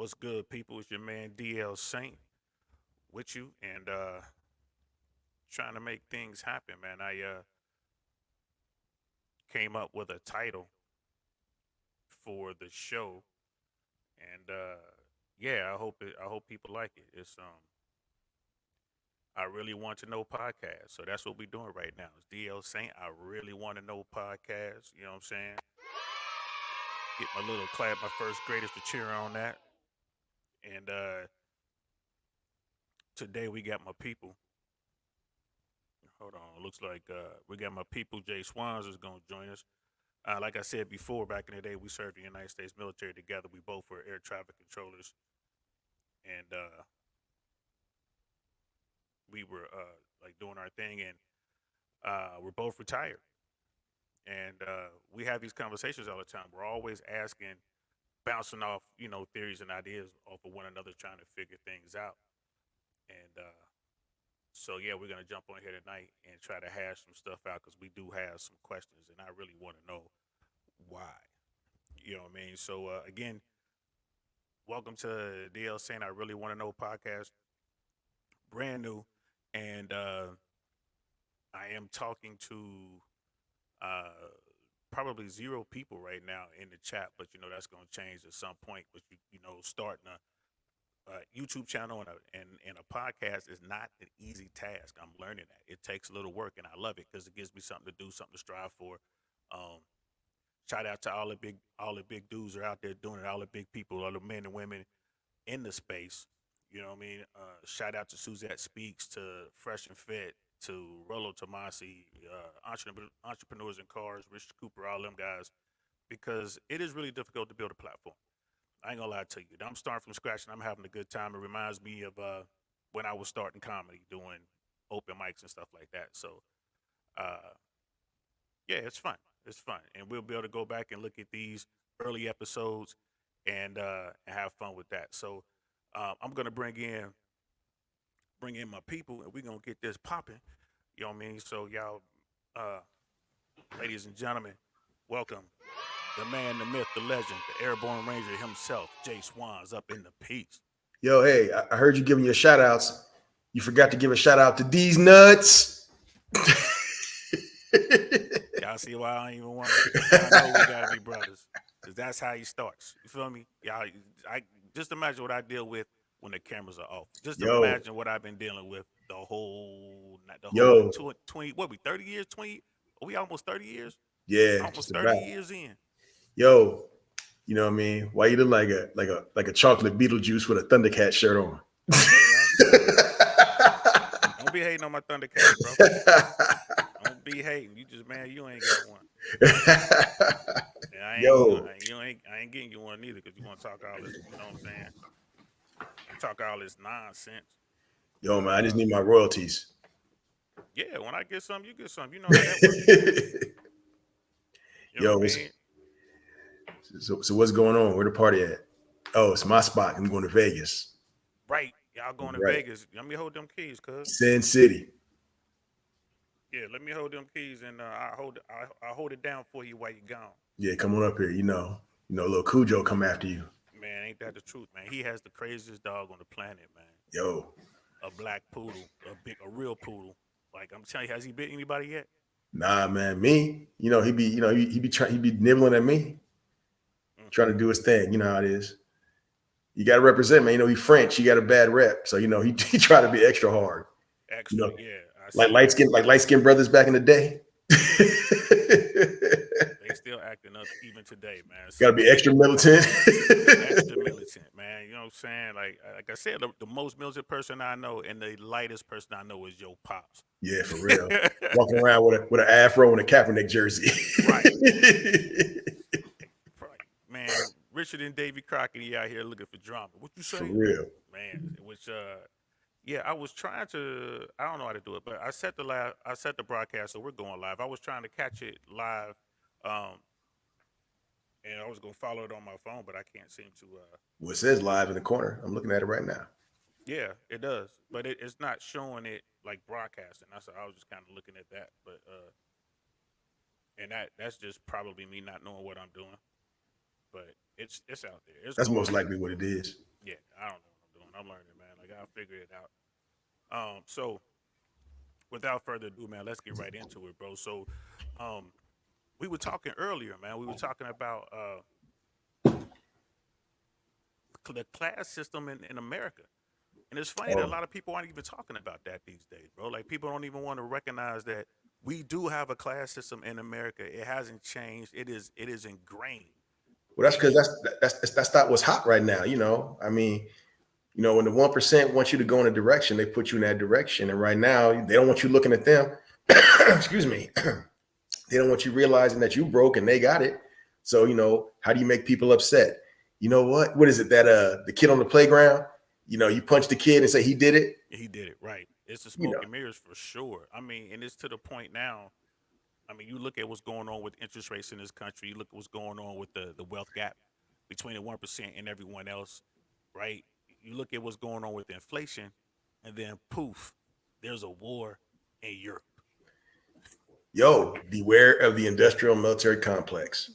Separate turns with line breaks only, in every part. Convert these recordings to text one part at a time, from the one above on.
What's good, people? It's your man DL Saint with you and trying to make things happen, man. I came up with a title for the show, and yeah, I hope people like it. It's I really want to know podcast, so that's what we're doing right now. It's DL Saint. I really want to know podcast. You know what I'm saying? Get my little clap, my first greatest to cheer on that, and today we got my people. Hold on. Looks like we got my people. JSwans is going to join us. Like I said before, back in the day, we served the United States military together. We both were air traffic controllers, and we were like doing our thing, and we're both retired. And we have these conversations all the time. We're always asking, bouncing off, theories and ideas off of one another, trying to figure things out. And so yeah, we're gonna jump on here tonight and try to hash some stuff out because we do have some questions, and I really want to know why. You know what I mean? So again, welcome to DL saying I really want to know podcast, brand new, and I am talking to uh, probably zero people right now in the chat, but that's going to change at some point. But starting a YouTube channel and a podcast is not an easy task. I'm learning that it takes a little work, and I love it because it gives me something to do, something to strive for. Um, Shout out to all the big dudes are out there doing it. All the big people, all the men and women in the space. You know what I mean? Shout out to Suzette Speaks, to Fresh and Fit, to Rollo Tomasi, entrepreneurs in cars, Rich Cooper, all them guys, because it is really difficult to build a platform. I ain't gonna lie to you. I'm starting from scratch and I'm having a good time. It reminds me of when I was starting comedy, doing open mics and stuff like that. So, uh, yeah, it's fun. It's fun, and we'll be able to go back and look at these early episodes and have fun with that. So, I'm gonna bring in my people, and we're gonna get this popping. You know what I mean? So, y'all, uh, ladies and gentlemen, welcome the man, the myth, the legend, the airborne ranger himself, Jay Swans, up in the piece.
Yo, hey, I heard you giving your shout outs. You forgot to give a shout out to these nuts.
Y'all see why I don't even want to? Y'all know we gotta be brothers, cause that's how he starts. You feel me? Y'all, I just imagine what I deal with when the cameras are off. Just
yo,
imagine what I've been dealing with the whole
yo,
20. What we 30 years? 20? Are we almost 30 years?
yeah, just
Almost 30
about.
years in.
Yo, you know what I mean? Why you look like a chocolate Beetlejuice with a Thundercat shirt on?
Hey man, don't be hating on my Thundercats, bro. Don't be hating. You just man, you ain't got one. And
Yo,
I ain't getting you one neither because you want to talk all this. You know what I'm saying? Talk all this nonsense.
yo,
But
man, I just need my royalties.
yeah, when I get some, you get some. You know how that works. You know what
Yo,
I mean?
so what's going on? Where the party at? Oh, it's my spot. I'm going to Vegas.
Right. Y'all going to
Right.
Vegas. Let me hold them keys, cuz.
Sin City.
Yeah, let me hold them keys and I hold it down for you while you gone.
Yeah, come on up here. Little Cujo come after you.
Man, ain't that the truth, man? He has the craziest dog on the planet, man.
Yo,
A black poodle, a real poodle. Like I'm telling you, has he bit anybody yet?
nah, man, me. He be nibbling at me,
Mm.
trying to do his thing. You know how it is. You got to represent, man. He French. He got a bad rep, so he try to be extra hard. You
Extra,
know,
yeah. I
like
see that.
light skinned brothers back in the day.
They still acting up even today, man.
Got to
So
be extra militant.
extra militant, man. You know what I'm saying? Like I said, the most militant person I know and the lightest person I know is your pops.
Yeah, for real. Walking around with an afro and a Kaepernick jersey.
Right. Right. Man, Richard and Davy Crockett, he out here looking for drama. What you
For
saying?
real.
Man, which yeah, I was trying to I don't know how to do it, but I set the broadcast so we're going live. I was trying to catch it live, um, and I was gonna follow it on my phone, but I can't seem to
Well, it says live in the corner. I'm looking at it right now.
yeah, it does. But it's not showing it like broadcasting. I was just kinda looking at that. But and that's just probably me not knowing what I'm doing. But it's out there. It's
That's
going
most
on.
likely what it is.
Yeah, I don't know what I'm doing. I'm learning, man. Like I'll figure it out. So without further ado, man, let's get right into it, bro. So, um, we were talking earlier, man. We were talking about the class system in America. And it's funny that a
Oh,
lot of people aren't even talking about that these days, bro. Like people don't even want to recognize that we do have a class system in America. It hasn't changed. It is ingrained.
well, that's
And
because that's not what's hot right now. I mean, when the 1% wants you to go in a direction, they put you in that direction. And right now, they don't want you looking at them. Excuse me. They don't want you realizing that you broke and they got it. So, how do you make people upset? You know what? What is it that the kid on the playground, you punch the kid and say he did it?
he did it right. It's the
You
smoke
know,
and mirrors for sure. I mean, and it's to the point now. I mean, you look at what's going on with interest rates in this country. You look at what's going on with the wealth gap between the 1% and everyone else, right? You look at what's going on with inflation, and then poof, there's a war in Europe.
yo, beware of the industrial military complex.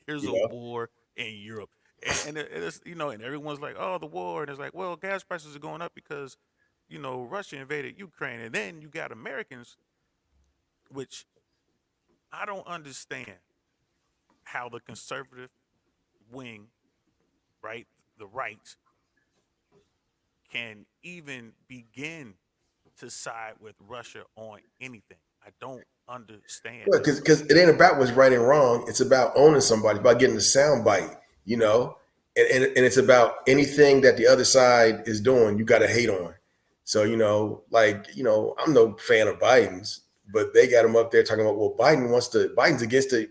There's
You
a
know,
war in Europe. And it's, and everyone's like, oh, the war. And it's like, well, gas prices are going up because, Russia invaded Ukraine. And then you got Americans, which I don't understand how the conservative wing, right, the right, can even begin to side with Russia on anything. I don't understand that, bro.
because it ain't about what's right and wrong. It's about owning somebody, it's about getting the sound bite, and it's about anything that the other side is doing, you got to hate on. So, I'm no fan of Biden's, but they got him up there talking about, well, Biden's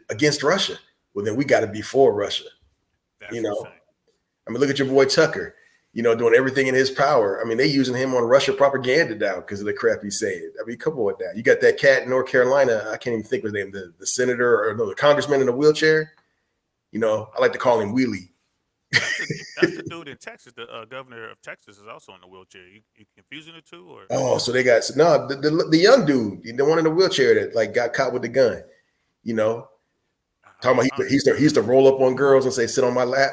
against Russia. Well, then we got to be for Russia. You
That's
know,
insane.
I mean, look at your boy Tucker, doing everything in his power. I mean, they using him on Russia propaganda now because of the crap he's saying. I mean, come on now. You got that cat in North Carolina. I can't even think of his name, the senator or no, the congressman in a wheelchair. I like to call him Wheelie.
That's the dude in Texas. The governor of Texas is also in the wheelchair. You confusing the two, or
Oh, so they got no the young dude, the one in the wheelchair that like got caught with the gun. You know, talking about
I,
he used to roll up on girls and say, "Sit on my lap."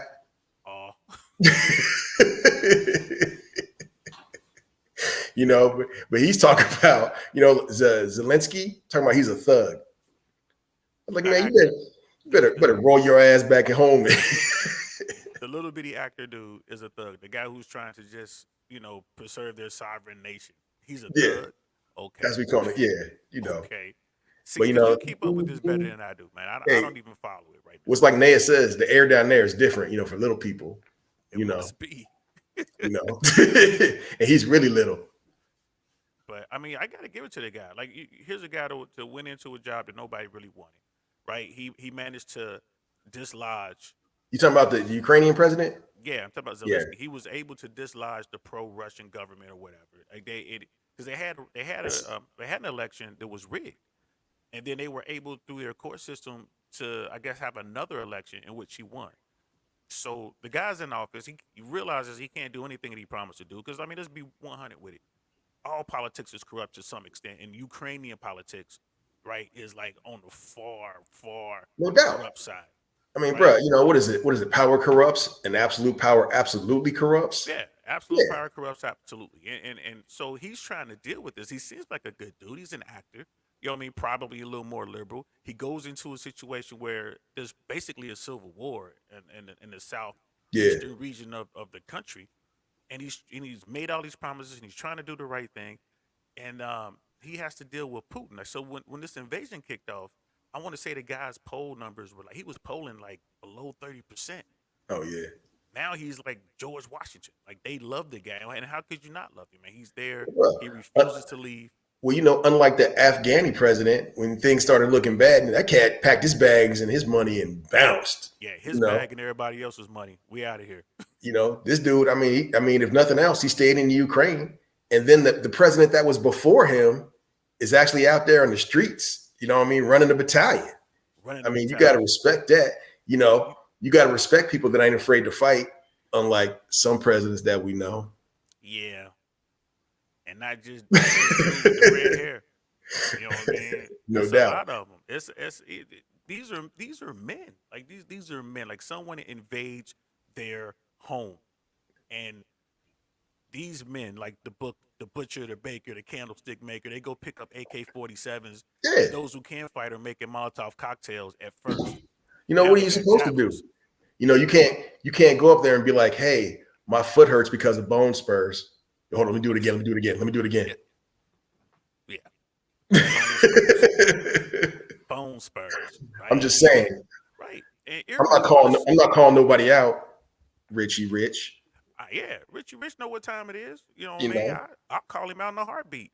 oh,
but he's talking about Zielinski talking about he's a thug. I'm like,
the
man,
actor,
you
the,
better roll your ass back at home.
the little bitty actor dude is a thug. The guy who's trying to just preserve their sovereign nation. He's a
Yeah,
thug. Okay,
that's what we call it. Yeah,
okay. See,
but
because you keep up with this better than I do, man. I
hey,
don't even follow it right
what's like Naya says, the air down there is different. For little people.
now. It must be.
And he's really little.
But I mean, I got to give it to the guy. Like, here's a guy to went into a job that nobody really wanted, right? He managed to dislodge.
You talking about the Ukrainian president?
Yeah, I'm talking about
Yeah,
Zelensky. He was able to dislodge the pro-Russian government or whatever. Like because they had an election that was rigged, and then they were able through their court system to, I guess, have another election in which he won. So the guy's in office. He realizes he can't do anything that he promised to do. Because I mean, let's be 100 with it. All politics is corrupt to some extent, and Ukrainian politics, right, is like on the far
no doubt.
corrupt side,
I mean,
right?
bro, what is it? What is it? Power corrupts, and absolute power absolutely corrupts.
Yeah, absolute
Yeah,
power corrupts absolutely, and so he's trying to deal with this. He seems like a good dude. He's an actor. You know what I mean? Probably a little more liberal. He goes into a situation where there's basically a civil war in the
yeah,
southeastern region of the country, and he's made all these promises and he's trying to do the right thing, and he has to deal with Putin. Like, so when this invasion kicked off, I want to say the guy's poll numbers were like he was polling like below 30%.
oh yeah.
Now he's like George Washington. Like they love the guy, and how could you not love him? Man, he's there.
Well,
He
uh,
refuses to leave.
well, unlike the Afghani president, when things started looking bad, that cat packed his bags and his money and bounced.
Yeah,
You
his
know,
bag and everybody else's money. We out of here.
this dude. I mean, if nothing else, he stayed in Ukraine, and then the president that was before him is actually out there on the streets. You know what I mean, running the battalion.
Running
I
the
mean, you got to
battalion.
respect that.
You,
You got to respect people that ain't afraid to fight, unlike some presidents that we know.
yeah, and not just the dude with the red hair. You know what I mean?
No
It's a
doubt.
lot of them. These are men. Like these are men. Like someone invades their home. And these men, like the butcher, the baker, the candlestick maker, they go pick up AK-47s,
Yeah.
and those who can fight are making Molotov cocktails at first.
You know,
Now
what are
they
you
got
supposed to do?
javelins.
You know, you can't go up there and be like, hey, my foot hurts because of bone spurs. Hold on, let me do it again. Let me do it again. Let me do it again.
Yeah, yeah. Bone spurs. Bone spurs.
I'm
Right?
just saying.
Right. And
I'm
it
not
really
calling.
was.
I'm not calling nobody out, Richie Rich.
Yeah, Richie Rich know what time it is. You know what
You
I mean?
know,
I'll call him out in a heartbeat.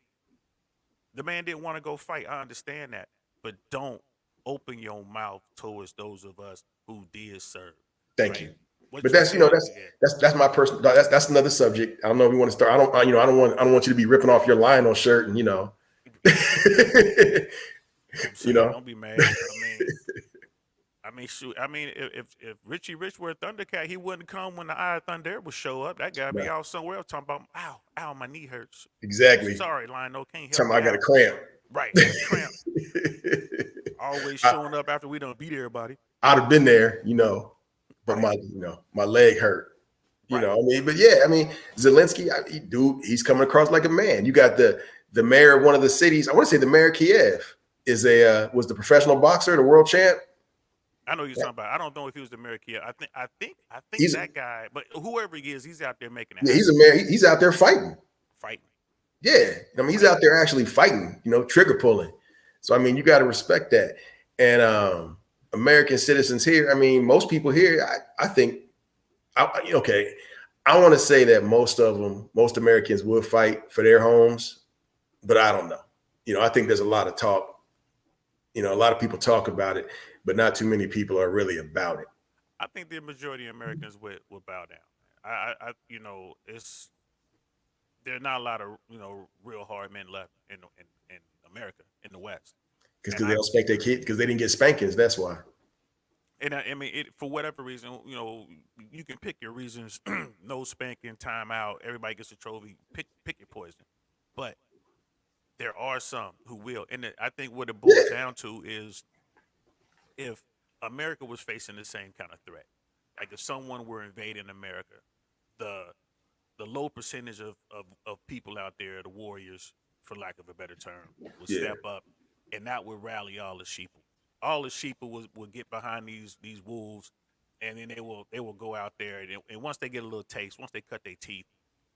The man didn't want to go fight. I understand that, but don't open your mouth towards those of us who did serve.
thank
Right?
you.
What
But
you
that's you know
said,
that's
yeah.
that's my personal. That's another subject. I don't know if we want to start. I don't want you to be ripping off your Lionel shirt and
I'm
you
saying,
know.
don't be mad. Shoot. If Richie Rich were a Thundercat, he wouldn't come when the Eye of Thunder would show up. That guy
No,
be out somewhere else talking about, ow, ow, my knee hurts.
exactly.
Sorry, Lionel, can't
Tell
help
me I
you
got a
out.
cramp.
Right, got a cramp. Always
I,
showing up after we done beat everybody.
I'd have been there, but
Right,
my leg hurt.
right.
But yeah, Zelensky, dude, he's coming across like a man. You got the mayor of one of the cities. I want to say the mayor of Kiev was the professional boxer, the world champ.
I know you're talking about. I don't know if he was the American. I think
He's
that guy, but whoever he is, he's out there making it
Yeah, he's
happen,
a mayor. He's out there fighting.
fighting.
Yeah, he's
Right.
out there actually fighting. Trigger pulling. So you got to respect that. And American citizens here. Most people here. I think. Okay, I want to say that most Americans would fight for their homes, but I don't know. I think there's a lot of talk. A lot of people talk about it, but not too many people are really about it.
I think the majority of Americans would bow down. It's there are not a lot of real hard men left in America in the West, and
Because they
I
don't spank their kids because they didn't get spankings. That's why.
for whatever reason, you can pick your reasons. No spanking, timeout. Everybody gets a trophy. Pick your poison, but there are some who will, and I think what it boils
Yeah.
down to is if America was facing the same kind of threat, like if someone were invading America, the the low percentage of people out there, the warriors, for lack of a better term, would
Yeah.
step up, and that would rally all the sheeple. All the sheeple would get behind these wolves, and then they will go out there, and once they get a little taste, once they cut their teeth,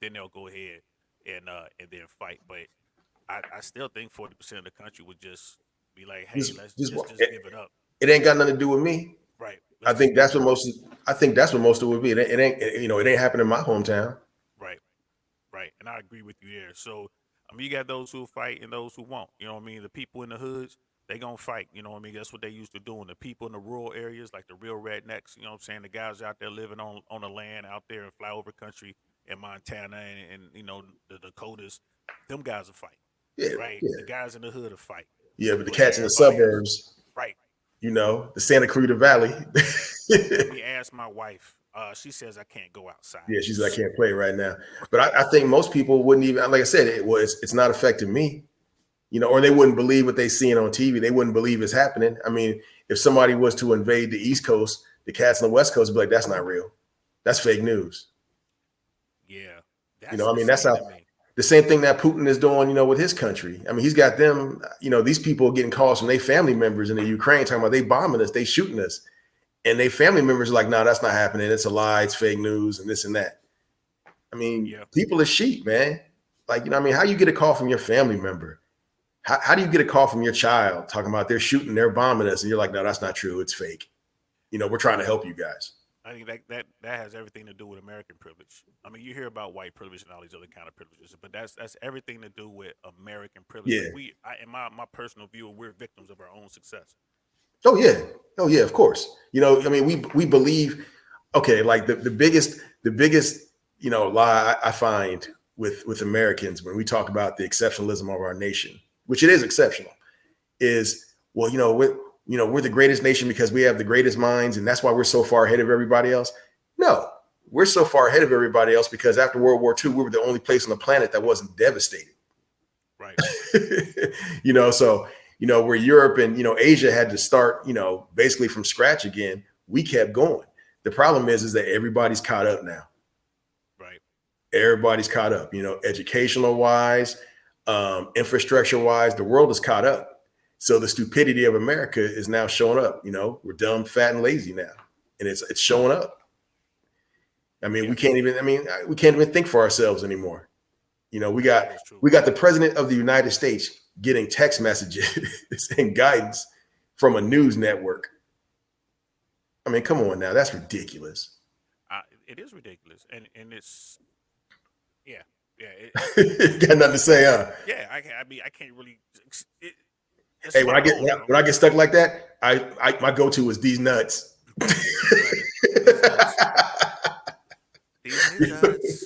then they'll go ahead and then fight. But I still think 40% of the country would just be like, hey, let's
Just
just give it up.
it ain't got nothing to do with me.
Right.
I
Let's just
think
give
that's
it
what
up.
most. I think that's what most of it would be. It ain't. It ain't happening in my hometown.
Right. Right. And I agree with you there. So you got those who fight and those who won't. You know what I mean? The people in the hoods, they gonna fight. You know what I mean? That's what they used to do. And the people in the rural areas, like the real rednecks, you know what I'm saying? The guys out there living on the land out there in flyover country in Montana and the Dakotas, them guys will fight.
Yeah,
Right?
yeah,
The guys in the hood will fight.
yeah. But the
But
cats in the
everybody else,
suburbs,
right.
the Santa Clarita Valley.
Let me ask my wife. She says I can't go outside.
Yeah, she said I can't play right now. But I think most people wouldn't even. Like I said, it's not affecting me. Or they wouldn't believe what they seeing on TV. They wouldn't believe it's happening. If somebody was to invade the East Coast, the cats on the West Coast would be like, that's not real. That's fake news.
Yeah, that's
That's
insane
how
to me.
the same thing that Putin is doing, with his country. He's got them, these people getting calls from their family members in the Ukraine talking about they bombing us, they shooting us. And they family members are like, no, that's not happening. It's a lie. It's fake news and this and that.
Yeah.
People are sheep, man. Like, how you get a call from your family member? How do you get a call from your child talking about they're shooting, they're bombing us? And you're like, no, that's not true. It's fake. We're trying to help you guys.
I think that has everything to do with American privilege. You hear about white privilege and all these other kind of privileges, but that's everything to do with American privilege.
Yeah.
Like in my personal view, we're victims of our own success.
Oh yeah. Oh yeah, of course. We believe, okay, like the biggest, lie I find with Americans when we talk about the exceptionalism of our nation, which it is exceptional, is, well, we're the greatest nation because we have the greatest minds and that's why we're so far ahead of everybody else. No, we're so far ahead of everybody else because after World War II, we were the only place on the planet that wasn't devastated.
Right.
So where Europe and Asia had to start basically from scratch again, we kept going. The problem is that everybody's caught up now.
Right.
Everybody's caught up, educational wise, infrastructure wise. The world is caught up. So the stupidity of America is now showing up. We're dumb, fat, and lazy now, and it's showing up. I mean,
Yeah,
we can't even. I mean, we can't even think for ourselves anymore. We got
that is true.
we got the president of the United States getting text messages and guidance from a news network. I mean, come on now, that's ridiculous.
It is ridiculous, and it's yeah, yeah.
Got nothing to say, huh?
Yeah. I mean, I can't really. It, it's
Hey, when
spot
I get
on,
when I,
bro.
when I get stuck like that, I my go to is these nuts.
Right. These nuts. These nuts.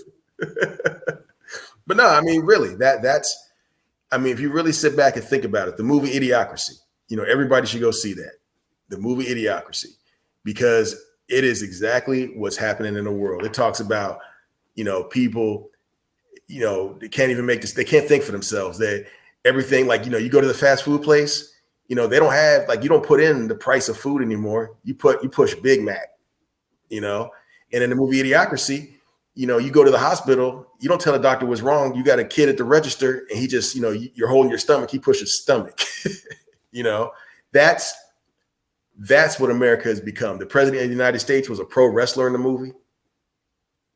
But no, I mean, really, that's. I mean, if you really sit back and think about it, the movie Idiocracy, everybody should go see that. The movie Idiocracy, because it is exactly what's happening in the world. It talks about, people, they can't even make this, they can't think for themselves. They everything like, you go to the fast food place, they don't have like you don't put in the price of food anymore. You push Big Mac, you know. And
Yeah.
in the movie Idiocracy, you go to the hospital, you don't tell the doctor what's wrong. You got a kid at the register, and he just, you're holding your stomach, he pushes stomach. you know, that's that's what America has become. The president of the United States was a pro wrestler in the movie.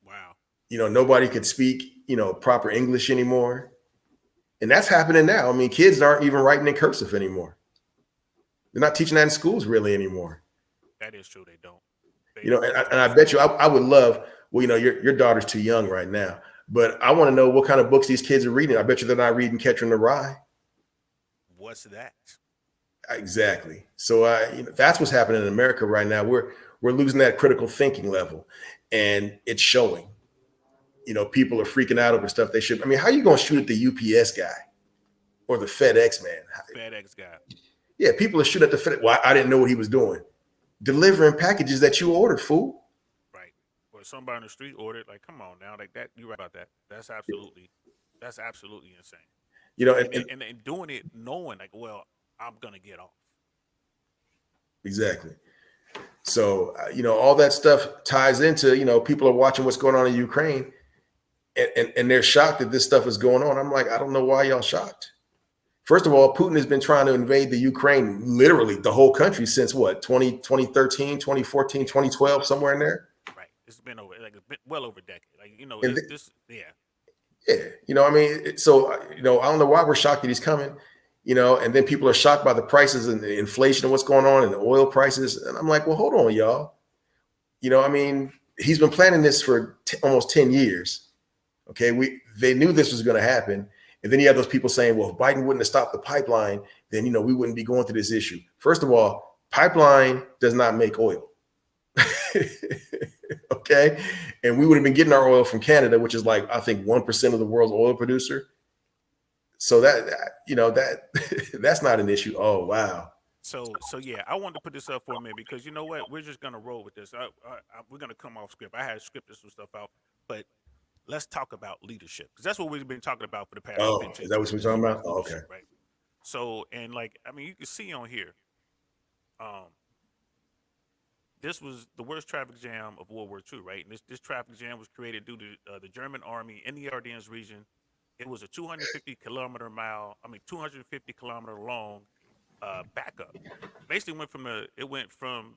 Wow.
Nobody could speak, proper English anymore. And that's happening now. I mean, kids aren't even writing in cursive anymore. They're not teaching that in schools really anymore.
That is true. They don't.
And I bet you, I would love. Well, your daughter's too young right now, but I want to know what kind of books these kids are reading. I bet you they're not reading Catcher in the Rye.
What's that?
Exactly. So, that's what's happening in America right now. We're losing that critical thinking level, and it's showing. People are freaking out over stuff they should. I mean, how are you going to shoot at the UPS guy or the FedEx man?
FedEx guy.
Yeah, people are shooting at the FedEx. Well, I didn't know what he was doing. Delivering packages that you ordered, fool.
Right. Or somebody on the street ordered. Like, come on now. Like that. You're right about that. That's absolutely insane.
You know,
And and doing it knowing like, well, I'm gonna get off.
exactly. So, all that stuff ties into, people are watching what's going on in Ukraine, and they're shocked that this stuff is going on. I'm like, I don't know why y'all shocked. First of all, Putin has been trying to invade the Ukraine, literally the whole country since what, 2013, 2014, 2012, somewhere in there.
Right. It's been well over a decade. Like,
And
it's this. Yeah.
yeah, I mean, so, I don't know why we're shocked that he's coming, and then people are shocked by the prices and the inflation and what's going on and the oil prices. And I'm like, well, hold on, y'all. I mean, he's been planning this for almost 10 years. Okay. They knew this was going to happen. And then you have those people saying, well, if Biden wouldn't have stopped the pipeline, then, we wouldn't be going through this issue. First of all, pipeline does not make oil. Okay. And we would have been getting our oil from Canada, which is like, I think 1% of the world's oil producer. So that's not an issue. Oh, wow.
So yeah, I wanted to put this up for a minute because you know what, we're just gonna roll with this. We're gonna come off script. I had scripted some stuff out, but let's talk about leadership because that's what we've been talking about for the past
Oh,
15,
is that what
20
we're
minutes
talking
about
about? Oh, okay.
leadership, right? So and like I mean, you can see on here, um, this was the worst traffic jam of World War II, right? And this traffic jam was created due to the German army in the Ardennes region. It was a 250-kilometer long backup. Basically, it went from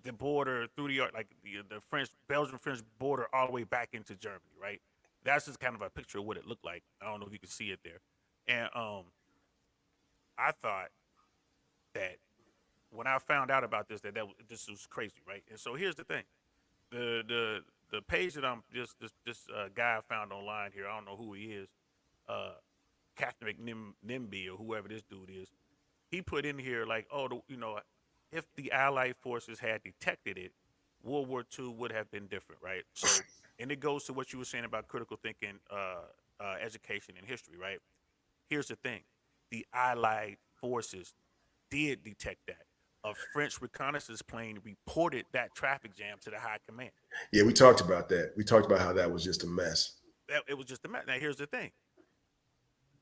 the border through like the French Belgian French border all the way back into Germany, right? That's just kind of a picture of what it looked like. I don't know if you can see it there. And I thought that when I found out about this, that this was crazy, right? And so here's the thing: the page that I'm this guy I found online here. I don't know who he is, uh, Captain McNimby or whoever this dude is. He put in here like, oh, if the Allied forces had detected it, World War II would have been different, right? So, and it goes to what you were saying about critical thinking, education, and history, right? Here's the thing: the Allied forces did detect that. A French reconnaissance plane reported that traffic jam to the high command.
Yeah, we talked about that. We talked about how that was just a mess.
It was just a mess. Now, here's the thing: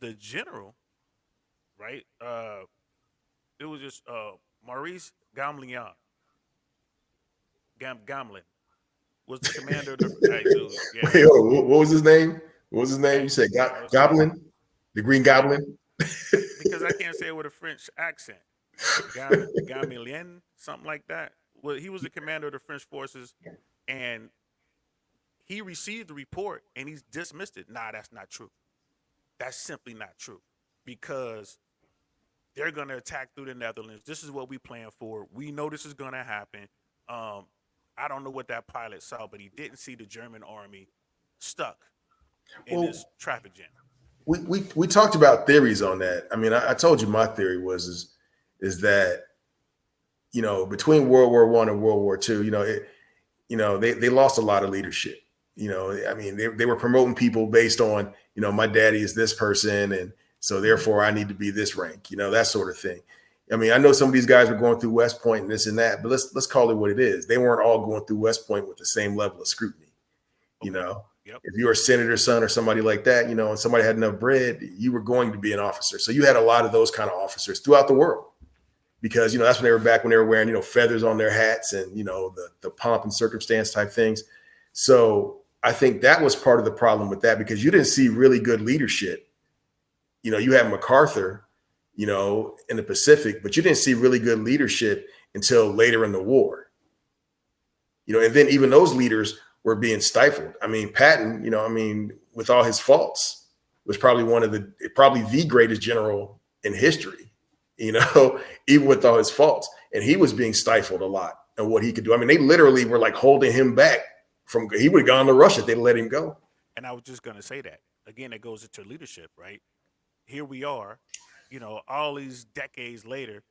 the general, right? It was just Maurice Gamlin was the commander of the. Hey, dude, Yeah,
Wait, what was his name? What was his name?
hey,
You said
say
Goblin, the Green
yeah,
Goblin.
because I can't say it with a French accent. Gamilien, something like that. Well, he was the commander of the French forces, and he received the report and he's dismissed it. Nah, that's not true. That's simply not true because they're going to attack through the Netherlands. This is what we plan for. We know this is going to happen. Um, I don't know what that pilot saw, but he didn't see the German army stuck in
Well,
this traffic jam.
we talked about theories on that. I mean, I told you my theory is that between World War One and World War Two, they lost a lot of leadership. I mean, they were promoting people based on, my daddy is this person, and so therefore I need to be this rank, that sort of thing. I mean, I know some of these guys were going through West Point and this and that, but let's call it what it is. They weren't all going through West Point with the same level of scrutiny. You
Okay.
know,
Yep.
if you were a senator's son or somebody like that, and somebody had enough bread, you were going to be an officer. So you had a lot of those kind of officers throughout the world because that's when they were back when they were wearing feathers on their hats and the pomp and circumstance type things. So I think that was part of the problem with that because you didn't see really good leadership. You had MacArthur, in the Pacific, but you didn't see really good leadership until later in the war. And then even those leaders were being stifled. I mean, Patton, with all his faults, was probably probably the greatest general in history, even with all his faults. And he was being stifled a lot and what he could do. I mean, they literally were like holding him back he would have gone to Russia if they'd let him go.
And I was just going to say that. Again, it goes into leadership, right? Here we are, all these decades later,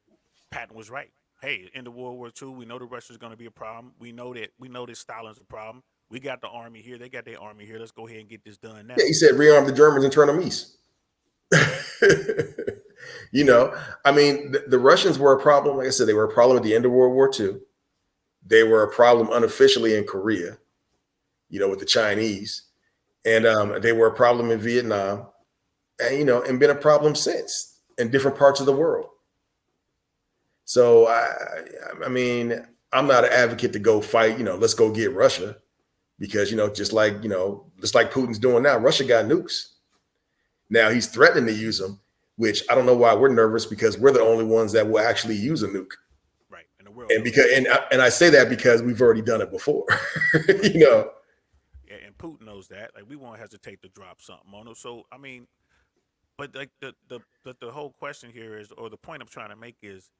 Patton was right. Hey, in the World War II, we know the Russians going to be a problem. We know that Stalin's a problem. We got the army here. They got their army here. Let's go ahead and get this done
Yeah,
now.
he said rearm the Germans and turn them east. I mean, the Russians were a problem. Like I said, they were a problem at the end of World War II. They were a problem unofficially in Korea, with the Chinese. And they were a problem in Vietnam and been a problem since in different parts of the world. So, I mean, I'm not an advocate to go fight, let's go get Russia because, just like Putin's doing now, Russia got nukes. Now he's threatening to use them, which I don't know why we're nervous because we're the only ones that will actually use a nuke.
Right. And the world
And I say that because we've already done it before,
Yeah, and Putin knows that. Like we won't hesitate to drop something on him. So I mean, but like the whole question here is, or the point I'm trying to make is,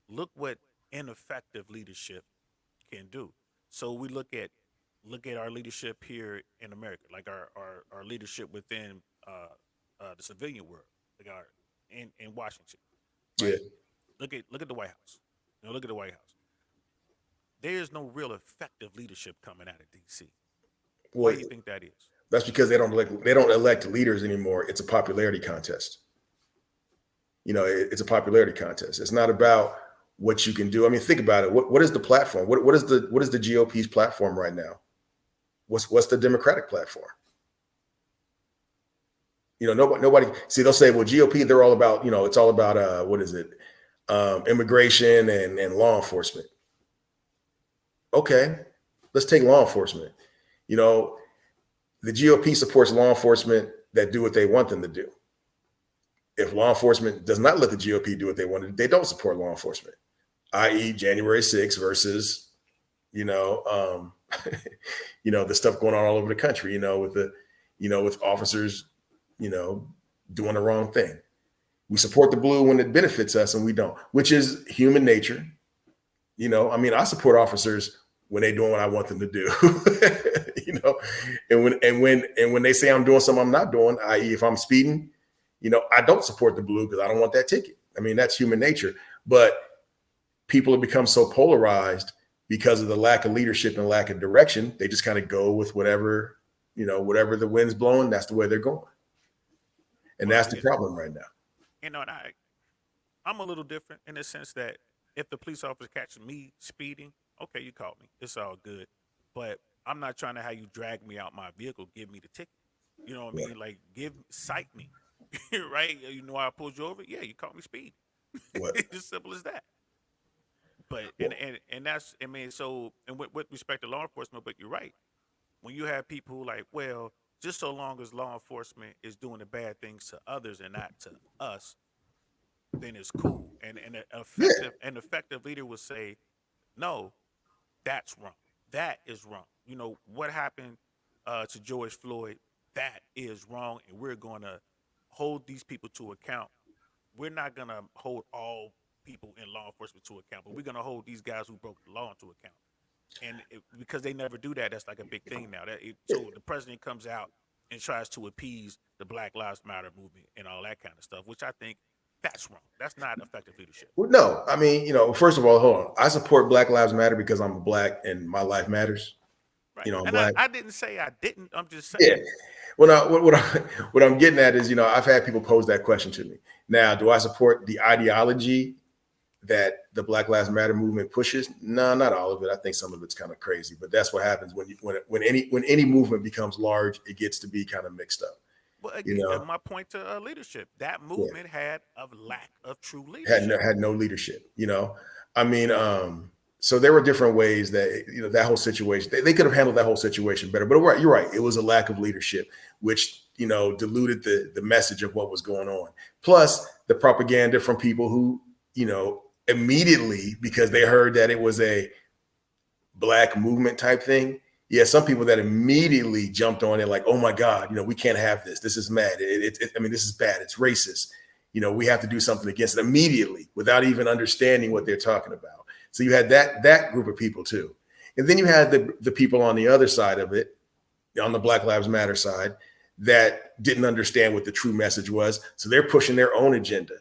look what ineffective leadership can do. So we look at our leadership here in America, like our leadership within the civilian world, like our in Washington,
Yeah.
right? Look at the White House. Look at the White House. There is no real effective leadership coming out of D.C. Why
Well,
do you think that is?
that's because they don't elect leaders anymore. It's a popularity contest. It's a popularity contest. It's not about what you can do. I mean, think about it. What is the platform? What is the GOP's platform right now? What's the Democratic platform? Nobody. See, they'll say, well, GOP, they're all about, it's all about what is it? Immigration and law enforcement. Okay, let's take law enforcement. The GOP supports law enforcement that do what they want them to do. If law enforcement does not let the GOP do what they want to do, they don't support law enforcement, i.e., January 6th versus, the stuff going on all over the country, with officers, doing the wrong thing. We support the blue when it benefits us and we don't, which is human nature. I mean, I support officers when they're doing what I want them to do, and when they say I'm doing something I'm not doing, i.e., if I'm speeding, I don't support the blue because I don't want that ticket. I mean, that's human nature. But people have become so polarized because of the lack of leadership and lack of direction. They just kind of go with whatever the wind's blowing. That's the way they're going, and
Well,
that's the problem right now.
and I'm a little different in the sense that if the police officer catches me speeding, okay, you caught me. It's all good. But I'm not trying to have you drag me out my vehicle, give me the ticket. You know what I
Yeah.
mean? Like cite me. Right? You know why I pulled you over? Yeah, you caught me speeding.
What?
It's as simple as that. But
Well,
and that's I mean, so and with respect to law enforcement, but you're right. when you have people who like, well, just so long as law enforcement is doing the bad things to others and not to us, then it's cool. And
Yeah.
an effective leader would say, no, that's wrong. That is wrong. You know what happened to George Floyd? That is wrong, and we're going to hold these people to account. We're not going to hold all people in law enforcement to account, but we're going to hold these guys who broke the law into account. And because they never do that, that's like a big thing now. So the president comes out and tries to appease the Black Lives Matter movement and all that kind of stuff, which I think that's wrong. That's not effective leadership.
Well, no, I mean, first of all, hold on. I support Black Lives Matter because I'm Black and my life matters.
Right.
I'm
And
Black.
I didn't say I didn't. I'm just
Yeah.
saying.
What I'm getting at is, I've had people pose that question to me. Now, do I support the ideology that the Black Lives Matter movement pushes? No, not all of it. I think some of it's kind of crazy, but that's what happens when any movement becomes large, it gets to be kind of mixed up.
Well, again, my point to leadership, that movement had a lack of true leadership.
Had no leadership. I mean, so there were different ways that that whole situation they could have handled that whole situation better. But you're right. It was a lack of leadership, which diluted the message of what was going on. Plus the propaganda from people who immediately, because they heard that it was a Black movement type thing. Yeah, some people that immediately jumped on it like, oh my God, we can't have this. This is mad. I mean, this is bad. It's racist. We have to do something against it immediately without even understanding what they're talking about. So you had that group of people too. And then you had the people on the other side of it, on the Black Lives Matter side, that didn't understand what the true message was. So they're pushing their own agenda.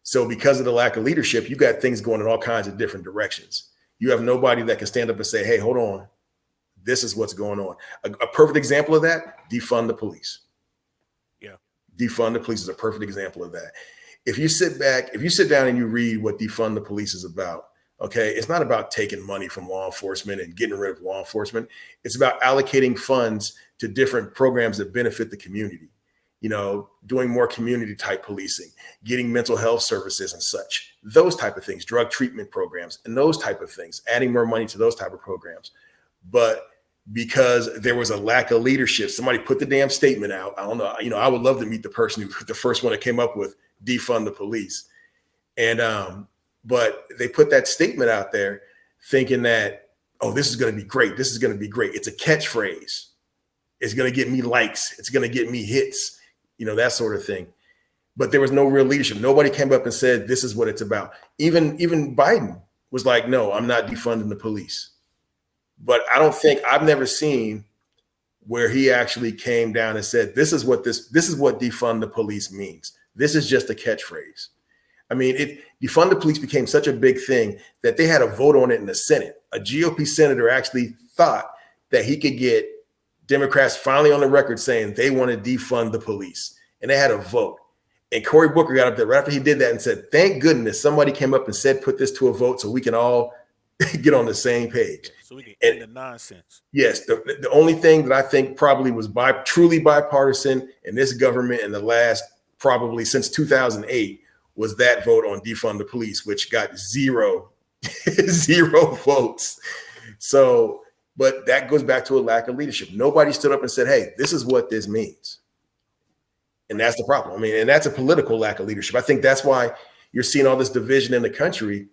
So because of the lack of leadership, you got things going in all kinds of different directions. You have nobody that can stand up and say, hey, hold on. This is what's going on. A perfect example of that, defund the police.
Yeah.
Defund the police is a perfect example of that. If you sit down and you read what defund the police is about, okay, it's not about taking money from law enforcement and getting rid of law enforcement. It's about allocating funds to different programs that benefit the community. Doing more community type policing, getting mental health services and such, those type of things, drug treatment programs and those type of things, adding more money to those type of programs. But because there was a lack of leadership, somebody put the damn statement out. I don't know. I would love to meet the person who the first one that came up with defund the police. And, but they put that statement out there thinking that, oh, this is going to be great. This is going to be great. It's a catchphrase. It's going to get me likes. It's going to get me hits, that sort of thing. But there was no real leadership. Nobody came up and said, this is what it's about. Even Biden was like, no, I'm not defunding the police. But I've never seen where he actually came down and said, this is what defund the police means. This is just a catchphrase. I mean, defund the police became such a big thing that they had a vote on it in the Senate. A GOP senator actually thought that he could get Democrats finally on the record saying they want to defund the police. And they had a vote. And Cory Booker got up there right after he did that and said, thank goodness somebody came up and said, put this to a vote so we can all get on the same page.
So we can end the nonsense.
Yes. The only thing that I think probably was truly bipartisan in this government in the last, probably since 2008, was that vote on defund the police, which got zero votes. So, but that goes back to a lack of leadership. Nobody stood up and said, hey, this is what this means. And that's the problem. I mean, and that's a political lack of leadership. I think that's why you're seeing all this division in the country,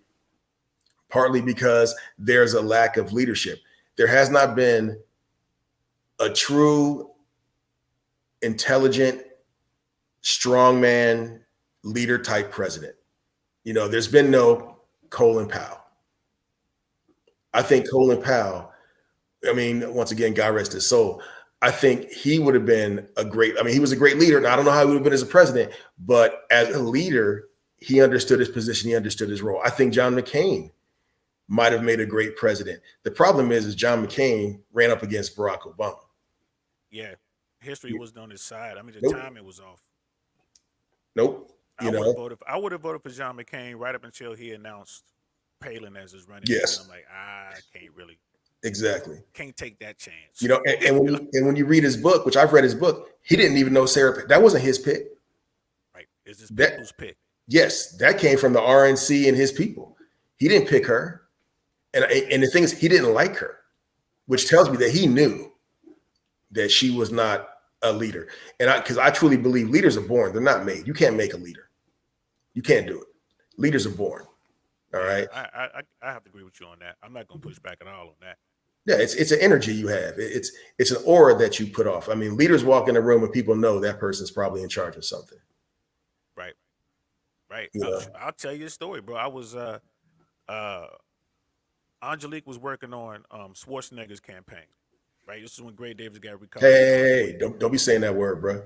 partly because there's a lack of leadership. There has not been a true, intelligent, strongman, leader type president. There's been no Colin Powell. I think Colin Powell, once again, God rest his soul. I think he would have been he was a great leader. And I don't know how he would have been as a president, but as a leader, he understood his position. He understood his role. I think John McCain might have made a great president. The problem is John McCain ran up against Barack Obama.
Yeah. History wasn't on his side. I mean, the
Nope.
timing was off.
Nope.
I would have voted for John McCain right up until he announced Palin as his running mate.
Yes.
And I'm like, I can't really.
Exactly.
Can't take that chance.
And when you read his book, which I've read his book, he didn't even know Sarah. That wasn't his pick.
Right. Is this people's pick?
Yes, that came from the RNC and his people. He didn't pick her. And the thing is, he didn't like her, which tells me that he knew. that she was not a leader. And because I truly believe leaders are born, they're not made. You can't make a leader. You can't do it. Leaders are born. All right.
I have to agree with you on that. I'm not going to push back at all on that.
Yeah, it's an energy you have. It's an aura that you put off. I mean, leaders walk in a room and people know that person's probably in charge of something.
Right. Right.
You know?
I'll tell you a story, bro. I was Angelique was working on Schwarzenegger's campaign. Right. This is when Gray Davis got recalled.
Hey, don't be saying that word, bro.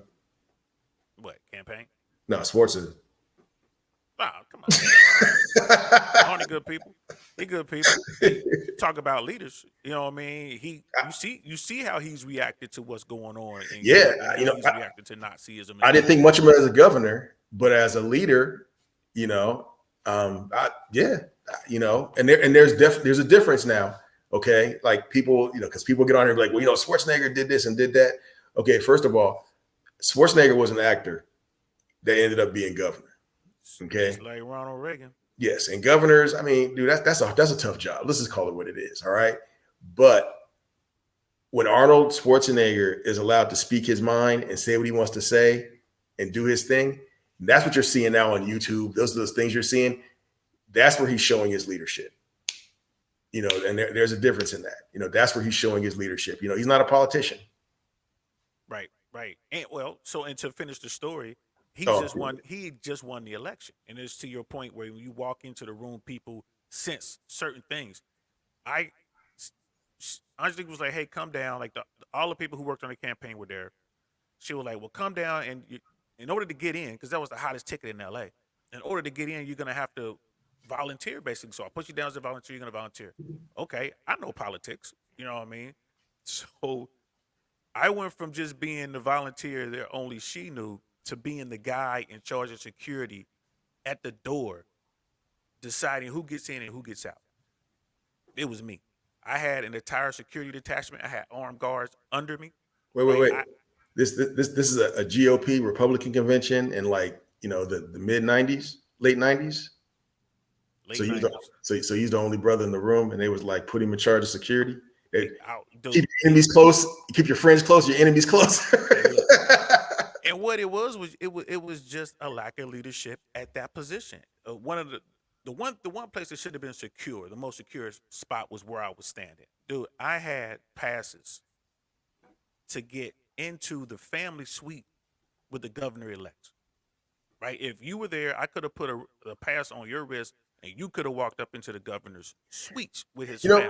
What campaign?
No, sports is.
Ah, come on. Aren't he good people? He good people. Hey, talk about leaders. You know what I mean? You see how he's reacted to what's going on.
Yeah,
and how he's reacted to Nazism.
I didn't think much of him as a governor, but as a leader, you know, and there's a difference now. Okay, like people, you know, because people get on here like, well, you know, Schwarzenegger did this and did that. Okay, first of all, Schwarzenegger was an actor that ended up being governor. Okay,
just like Ronald Reagan.
Yes, and governors, I mean, dude, that's a tough job. Let's just call it what it is. All right, but when Arnold Schwarzenegger is allowed to speak his mind and say what he wants to say and do his thing, that's what you're seeing now on YouTube. Those are those things you're seeing. That's where he's showing his leadership. You know, and there's a difference in that. You know, that's where he's showing his leadership. You know, he's not a politician.
Right. And to finish the story, he just won the election. And it's to your point where when you walk into the room, people sense certain things. Angelique was like, hey, come down. Like all the people who worked on the campaign were there. She was like, well, come down. And in order to get in, because that was the hottest ticket in LA, in order to get in, you're going to have to volunteer, basically. So I put you down as a volunteer. You're going to volunteer. Okay, I know politics. You know what I mean? So I went from just being the volunteer that only she knew to being the guy in charge of security at the door, deciding who gets in and who gets out. It was me. I had an entire security detachment. I had armed guards under me.
Wait. This is a GOP Republican convention in, like, you know, the mid 90s, late 90s. So he's the only brother in the room, and they was like, put him in charge of security. Keep your enemies close. Keep your friends close. Your enemies close.
And what it was just a lack of leadership at that position. The one place that should have been secure, the most secure spot, was where I was standing. Dude, I had passes to get into the family suite with the governor-elect. Right? If you were there, I could have put a pass on your wrist, and you could have walked up into the governor's suite with his family.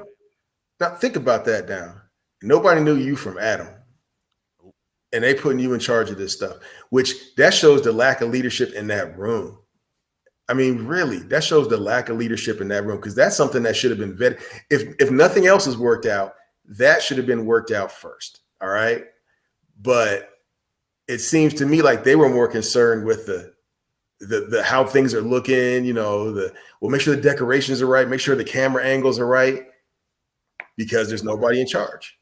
Now think about that now. Nobody knew you from Adam. And they putting you in charge of this stuff, which that shows the lack of leadership in that room. I mean, really, that shows the lack of leadership in that room, because that's something that should have been vetted. If nothing else is worked out, that should have been worked out first. All right. But it seems to me like they were more concerned with the how things are looking, you know, make sure the decorations are right, make sure the camera angles are right, because there's nobody in charge.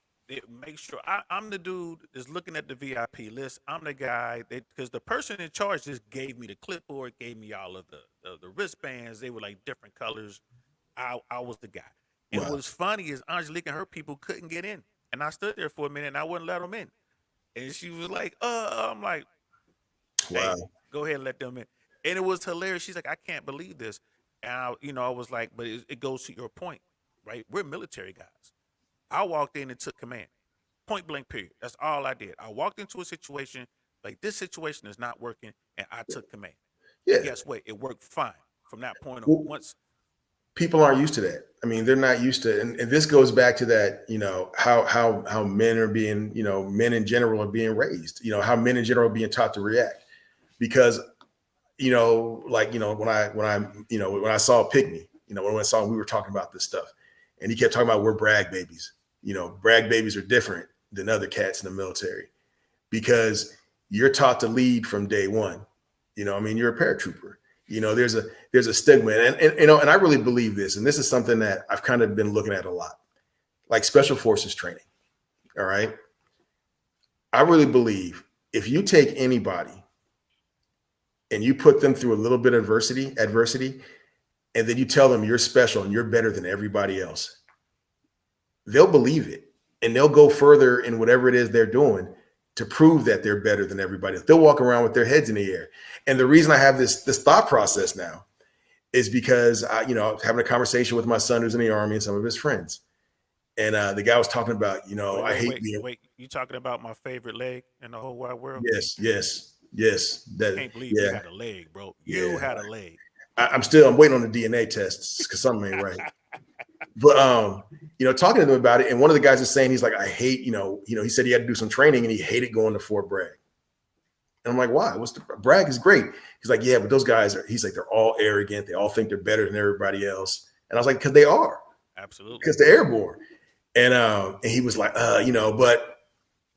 Make sure I'm the dude that's looking at the VIP list. I'm the guy because the person in charge just gave me the clipboard, gave me all of the wristbands. They were like different colors. I was the guy. And What was funny is Angelique and her people couldn't get in, and I stood there for a minute and I wouldn't let them in. And she was like, I'm like, hey, wow, go ahead and let them in. And it was hilarious. She's like, I can't believe this. And I was like, but it goes to your point, right? We're military guys. I walked in and took command, point blank, period. That's all I did. I walked into a situation like, this situation is not working, and I took command. Yeah. And guess what? It worked fine from that point on. Once
people aren't used to that. I mean, they're not used to, and this goes back to that, you know, how men are being, you know, men in general are being raised, you know, how men in general are being taught to react. Because, you know, like, you know, when I saw Pygmy, you know, we were talking about this stuff, and he kept talking about we're brag babies. You know, brag babies are different than other cats in the military, because you're taught to lead from day one. You know, I mean, you're a paratrooper. You know, there's a stigma, and you know, and I really believe this, and this is something that I've kind of been looking at a lot, like special forces training. All right, I really believe if you take anybody and you put them through a little bit of adversity, and then you tell them you're special and you're better than everybody else, they'll believe it. and they'll go further in whatever it is they're doing to prove that they're better than everybody else. They'll walk around with their heads in the air. And the reason I have this thought process now is because I was having a conversation with my son who's in the Army and some of his friends. And the guy was talking about, I hate being.
Wait, you talking about my favorite leg in the whole wide world?
Yes.
I can't believe you had a leg, bro. You had a leg.
I'm waiting on the DNA tests because something ain't right. But talking to them about it, and one of the guys is saying, he's like, I hate, he said he had to do some training and he hated going to Fort Bragg. And I'm like, why? Bragg is great. He's like, yeah, but those guys he's like, they're all arrogant. They all think they're better than everybody else. And I was like, because they are.
Absolutely.
Because they're airborne. And he was like, but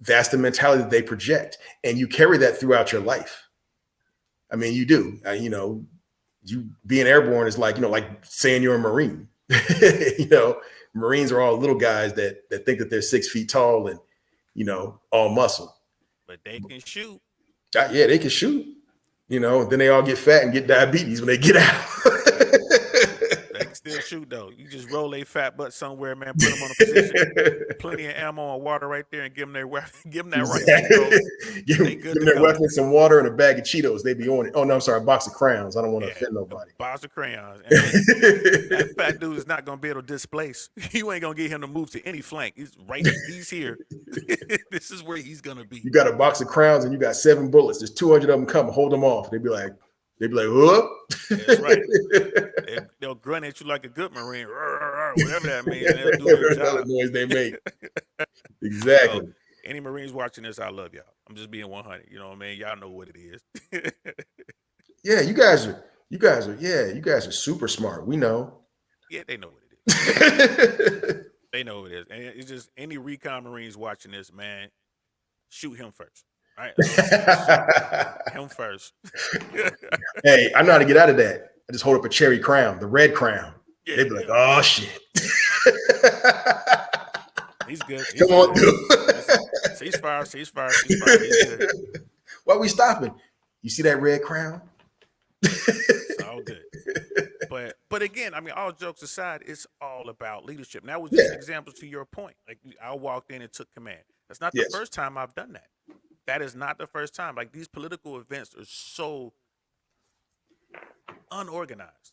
that's the mentality that they project. And you carry that throughout your life. I mean, you do. You being airborne is like, like saying you're a Marine. Marines are all little guys that think that they're 6 feet tall and, all muscle.
But they can shoot.
Yeah, they can shoot. Then they all get fat and get diabetes when they get out.
They can still shoot though. You just roll a fat butt somewhere, man. Put them on a position. Plenty of ammo and water right there, and give them their weapon. Give them that right.
Give them their weapon, some water, and a bag of Cheetos. They be on it. Oh no, I'm sorry, a box of crayons. I don't want to offend nobody.
A box of crayons. And that fat dude is not going to be able to displace. You ain't going to get him to move to any flank. He's right. He's here. This is where he's going to be.
You got a box of crayons and you got 7 bullets. There's 200 of them coming. Hold them off. They'd be like, whoop.
That's right. They'll grunt at you like a good Marine, whatever that means. And they'll do their job.
The noise they make. Exactly.
So, any Marines watching this, I love y'all. I'm just being 100. You know what I mean? Y'all know what it is.
Yeah, you guys are super smart. We know.
Yeah, they know what it is. They know what it is. And it's just any recon Marines watching this, man, shoot him first. All right? Him first.
Hey, I know how to get out of that. I just hold up a cherry crown, the red crown. Yeah, they'd be like, oh shit.
He's good.
Come on, dude.
Ceasefire. He's good.
Why are we stopping? You see that red crown?
It's all good. But again, I mean, all jokes aside, it's all about leadership. And that was just an example to your point. Like I walked in and took command. That's not the first time I've done that. That is not the first time. Like these political events are so unorganized,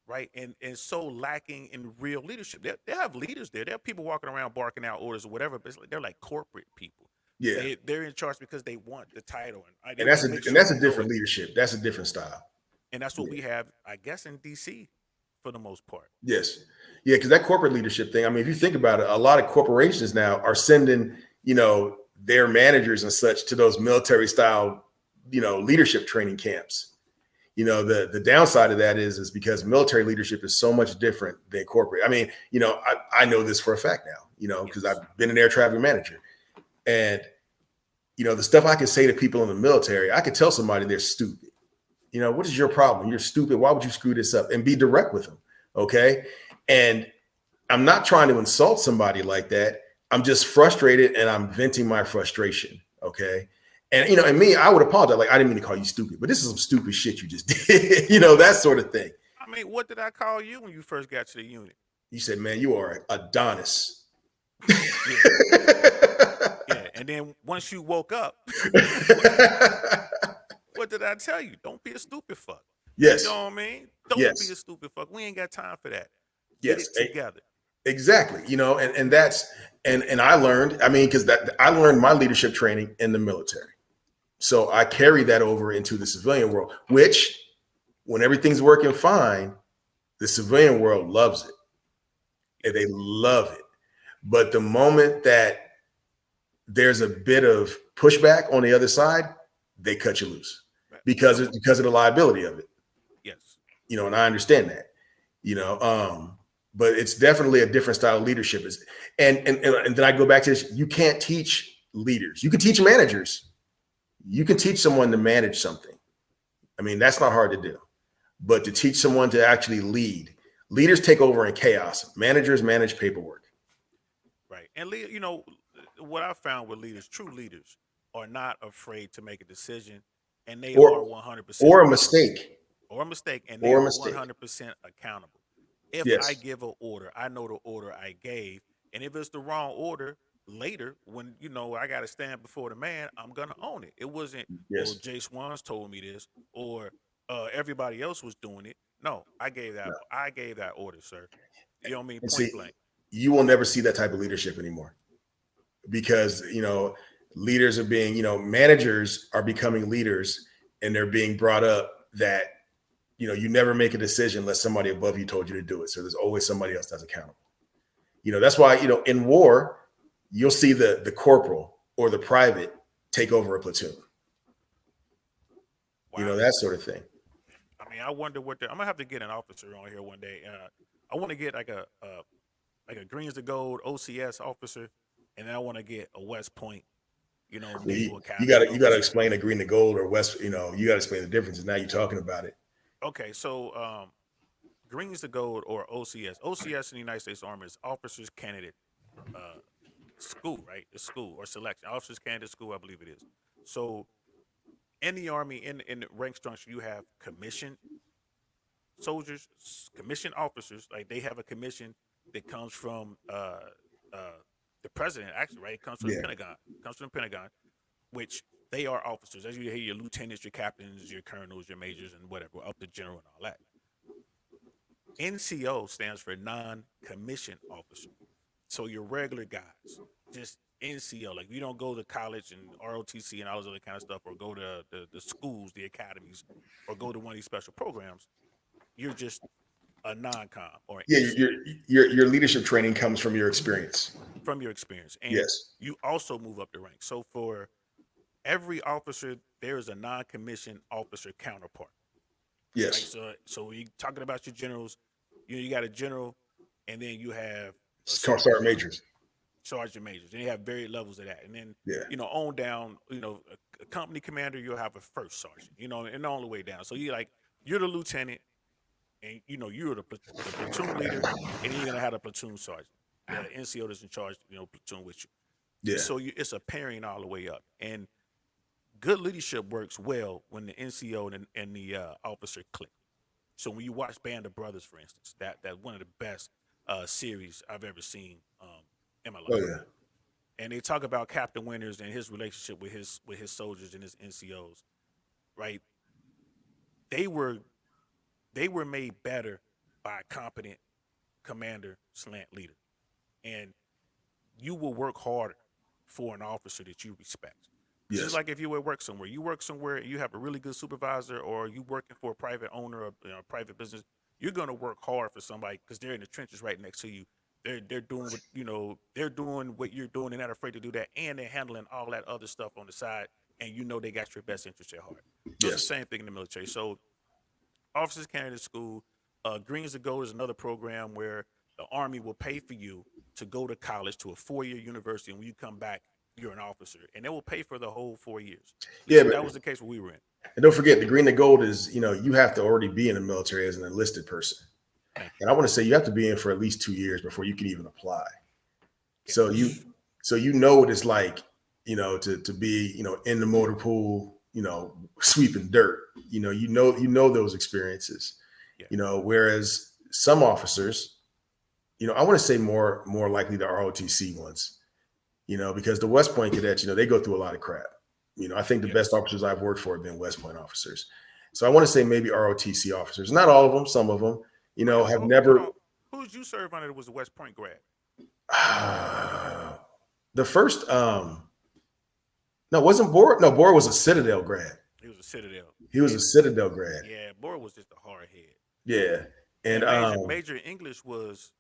right? And so lacking in real leadership. They have leaders there. There are people walking around barking out orders or whatever, but they're like corporate people.
Yeah.
They're in charge because they want the title.
And that's a different leadership. That's a different style.
And that's what we have, I guess, in DC for the most part.
Yes. Yeah, because that corporate leadership thing, I mean, if you think about it, a lot of corporations now are sending, their managers and such to those military style, leadership training camps. The downside of that is because military leadership is so much different than corporate. I mean, I know this for a fact now, because I've been an air traffic manager. And, the stuff I can say to people in the military, I could tell somebody they're stupid. What is your problem? You're stupid. Why would you screw this up? And be direct with them. Okay. And I'm not trying to insult somebody like that. I'm just frustrated and I'm venting my frustration. Okay. And, and me, I would apologize. Like, I didn't mean to call you stupid, but this is some stupid shit you just did, that sort of thing.
I mean, what did I call you when you first got to the unit?
You said, man, you are Adonis.
Yeah. And then once you woke up, what did I tell you? Don't be a stupid fuck.
Yes.
You know what I mean? Don't be a stupid fuck. We ain't got time for that.
Yes.
Get it together.
Exactly. And that's, and I learned, I mean, because I learned my leadership training in the military. So I carry that over into the civilian world, which when everything's working fine, the civilian world loves it. And they love it. But the moment that there's a bit of pushback on the other side, they cut you loose because of the liability of it.
Yes.
And I understand that, but it's definitely a different style of leadership. And then I go back to this. You can't teach leaders. You can teach managers. You can teach someone to manage something. I mean, that's not hard to do, but to teach someone to actually lead, leaders take over in chaos. Managers manage paperwork.
Right. And what I found with leaders, true leaders are not afraid to make a decision, and they are 100%
or a mistake.
And they are 100% accountable. If I give an order, I know the order I gave, and if it's the wrong order, later, when I got to stand before the man, I'm gonna own it. It wasn't, well,
Yes.
JSwans told me this, or everybody else was doing it. No,
No.
I gave that order, sir. You know what I mean?
And
Point
see,
blank.
you will never see that type of leadership anymore because, leaders are being, managers are becoming leaders and they're being brought up that, you never make a decision unless somebody above you told you to do it. So there's always somebody else that's accountable. That's why, in war, you'll see the corporal or the private take over a platoon,
Wow.
that sort of thing.
I mean, I wonder what I'm gonna have to get an officer on here one day. I want to get like a Greens to Gold OCS officer, and then I want to get a West Point, Naval
You
Academy
gotta
officer.
explain the green to gold or West, you gotta explain the differences. Now you're talking about it.
Okay, so Greens to Gold or OCS. OCS in the United States Army is Officers Candidate uh, School, right? It's school or selection. Officers Candidate School, I believe it is. So in the Army, in the rank structure, you have commissioned soldiers, commissioned officers. Like they have a commission that comes from the president, actually, right? It comes from the
Yeah.
Pentagon. It comes from the Pentagon, which they are officers. As you hear, your lieutenants, your captains, your colonels, your majors, and whatever, up to general and all that. NCO stands for non-commissioned officer. So your regular guys, just NCO. Like you don't go to college and ROTC and all this other kind of stuff, or go to the schools, the academies, or go to one of these special programs. You're just a non-com or an
Yeah,
NCO
your leadership training comes from your experience.
from your experience, and
Yes.
you also move up the ranks. So for every officer, there is a non-commissioned officer counterpart. Right.
Yes.
So when you talking about your generals, you got a general, and then you have a
Sergeant
sergeant,
majors.
sergeant majors, and you have various levels of that, and then
Yeah.
on down, a company commander, you'll have a first sergeant, and all the way down. So you're the lieutenant, and you're the platoon leader, and then you're gonna have a platoon sergeant, the NCO that's in charge, platoon with you.
Yeah.
So it's a pairing all the way up, and good leadership works well when the NCO and the officer click. So when you watch Band of Brothers, for instance, that one of the best series I've ever seen in my life.
Oh yeah.
And they talk about Captain Winters and his relationship with his soldiers and his NCOs. Right? They were made better by a competent commander slant leader, and you will work harder for an officer that you respect.
Yes.
Just like if you work somewhere, you have a really good supervisor, or you working for a private owner or a private business, you're gonna work hard for somebody because they're in the trenches right next to you. They're doing what they're doing what you're doing. They're not afraid to do that, and they're handling all that other stuff on the side, and they got your best interest at heart. So it's the
Yes.
same thing in the military. So Officers Candidate School, Greens to Go is another program where the Army will pay for you to go to college, to a 4-year university, and when you come back, you're an officer, and they will pay for the whole 4 years.
Yeah,
That
but
was the case where we were in.
and don't forget the green to gold is, you have to already be in the military as an enlisted person.
Thank you.
And I want to say you have to be in for at least 2 years before you can even apply.
Yeah.
So you know what it's like, to be, in the motor pool, sweeping dirt. You know those experiences.
Yeah.
Whereas some officers, I want to say more likely the ROTC ones, because the West Point cadets, they go through a lot of crap. I think the
Yes.
best officers I've worked for have been West Point officers. So I want to say maybe ROTC officers, not all of them, some of them, have never.
Who did you serve under that was a West Point grad?
The first, no, wasn't Bohr? No, Bohr was a Citadel grad.
He was a Citadel.
He was a Citadel grad.
Yeah, Bohr was just a hard head.
Yeah, and
Major English was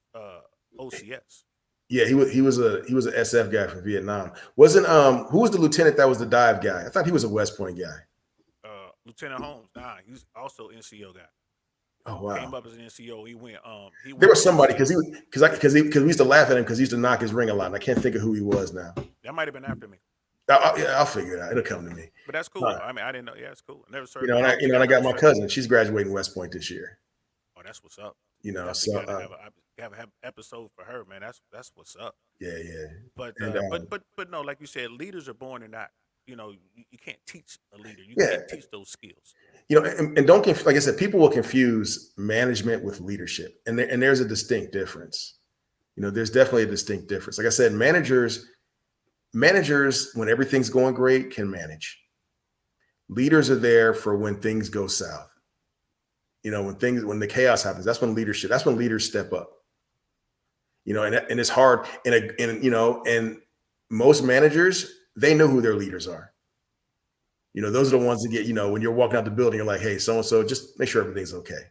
OCS.
yeah, he was a SF guy from Vietnam. Wasn't who was the lieutenant that was the dive guy? I thought he was a West Point guy.
Lieutenant Holmes. Nah, he was also NCO guy.
Oh wow.
Came up as an NCO. He went.
There was somebody because we used to laugh at him because he used to knock his ring a lot. And I can't think of who he was now.
That might have been after me.
I'll figure it out. It'll come to me.
But that's cool. I mean, I didn't know. Yeah, it's cool. I never served.
And I got my cousin. She's graduating West Point this year.
Oh, that's what's up.
So
have an episode for her, man. That's what's up.
Yeah.
But no, like you said, leaders are born and not. You can't teach a leader. You can't teach those skills.
And don't like I said, people will confuse management with leadership, and there's a distinct difference. There's definitely a distinct difference. Like I said, managers, managers, when everything's going great, can manage. Leaders are there for when things go south. When the chaos happens, that's when leaders step up. And it's hard. And most managers, they know who their leaders are. Those are the ones that get, when you're walking out the building, you're like, hey, so-and-so, just make sure everything's okay.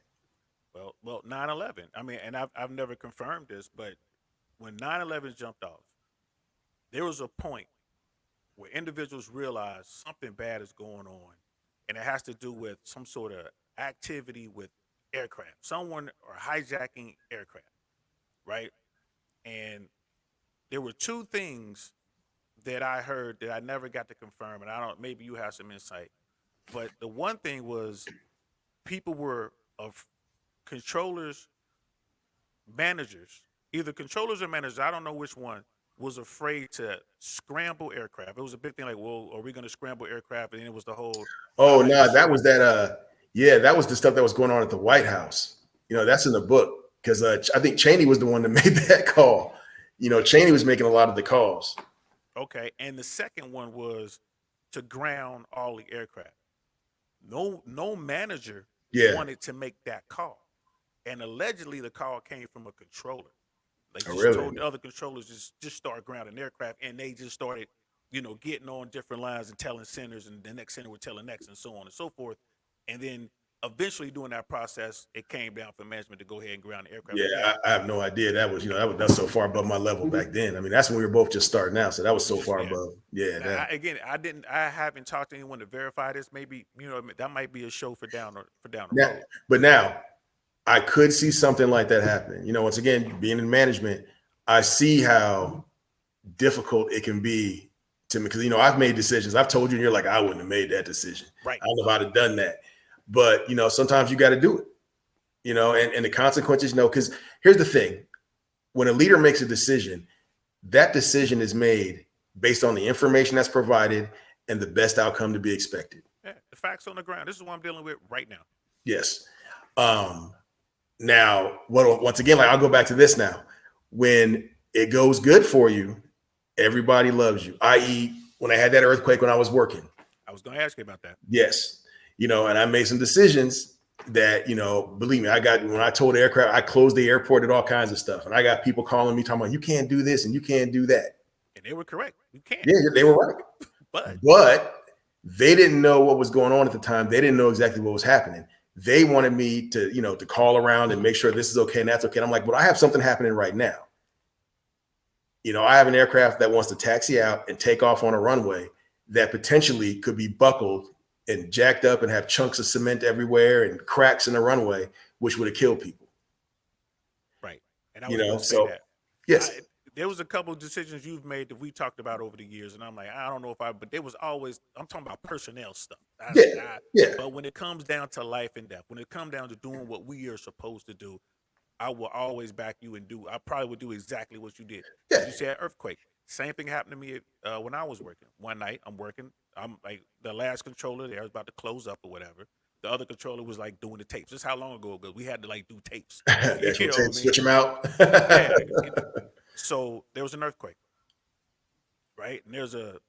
Well, 9/11. I mean, and I've never confirmed this, but when 9/11 jumped off, there was a point where individuals realized something bad is going on, and it has to do with some sort of activity with aircraft, someone or hijacking aircraft, right? And there were two things that I heard that I never got to confirm, and I don't. Maybe you have some insight, but the one thing was people were of controllers, managers, either controllers or managers. I don't know which one was afraid to scramble aircraft. It was a big thing, like, well, are we going to scramble aircraft? And then it was the whole.
Oh no, that was that. Yeah, that was the stuff that was going on at the White House. That's in the book because I think Cheney was the one that made that call. Cheney was making a lot of the calls.
Okay, and the second one was to ground all the aircraft. No manager wanted to make that call, and allegedly the call came from a controller. They just told the other controllers just start grounding aircraft, and they just started, getting on different lines and telling centers, and the next center would tell the next, and so on and so forth. And then eventually, during that process, it came down for management to go ahead and ground the aircraft.
Yeah, I have no idea. That was, that's so far above my level back then. I mean, that's when we were both just starting out, so that was so far above. Yeah.
I haven't talked to anyone to verify this. Maybe that might be a show for down the road.
But now, I could see something like that happening. Once again, being in management, I see how difficult it can be to me because I've made decisions. I've told you, and you're like, I wouldn't have made that decision.
Right.
I don't know if I'd have done that. But sometimes you got to do it. And the consequences. Because here's the thing: when a leader makes a decision, that decision is made based on the information that's provided and the best outcome to be expected.
Yeah, the facts on the ground. This is what I'm dealing with right now.
Yes. Now, once again, I'll go back to this now. When it goes good for you, everybody loves you. I.e., when I had that earthquake when I was working.
I was going to ask you about that.
Yes. And I made some decisions that, believe me, when I told the aircraft, I closed the airport and all kinds of stuff. And I got people calling me talking about, you can't do this and you can't do that.
And they were correct. You can't.
Yeah, they were right. But they didn't know what was going on at the time. They didn't know exactly what was happening. They wanted me to, to call around and make sure this is okay and that's okay. And I'm like, but I have something happening right now. I have an aircraft that wants to taxi out and take off on a runway that potentially could be buckled and jacked up and have chunks of cement everywhere and cracks in the runway, which would have killed people.
Right. And I was going to say that.
Yes.
There was a couple of decisions you've made that we talked about over the years, and I'm like, I don't know but there was always, I'm talking about personnel stuff.
Yeah.
But when it comes down to life and death, when it comes down to doing what we are supposed to do, I will always back you I probably would do exactly what you did.
Yeah.
You said earthquake. Same thing happened to me when I was working. One night, I'm working. I'm like the last controller there was about to close up or whatever. The other controller was like doing the tapes. This is how long ago ago we had to do tapes.
Switch them out.
Yeah. So there was an earthquake, right? And there's a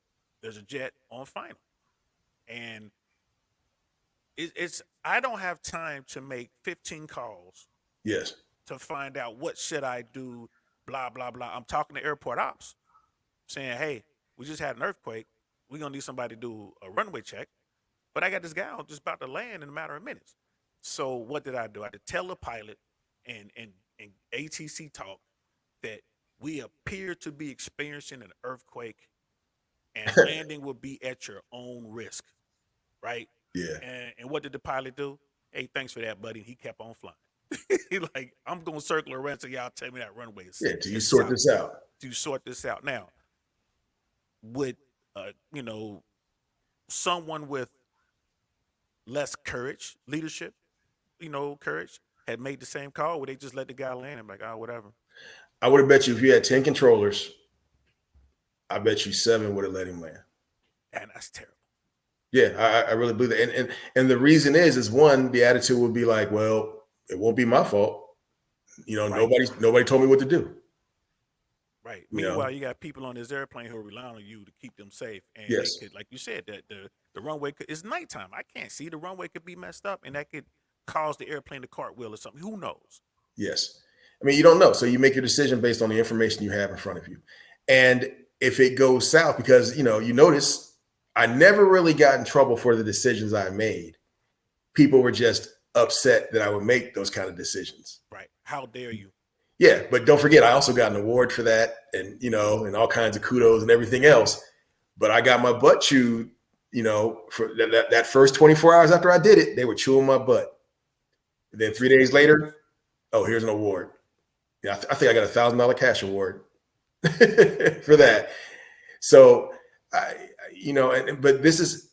jet on final, and it's I don't have time to make 15 calls.
Yes.
To find out what should I do, blah blah blah. I'm talking to airport ops, saying, hey, we just had an earthquake. We're gonna need somebody to do a runway check, but I got this guy just about to land in a matter of minutes. So what did I do? I had to tell the pilot and ATC talk that we appear to be experiencing an earthquake and landing will be at your own risk, right?
Yeah.
And what did the pilot do? Hey, thanks for that, buddy. He kept on flying. Like, I'm going to circle around so y'all tell me that runway is safe.
Yeah, do you sort this out?
Do you sort this out? Now, would, someone with less courage, leadership, courage, had made the same call, would they just let the guy land and like, oh, whatever?
I would have bet you if you had 10 controllers, I bet you 7 would have let him land.
And that's terrible.
Yeah, I really believe that. And the reason is one, the attitude would be like, well, it won't be my fault. Right. Nobody told me what to do.
Right.
You know,
Meanwhile, you got people on this airplane who are relying on you to keep them safe, and they
yes,
could, like you said, that the runway it's nighttime. I can't see the runway could be messed up, and that could cause the airplane to cartwheel or something. Who knows?
yes. I mean, you don't know, so you make your decision based on the information you have in front of you, and if it goes south, because you notice I never really got in trouble for the decisions I made. People were just upset that I would make those kind of decisions.
Right. How dare you?
Yeah, but don't forget, I also got an award for that, and and all kinds of kudos and everything else. But I got my butt chewed, for that first 24 hours after I did it, they were chewing my butt. And then 3 days later, oh, here's an award. Yeah, I think I got $1,000 cash award for that. So, but this is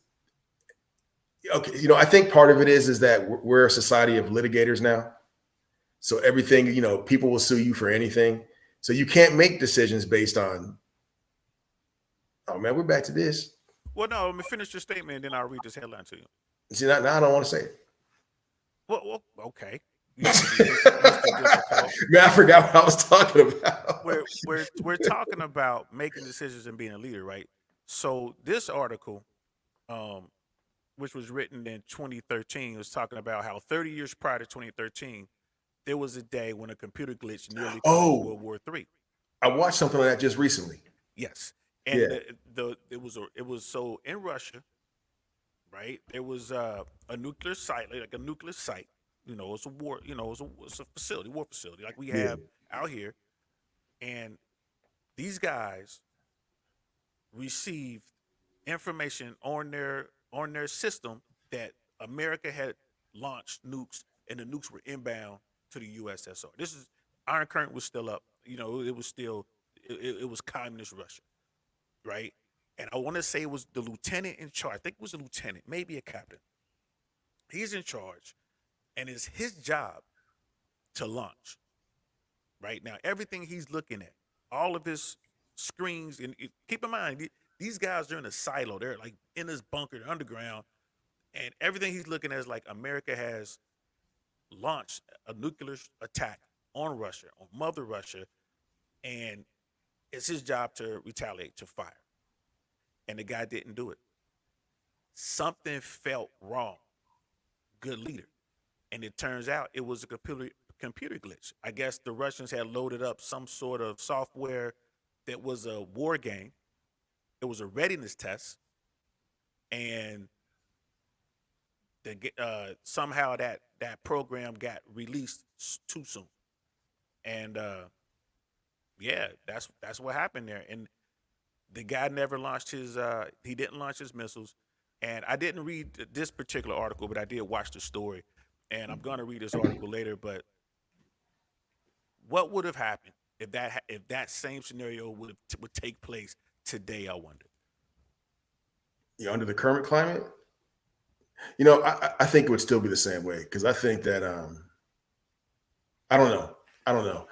okay. I think part of it is that we're a society of litigators now. So everything, people will sue you for anything. So you can't make decisions based on, oh man, we're back to this.
Well, no. Let me finish your statement, and then I'll read this headline to you.
See, now I don't want to say it.
Well, okay. You want to be Mr. Difficult?
Man, I forgot what I was talking about.
We're talking about making decisions and being a leader, right? So this article, um, which was written in 2013, was talking about how 30 years prior to 2013, there was a day when a computer glitch nearly caused
Oh,
World War III.
I watched something on that just recently.
Yes, and
Yeah.
it was so in Russia, right? There was a nuclear site, like a nuclear site. It's a war. It's a facility, war facility, like we
Yeah.
have out here. And these guys received information on their system that America had launched nukes, and the nukes were inbound to the USSR. This is Iron Curtain was still up. It was still it was communist Russia, right? And I want to say it was the lieutenant in charge. I think it was a lieutenant, maybe a captain. He's in charge, and it's his job to launch. Right now, everything he's looking at, all of his screens, and keep in mind, these guys are in a silo. They're like in this bunker, underground, and everything he's looking at is like America has launched a nuclear attack on Russia, on Mother Russia, and it's his job to retaliate, to fire. And the guy didn't do it. Something felt wrong. Good leader. And it turns out it was a computer glitch. I guess the Russians had loaded up some sort of software that was a war game. It was a readiness test, and somehow that program got released too soon. And yeah, that's what happened there. And the guy never launched his. He didn't launch his missiles. And I didn't read this particular article, but I did watch the story. And I'm gonna read this article later. But what would have happened if that same scenario would take place today? I wonder.
Yeah, under the current climate, I think it would still be the same way, because I think that I don't know. I don't know.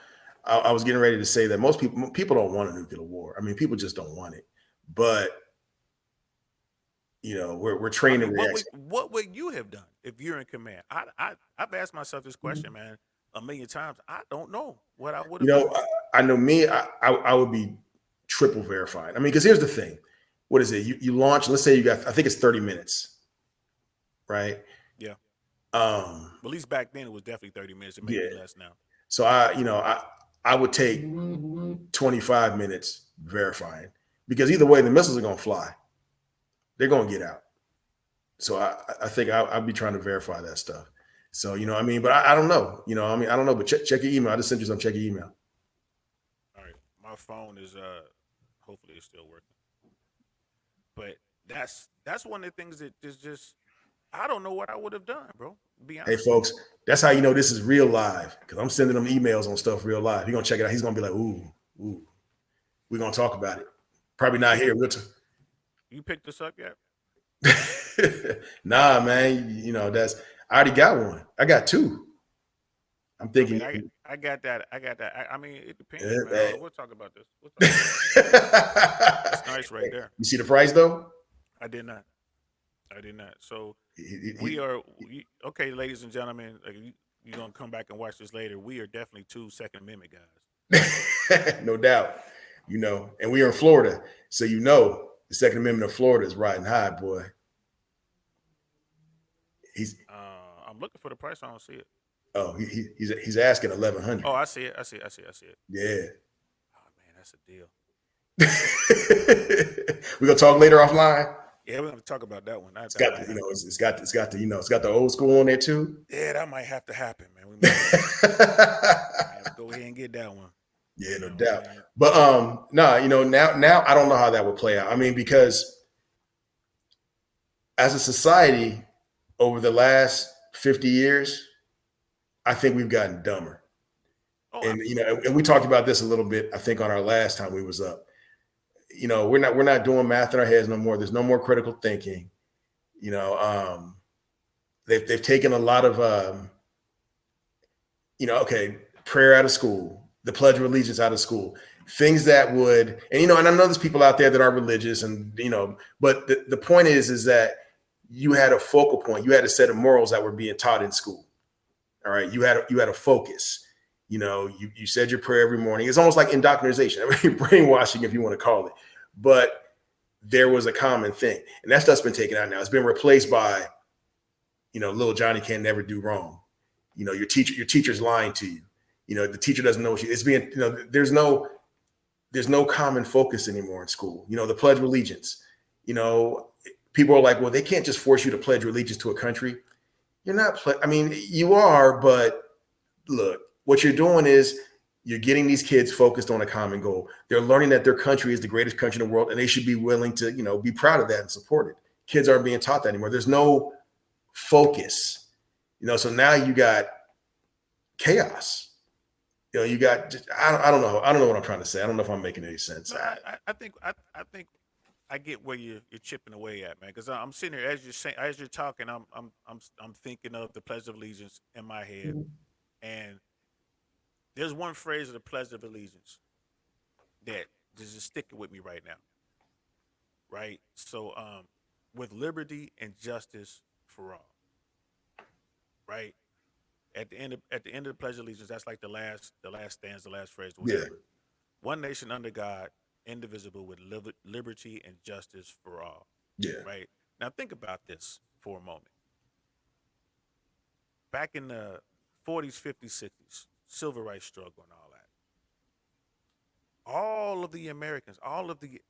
I was getting ready to say that most people don't want a nuclear war. I mean, people just don't want it. But we're
I
trained in
mean,
reaction.
what would you have done if you're in command? I've asked myself this question, man, a million times. I don't know what I would
You
have done.
know, I know me. I would be triple verified. I mean, because here's the thing. What is it? You launch. Let's say you got. I think it's 30 minutes, right?
Yeah.
Um,
At least back then it was definitely 30 minutes. It may
yeah.
be less now.
So I would take 25 minutes verifying, because either way the missiles are gonna fly. They're gonna get out. So I think I'd be trying to verify that stuff. So I mean, but I don't know. I don't know. But check your email. I just sent you some. Check your email.
All right. My phone is hopefully it's still working. But that's one of the things that is just I don't know what I would have done, bro. Be
Hey,
honest with
folks, that's how you know this is real live, because I'm sending them emails on stuff real live. He's gonna check it out. He's gonna be like, ooh, we're gonna talk about it. Probably not
you.
here.
You picked this up yet?
Nah, man. That's I already got one. I got two. I'm
I
thinking.
mean, I got that. I got that. I mean, it depends, man.
Hey.
We'll talk about this. We'll talk about this. That's nice right there.
You see the price though?
I did not. I did not. So
He-
okay, ladies and gentlemen. You're gonna come back and watch this later. We are definitely two Second Amendment guys.
no doubt. And we are in Florida, so the Second Amendment of Florida is riding high, boy. He's
I'm looking for the price. I don't see it.
he's asking
Oh,
1,100.
I see it. I see it. I see it. I see it.
Yeah.
Oh man, that's a deal.
We're gonna talk later offline.
Yeah, we're gonna talk about that one.
It's
That
got
might
the,
have.
it's got the old school on there too.
Yeah, that might have to happen, man. We might have to go ahead and get that one.
Yeah,
You
no
know what I'm
doubt.
saying?
But now I don't know how that would play out. I mean, because as a society over the last 50 years, I think we've gotten dumber.
Oh,
And
absolutely.
and we talked about this a little bit, I think, on our last time we was up. We're not doing math in our heads no more. There's no more critical thinking. You know, they've taken a lot of okay, prayer out of school, the Pledge of Allegiance out of school, things that would, and I know there's people out there that are religious, and but the point is that you had a focal point, you had a set of morals that were being taught in school. All right, you had a focus. You said your prayer every morning. It's almost like indoctrination, I mean, brainwashing, if you want to call it. But there was a common thing, and that stuff's been taken out now. It's been replaced by, little Johnny can never do wrong. Your teacher's lying to you. The teacher doesn't know what it's being. There's no common focus anymore in school. The Pledge of Allegiance. People are like, well, they can't just force you to pledge your allegiance to a country. You're not. I mean, you are, but look, what you're doing is you're getting these kids focused on a common goal. They're learning that their country is the greatest country in the world, and they should be willing to, be proud of that and support it. Kids aren't being taught that anymore. There's no focus. So now you got chaos. You got, I don't know. I don't know what I'm trying to say. I don't know if I'm making any sense.
No, I think I get where you're chipping away at, man. Because I'm sitting here as you're talking, I'm thinking of the Pledge of Allegiance in my head, and there's one phrase of the Pledge of Allegiance that is just sticking with me right now. Right. So, with liberty and justice for all. Right. At the end of the Pledge of Allegiance, that's like the last stanza, the last phrase,
Yeah,
whatever. One nation under God, indivisible, with liberty and justice for all.
yeah,
Right. Now think about this for a moment. Back in the 40s, 50s, 60s, civil rights struggle and all that. All of the Americans, all of the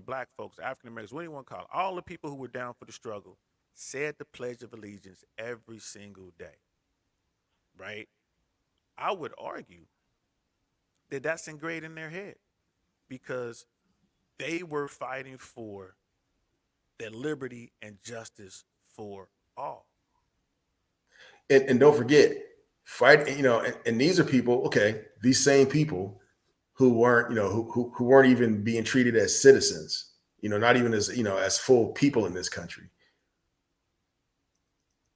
black folks, African Americans, what do you want to call it? All the people who were down for the struggle said the Pledge of Allegiance every single day. Right. I would argue that that's ingrained in their head because they were fighting for that liberty and justice for all.
and don't forget, fight. And these are people. Okay, these same people who weren't, who weren't even being treated as citizens. Not even as full people in this country.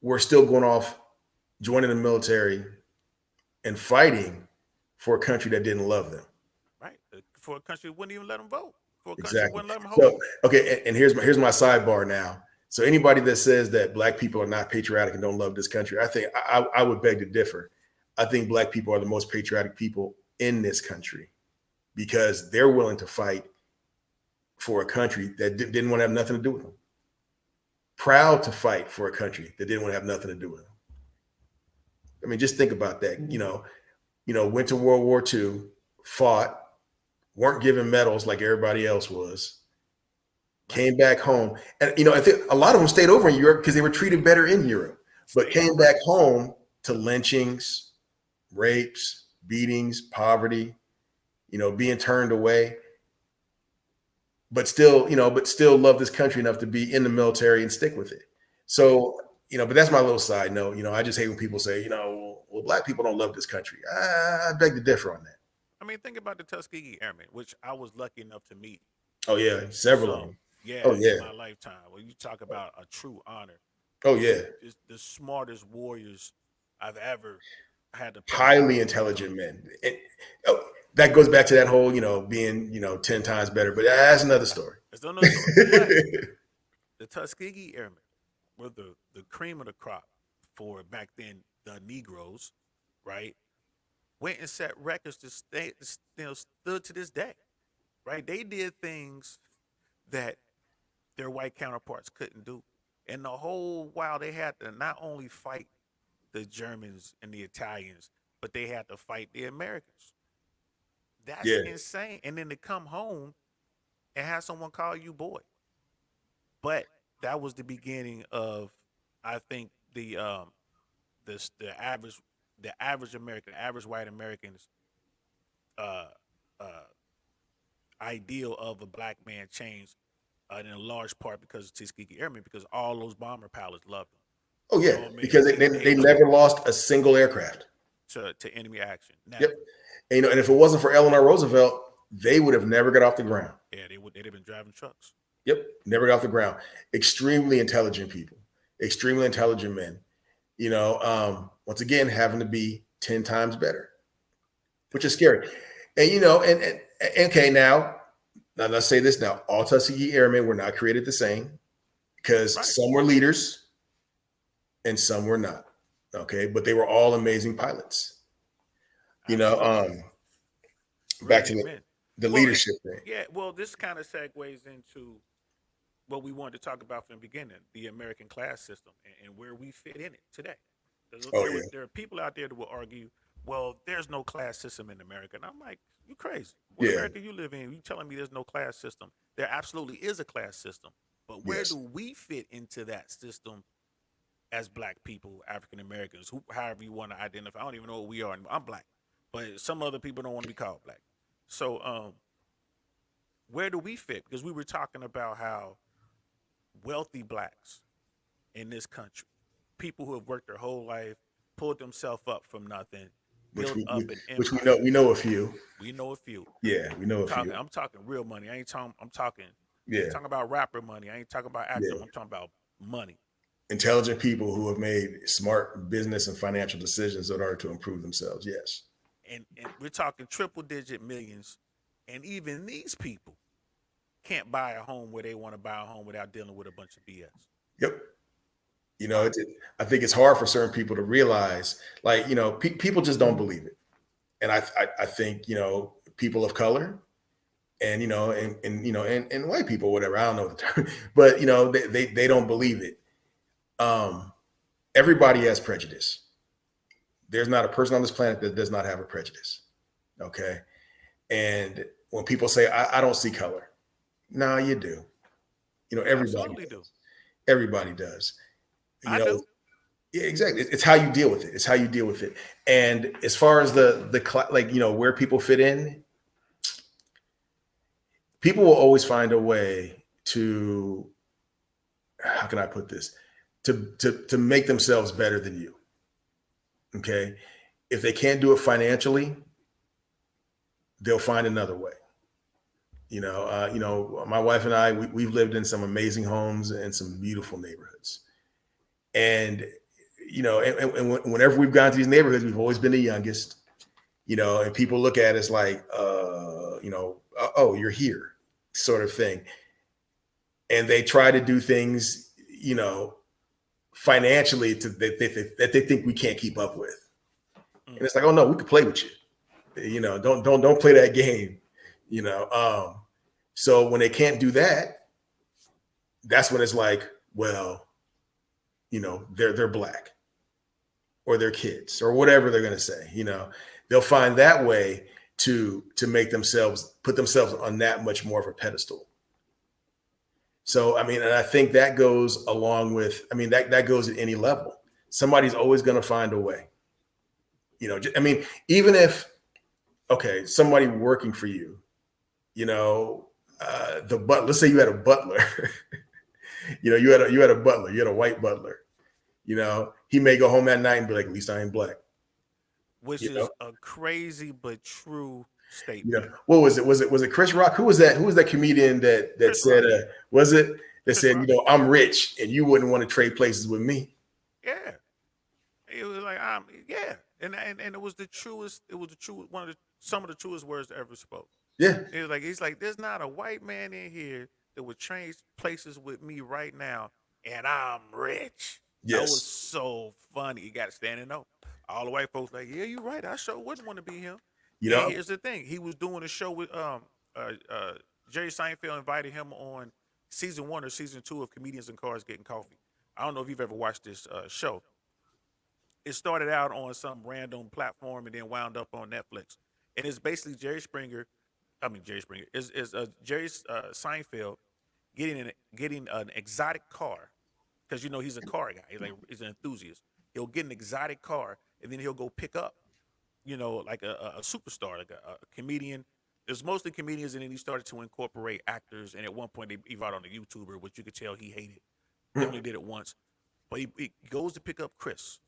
We're still going off, joining the military, and fighting for a country that didn't love them.
Right. For a country that wouldn't even let them vote. For a country that
Exactly.
wouldn't let them hold.
So, okay, and here's my sidebar now. So anybody that says that black people are not patriotic and don't love this country, I think I would beg to differ. I think black people are the most patriotic people in this country because they're willing to fight for a country that didn't want to have nothing to do with them. Proud to fight for a country that didn't want to have nothing to do with them. I mean, just think about that. Went to World War II, fought, weren't given medals like everybody else was, came back home. And, I think a lot of them stayed over in Europe because they were treated better in Europe, but came back home to lynchings, rapes, beatings, poverty, being turned away, but still love this country enough to be in the military and stick with it. So, but that's my little side note. I just hate when people say, well, black people don't love this country. I beg to differ on that.
I mean, think about the Tuskegee Airmen, which I was lucky enough to meet.
Oh yeah, several of
Some,
them.
yeah,
Oh
in
yeah.
my lifetime. When you talk about a true honor,
Oh yeah.
it's the smartest warriors I've ever had the pleasure
Highly
of working
intelligent
under.
men. That goes back to that whole, being, 10 times better. But that's another story.
It's another story. But the Tuskegee Airmen were the cream of the crop for back then the Negroes, right? Went and set records to stay, stood to this day. right? They did things that their white counterparts couldn't do. And the whole while they had to not only fight the Germans and the Italians, but they had to fight the Americans. That's
Yeah.
insane. And then to come home and have someone call you boy. But that was the beginning of, I think, the average American, average white Americans uh uh ideal of a black man changed, in a large part because of Tuskegee Airmen, because all those bomber pilots loved them.
Oh
You
yeah,
know what I mean?
because
They
they
looked
never lost a single aircraft.
to enemy action.
Yep.
Never.
And if it wasn't for Eleanor Roosevelt, they would have never got off the ground.
Yeah, they'd have been driving trucks.
Yep, never got off the ground. Extremely intelligent people, extremely intelligent men. Once again, having to be 10 times better, which is scary. And okay, now let's say this now: all Tuskegee Airmen were not created the same, because
Right.
some were leaders and some were not. Okay, but they were all amazing pilots.
Absolutely.
Back to
Brilliant men.
the
Well,
leadership thing.
yeah, well, this kind of segues into what we wanted to talk about from the beginning, the American class system, and where we fit in it today.
Oh yeah,
There are people out there that will argue, well, there's no class system in America. And I'm like, you crazy. What
yeah,
America you live in? You telling me there's no class system? There absolutely is a class system. But where
yes,
do we fit into that system as black people, African Americans, however you want to identify? I don't even know what we are. I'm black. But some other people don't want to be called black. So where do we fit? Because we were talking about how wealthy blacks in this country, people who have worked their whole life, pulled themselves up from nothing,
which
built
we,
up an
which
empire.
we know a few.
We know a few.
Yeah, we know a few.
I'm talking real money. I ain't talking. I ain't
Yeah,
talking about rapper money. I ain't talking about actor.
yeah.
I'm talking about money.
Intelligent people who have made smart business and financial decisions in order to improve themselves. Yes.
And we're talking triple digit millions. And even these people can't buy a home where they want to buy a home without dealing with a bunch of BS.
Yep.
Wow.
I think it's hard for certain people to realize, like, people just don't believe it. And I think, people of color and, and white people, whatever, I don't know the term, but, they don't believe it. Everybody has prejudice. There's not a person on this planet that does not have a prejudice. Okay. And when people say, I don't see color, no, you do.
You
Everybody
absolutely do.
does. Everybody does.
I do.
Yeah, exactly. It's how you deal with it. It's how you deal with it. And as far as where people fit in, people will always find a way to, how can I put this, to make themselves better than you. Okay. If they can't do it financially, they'll find another way. My wife and I, we've lived in some amazing homes and some beautiful neighborhoods. And, and whenever we've gone to these neighborhoods, we've always been the youngest, and people look at us like, oh, you're here, sort of thing. And they try to do things, financially that they think we can't keep up with. And it's like, oh no, we could play with you. Don't play that game. So when they can't do that, that's when it's like, well, they're black or they're kids or whatever they're going to say. They'll find that way to make put themselves on that much more of a pedestal. So, and I think that goes along with, that goes at any level. Somebody's always going to find a way. Even if, okay, somebody working for you, let's say you had a butler, you had a butler, you had a white butler, he may go home that night and be like, at least I ain't black.
Which is a crazy but true statement.
What was it? Was it Chris Rock? Who was that? Who was that comedian that
Chris
said,
Rock.
Was it that
Chris
said,
Rock.
I'm rich and you wouldn't want to trade places with me?
Yeah. It was like, yeah. And it was the truest, some of the truest words ever spoke.
Yeah.
He's like, there's not a white man in here that would trade places with me right now, and I'm rich.
Yes.
That was so funny. He got standing up. All the white folks like, yeah, you're right. I sure wouldn't want to be him. And here's the thing: he was doing a show with Jerry Seinfeld invited him on season 1 or season 2 of Comedians in Cars Getting Coffee. I don't know if you've ever watched this show. It started out on some random platform and then wound up on Netflix. And it's basically Jerry Springer. I mean Jerry Springer is Jerry Seinfeld getting an exotic car because he's a car guy. He's an enthusiast. He'll get an exotic car and then he'll go pick up like a superstar, like a comedian. There's mostly comedians, and then he started to incorporate actors. And at one point, he brought on a YouTuber, which you could tell he hated. He only did it once, but he goes to pick up Chris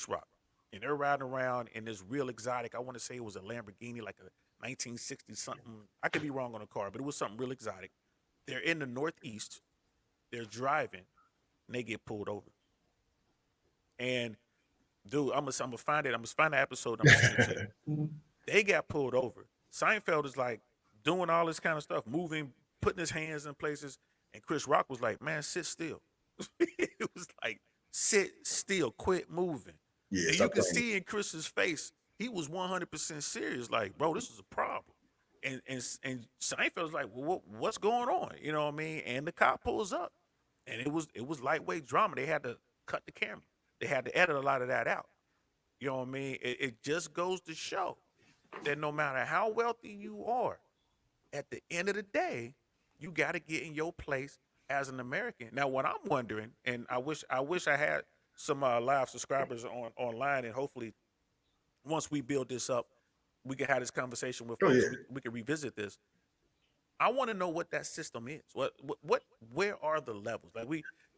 Rock, and they're riding around in this real exotic. I want to say it was a Lamborghini, like a 1960 something. I could be wrong on the car, but it was something real exotic. They're in the Northeast. They're driving, and they get pulled over. And dude, I'm gonna find it. I'm gonna find the episode. I'm gonna send it to you. They got pulled over. Seinfeld is like doing all this kind of stuff, moving, putting his hands in places, and Chris Rock was like, "Man, sit still." It was like, "Sit still, quit moving."
Yeah,
and you can see in Chris's face, he was 100% serious. Like, bro, this is a problem. And Seinfeld's like, "Well, what's going on?" You know what I mean? And the cop pulls up, and it was lightweight drama. They had to cut the camera. They had to edit a lot of that out. You know what I mean? It just goes to show that no matter how wealthy you are, at the end of the day, you got to get in your place as an American. Now, what I'm wondering, and I wish I had some live subscribers online, and hopefully, once we build this up, we can have this conversation with folks. We can revisit this. I want to know what that system is. Where are the levels? Like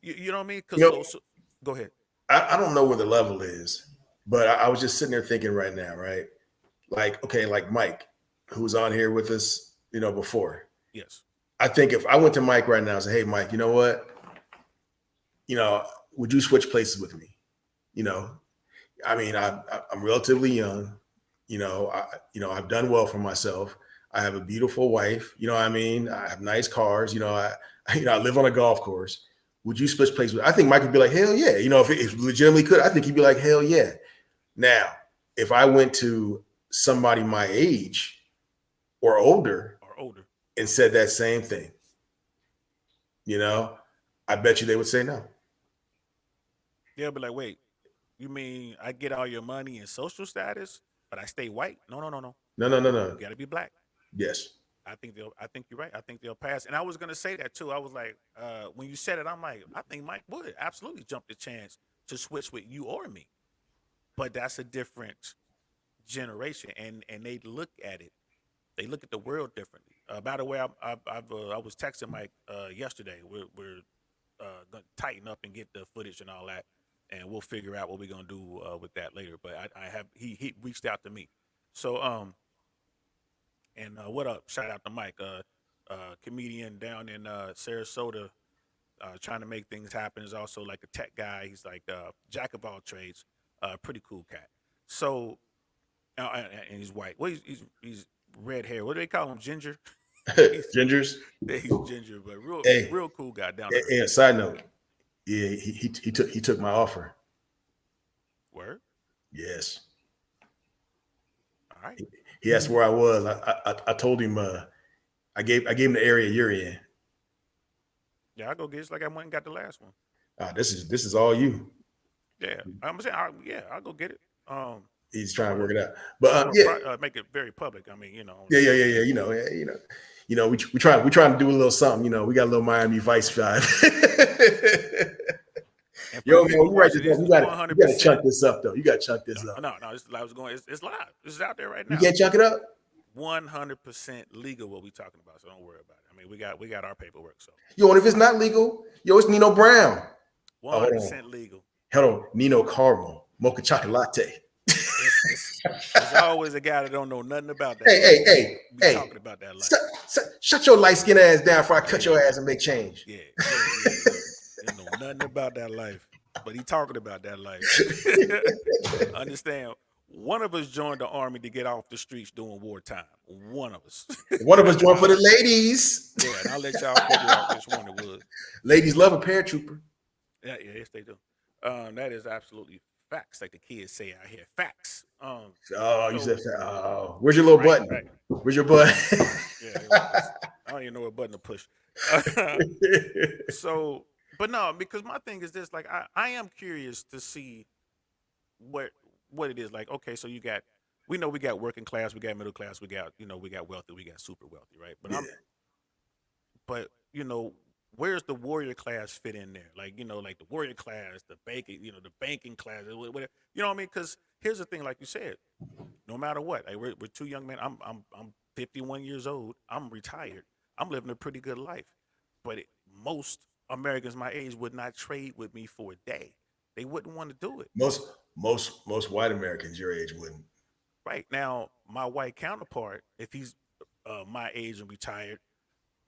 you know what I mean? Because go ahead.
I don't know where the level is, but I was just sitting there thinking right now, right? Like, okay, like Mike, who's on here with us, before.
Yes.
I think if I went to Mike right now and said, "Hey, Mike, you know what? Would you switch places with me?" I mean, I'm relatively young. I've done well for myself. I have a beautiful wife. You know what I mean? I have nice cars. I live on a golf course. Would you switch places? I think Mike would be like, "Hell yeah." If legitimately could, I think he'd be like, "Hell yeah." Now, if I went to somebody my age or older and said that same thing, I bet you they would say no.
Yeah, but like, wait, you mean I get all your money and social status, but I stay white? No.
No.
You got to be black.
Yes.
I think you're right. I think they'll pass. And I was gonna say that too. I was like, when you said it, I'm like, I think Mike would absolutely jump the chance to switch with you or me. But that's a different generation, and they look at it. They look at the world differently. By the way, I was texting Mike yesterday. We're gonna tighten up and get the footage and all that, and we'll figure out what we're gonna do with that later. But he reached out to me. So and what up? Shout out to Mike, comedian down in Sarasota, trying to make things happen. Is also like a tech guy. He's like jack of all trades. Pretty cool cat. So, and he's white. Well, he's red hair. What do they call him? Ginger.
Gingers.
He's ginger, but real cool guy down
there. And side note, yeah, he took my offer.
Word?
Yes.
All right.
He asked where I was. I told him I gave him the area you're in.
Yeah, I'll go get it. It's like I went and got the last one.
This is all you.
Yeah, I'm saying, I'll go get it.
He's trying to work it out, but
make it very public. I mean,
Yeah. We trying to do a little something. We got a little Miami Vice vibe. Yo, man, you right. You got to chunk this up, though. You got to chunk this up.
No. It's live. It's live. This is out there right now.
You can't chunk it up.
100% legal. What we talking about? So don't worry about it. I mean, we got our paperwork. So
and if it's not legal, it's Nino Brown.
100% legal.
Hold on, Nino Caramel Mocha Chocolate Latte.
There's always a guy that don't know nothing about that.
Hey!
Talking about that life.
Shut your light skin ass down before I cut your ass and make change.
Yeah. There's know nothing about that life, but he talking about that life. Understand? One of us joined the army to get off the streets during wartime. One of us.
One of us joined for the ladies.
Yeah, and I'll let y'all figure out which one it was.
Ladies love a paratrooper.
Yeah, yes, they do. That is absolutely Facts, like the kids say out here. Facts.
Oh, you said,
So
oh, where's your little
right,
button?
right.
Where's your button?
Yeah, I don't even know what button to push. So, but no, because my thing is this: like, I am curious to see what what it is. Like, okay, so we know we got working class, we got middle class, we got we got wealthy, we got super wealthy, right?
Yeah,
But where's the warrior class fit in there? Like, like the warrior class, the banking, the banking class, whatever. You know what I mean? Because here's the thing, like you said, no matter what, like we're two young men. I'm 51 years old. I'm retired. I'm living a pretty good life. But most Americans my age would not trade with me for a day. They wouldn't want to do it.
most white Americans your age wouldn't.
Right now, my white counterpart, if he's my age and retired,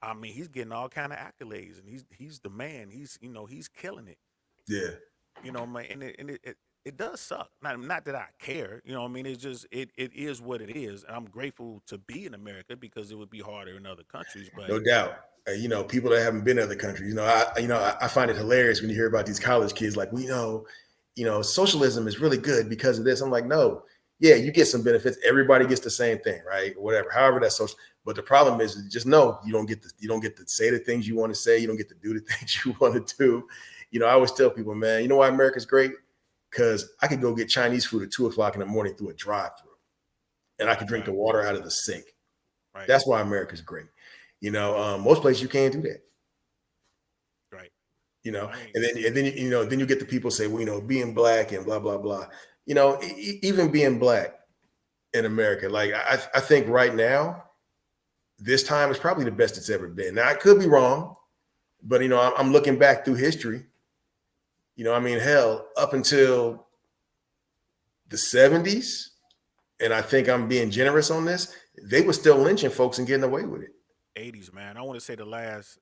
I mean, he's getting all kind of accolades, and he's the man. He's killing it.
Yeah,
Man, and it does suck. Not that I care. You know what I mean? It's just it is what it is. And I'm grateful to be in America because it would be harder in other countries. But
no doubt. People that haven't been to other countries. I find it hilarious when you hear about these college kids. Like, socialism is really good because of this. I'm like, no, yeah, you get some benefits. Everybody gets the same thing, right? Whatever, however that's social. But the problem is, just know you don't get to say the things you want to say. You don't get to do the things you want to do. I always tell people, man, you know why America's great? Because I could go get Chinese food at 2 o'clock in the morning through a drive-through, and I could drink
right,
the water out of the sink.
right,
That's why America's great. Most places you can't do that.
right. I mean,
And then you get the people say, well, being black and blah blah blah. Even being black in America, like I think right now, this time is probably the best it's ever been. Now I could be wrong, but I'm looking back through history. Hell, up until the 70s, and I think I'm being generous on this, they were still lynching folks and getting away with it.
80s, man. I want to say the last.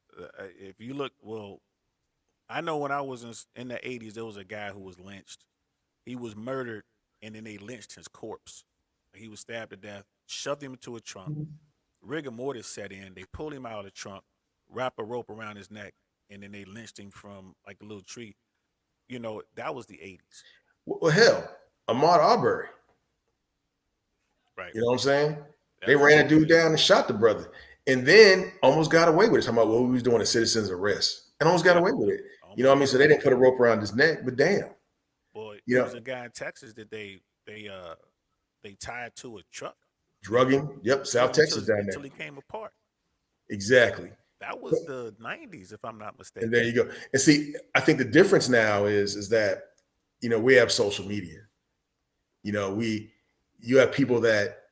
If you look, well, I know when I was in the 80s, there was a guy who was lynched. He was murdered, and then they lynched his corpse. He was stabbed to death, shoved him into a trunk. Rigor mortis set in. They pulled him out of the trunk, wrapped a rope around his neck, and then they lynched him from like a little tree. That was the 80s.
Well, hell, Ahmaud Arbery.
Right.
You know what I'm saying?
That
They
was
ran a
definitely
dude
the
down
80s.
and shot the brother, and then almost got away with it. Talking about what we was doing a citizen's arrest, and almost got
Yep.
away with it. You know
Almost
what I mean?
got
So they
away
didn't
with
put
it.
a rope around his neck, but damn,
Boy,
you
it
know,
was a guy in Texas that they tied to a truck and
drugging. Yep, South
drug him
Texas down
until
there.
he came apart.
Exactly.
That was the 90s, if I'm not
And
mistaken.
there you go. And see, I think the difference now is that we have social media. You have people that,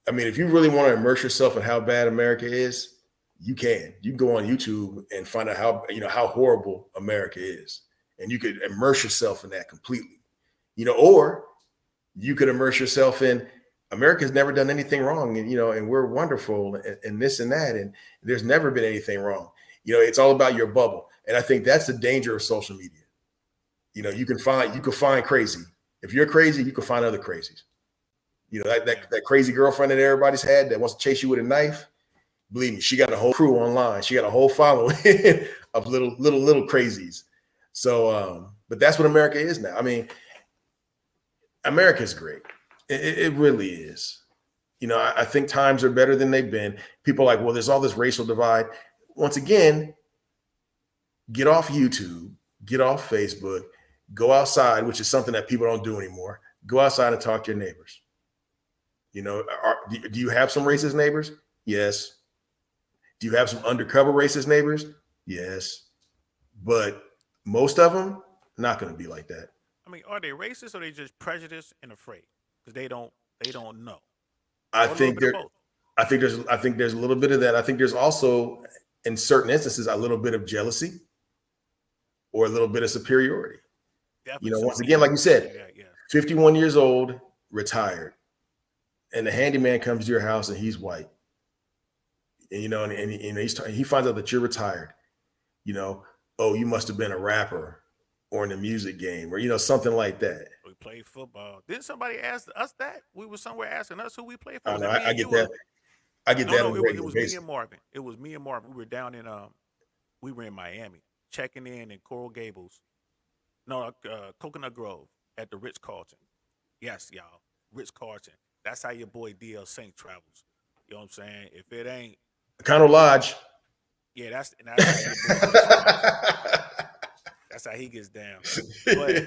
if you really want to immerse yourself in how bad America is, you can. You can go on YouTube and find out how horrible America is, and you could immerse yourself in that completely. Or you could immerse yourself in America's never done anything wrong, and we're wonderful, and this and that, and there's never been anything wrong. It's all about your bubble, and I think that's the danger of social media. You can find crazy. If you're crazy, you can find other crazies. That,
Yeah.
that that crazy girlfriend that everybody's had that wants to chase you with a knife. Believe me, she got a whole crew online. She got a whole following of little crazies. So, but that's what America is now. America is great. It really is. I think times are better than they've been. People are like, well, there's all this racial divide. Once again, get off YouTube, get off Facebook, go outside, which is something that people don't do anymore. Go outside and talk to your neighbors. Do you have some racist neighbors? Yes. Do you have some undercover racist neighbors? Yes. But most of them not going to be like that.
I mean, are they racist or are they just prejudiced and afraid because they don't know,
I
or a little
think
bit of
there.
both?
I think there's a little bit of that. I think there's also, in certain instances, a little bit of jealousy or a little bit of superiority.
Definitely some
Once again, like you
I see
said,
that. Yeah.
51 years old, retired, and the handyman comes to your house and he's white, and he finds out that you're retired. Oh, you must have been a rapper or in the music game, or something like that.
We played football. Didn't somebody ask us that? We were somewhere asking us who we played for.
I
Was
know
it me
I
and
get
you?
that. I get
No,
that on
no,
a
it
regular
was me
basis.
and Marvin. It was me and Marvin. We were down in we were in Miami, checking in Coral Gables. No, Coconut Grove at the Ritz-Carlton. Yes, y'all, Ritz-Carlton. That's how your boy DL Saint travels. You know what I'm saying? If it ain't,
Econo Lodge.
yeah, that's how your boy gets down. That's how he gets down. But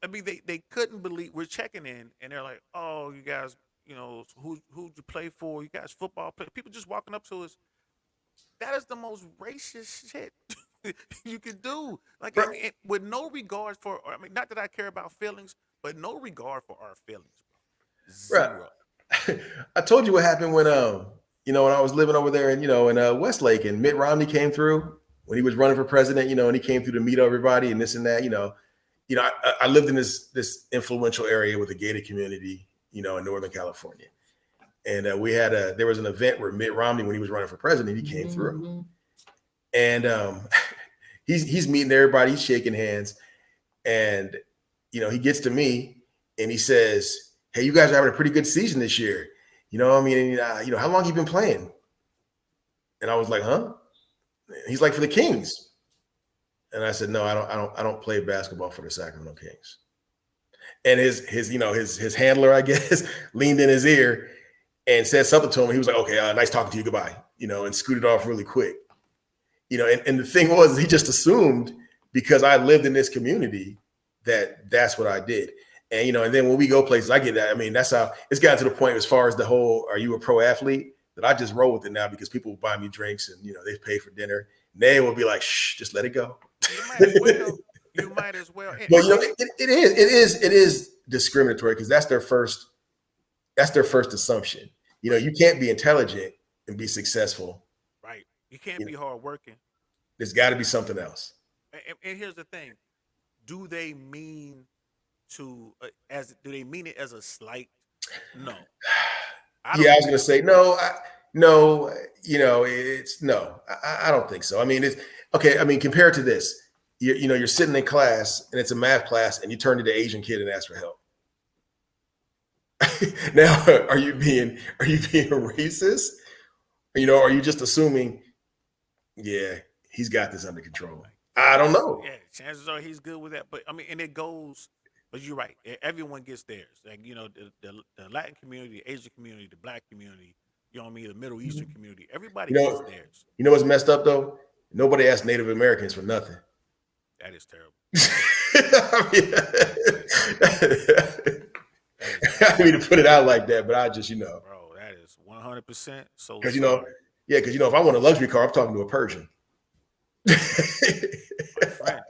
I mean, they couldn't believe we're checking in, and they're like, "Oh, you guys, who'd you play for? You guys football play?" People just walking up to us. That is the most racist shit you could do. Like, I mean, with no regard for, I mean, not that I care about feelings, but no regard for our feelings, bro.
Right.
Zero.
I told you what happened when when I was living over there in Westlake, and Mitt Romney came through when he was running for president, and he came through to meet everybody and this and that, I lived in this influential area with a gated community, in Northern California. And there was an event where Mitt Romney, when he was running for president, he came through. And he's meeting everybody, he's shaking hands. And, he gets to me and he says, "Hey, you guys are having a pretty good season this year. How long have you been playing?" And I was like, "Huh?" He's like, "For the Kings." And I said, "No, I don't play basketball for the Sacramento Kings." And his handler, I guess, leaned in his ear and said something to him. He was like, "Okay, nice talking to you. Goodbye," and scooted off really quick. And the thing was, he just assumed because I lived in this community that's what I did. And, and then when we go places, I get that. I mean, that's how it's gotten to the point as far as the whole, are you a pro athlete? That I just roll with it now because people will buy me drinks and, they pay for dinner. And they will be like, "Shh, just let it go."
You might as well. You might as well.
Well, it is discriminatory because that's their first assumption. You can't be intelligent and be successful.
Right. You can't be hardworking.
There's got to be something else.
And here's the thing: do they mean do they mean it as a slight? No.
I was going to say no. No. It's no. I don't think so. I mean, it's okay. I mean, compared to this, you're sitting in class and it's a math class, and you turn to the Asian kid and ask for help. Now, are you being racist? Are you just assuming, yeah, he's got this under control? I don't know.
Yeah, chances are he's good with that. But I mean, and it goes. But you're right. Everyone gets theirs. Like the Latin community, the Asian community, the Black community. You know what I mean? The Middle Eastern community. Everybody gets theirs.
You know what's messed up though? Nobody asked Native Americans for nothing.
That is terrible.
I didn't mean to put it out like that, but I just,
Bro, that is 100% so.
Because because if I want a luxury car, I'm talking to a Persian.
My friend.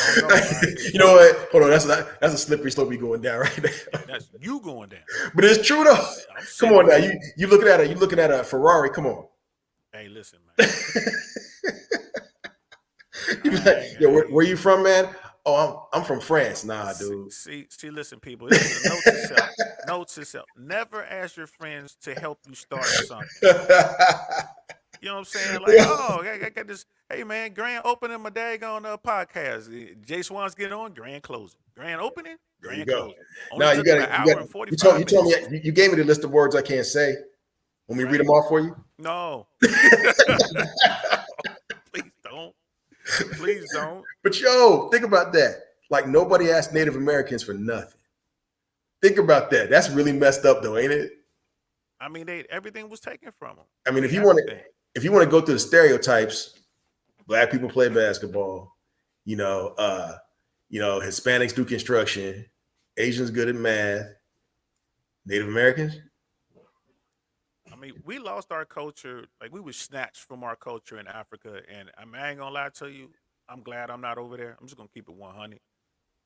I don't know. Right?
You know what? Hold on, that's a slippery slope you going down right now.
That's you going down.
But it's true though. Come on now, you looking at a Ferrari. Come on.
Hey, listen, man.
You like, yo, where you from, man? Oh, I'm from France. Nah, dude.
See, listen, people. This is a note to self. Note to self. Never ask your friends to help you start something. You know what I'm saying? Like, I got this. Hey, man, grand opening my daggone podcast. JSwans get on, grand closing. Grand opening, grand closing.
Now you got an hour and 45 minutes. You told me you gave me the list of words I can't say. Want me to read them off for you?
No. Please don't. Please don't.
But think about that. Like nobody asked Native Americans for nothing. Think about that. That's really messed up, though, ain't it?
I mean, everything was taken from them.
I mean, if you want to go through the stereotypes, Black people play basketball. Hispanics do construction. Asians good at math. Native Americans.
I mean, we lost our culture. Like we were snatched from our culture in Africa, and I ain't gonna lie to you. I'm glad I'm not over there. I'm just gonna keep it 100.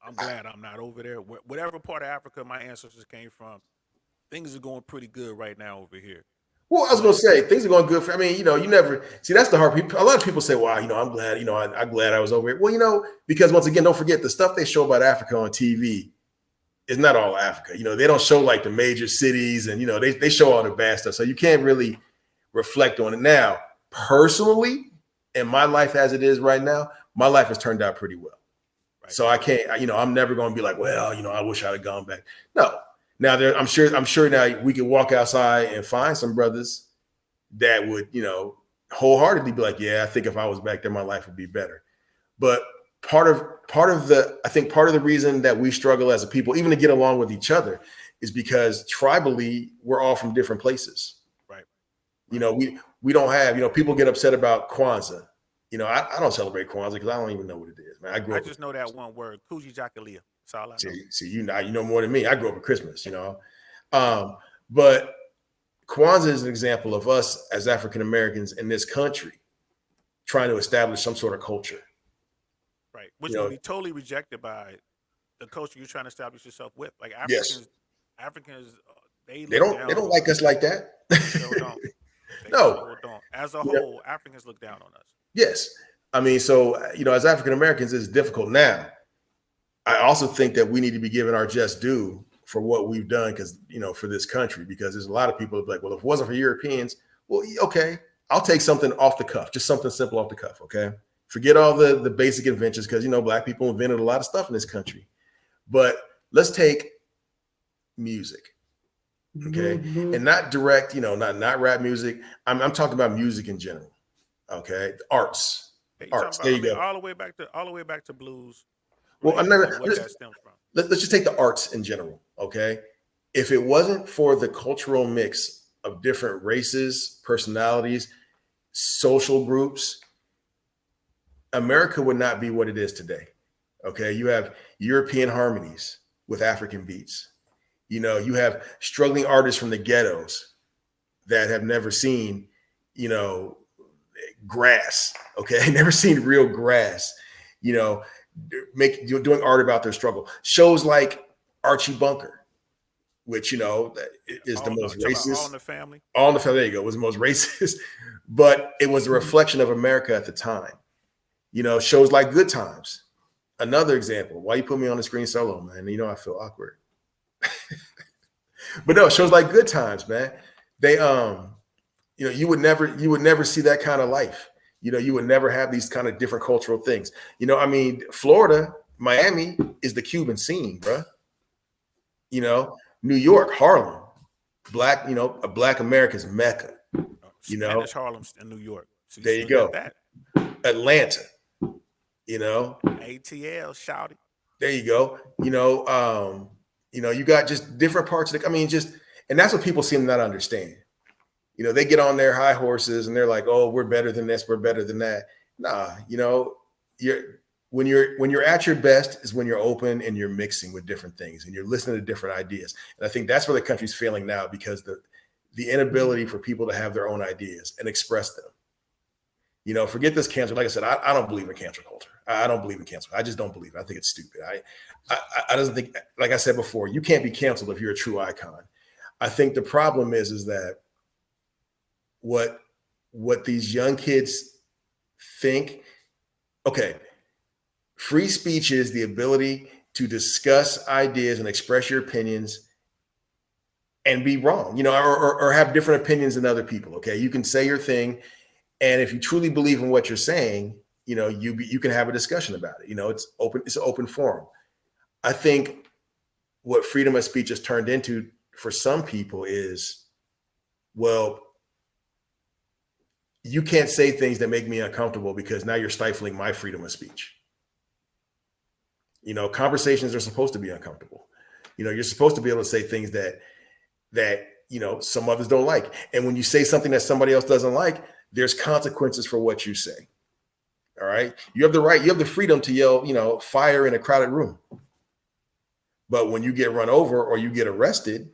I'm glad I'm not over there. Whatever part of Africa my ancestors came from, things are going pretty good right now over here.
Well, I was gonna say things are going good for. I mean, you never see that's the hard. A lot of people say, "Well, I'm glad. I'm glad I was over here." Well, because once again, don't forget the stuff they show about Africa on TV is not all Africa. They don't show like the major cities, and they show all the bad stuff. So you can't really reflect on it. Now, personally, in my life as it is right now, my life has turned out pretty well. Right. So I can't. I'm never going to be like, well, I wish I'd have gone back. No. Now I'm sure now we can walk outside and find some brothers that would, wholeheartedly be like, yeah, I think if I was back there, my life would be better. But I think part of the reason that we struggle as a people, even to get along with each other, is because tribally we're all from different places.
Right.
You know, we don't have, you know, people get upset about Kwanzaa. You know, I don't celebrate Kwanzaa because I don't even know what it is, man.
I just know that one word, Kuji Jakalia. That's all I know.
See, you know more than me. I grew up with Christmas, you know. But Kwanzaa is an example of us as African Americans in this country trying to establish some sort of culture.
Right. Which
You
will
know,
be totally rejected by the culture you're trying to establish yourself with. Like
yes,
Africans, they
they
look
don't they
down
don't
on
like
us.
us like that.
They sure don't. They
No,
sure don't. As a
you know,
whole, Africans look down on us.
yes. I mean, so you know, as African Americans, it's difficult now. I also think that we need to be given our just due for what we've done, because you know, for this country, because there's a lot of people that are like, well, if it wasn't for Europeans, well, okay, I'll take something off the cuff, just something simple off the cuff, okay? Forget all the basic inventions, because you know, black people invented a lot of stuff in this country. But let's take music, okay, and not direct, you know, not rap music. I'm talking about music in general, okay?
Hey, you talking
Arts. There
about? I
you
mean,
go.
all the way back to blues,
Well, I'm
right?
never.
And what that stems from.
Let's just take the arts in general, okay? If it wasn't for the cultural mix of different races, personalities, social groups, America would not be what it is today. Okay, you have European harmonies with African beats. You know, you have struggling artists from the ghettos that have never seen, you know, grass. Okay, never seen real grass. You know, doing art about their struggle. Shows like Archie Bunker, which you know is the most
Talking about All in
racist.
the Family.
All in the Family, there you go, was the most racist, but it was a reflection of America at the time. You know, shows like Good Times, another example. Why you put me on the screen solo, man? You know I feel awkward. But no, shows like Good Times, man. They you know, you would never see that kind of life. You know, you would never have these kind of different cultural things. You know, I mean, Florida, Miami is the Cuban scene, bro. You know, New York, Harlem, black, you know, a black America's Mecca. You know,
Spanish Harlem in New York. So you
there you
still got
go.
that.
Atlanta, you know,
ATL shouted.
there you go. You know, you got just different parts of the, I mean, just, and that's what people seem to not understand. You know, they get on their high horses and they're like, oh, we're better than this, we're better than that. Nah, you know, when you're at your best is when you're open and you're mixing with different things and you're listening to different ideas. And I think that's where the country's failing now, because the inability for people to have their own ideas and express them. You know, forget this cancel. Like I said, I don't believe in cancel culture. I don't believe in cancel. I just don't believe it. I think it's stupid. I doesn't think, like I said before, you can't be canceled if you're a true icon. I think the problem is that what these young kids think, okay, free speech is the ability to discuss ideas and express your opinions and be wrong, you know, or have different opinions than other people. Okay, you can say your thing, and if you truly believe in what you're saying, you know, you can have a discussion about it. You know, it's open. It's an open forum. I think what freedom of speech has turned into for some people is, well, you can't say things that make me uncomfortable because now you're stifling my freedom of speech. You know, conversations are supposed to be uncomfortable. You know, you're supposed to be able to say things that you know some others don't like. And when you say something that somebody else doesn't like, there's consequences for what you say. All right. You have the right, you have the freedom to yell, you know, fire in a crowded room. But when you get run over or you get arrested,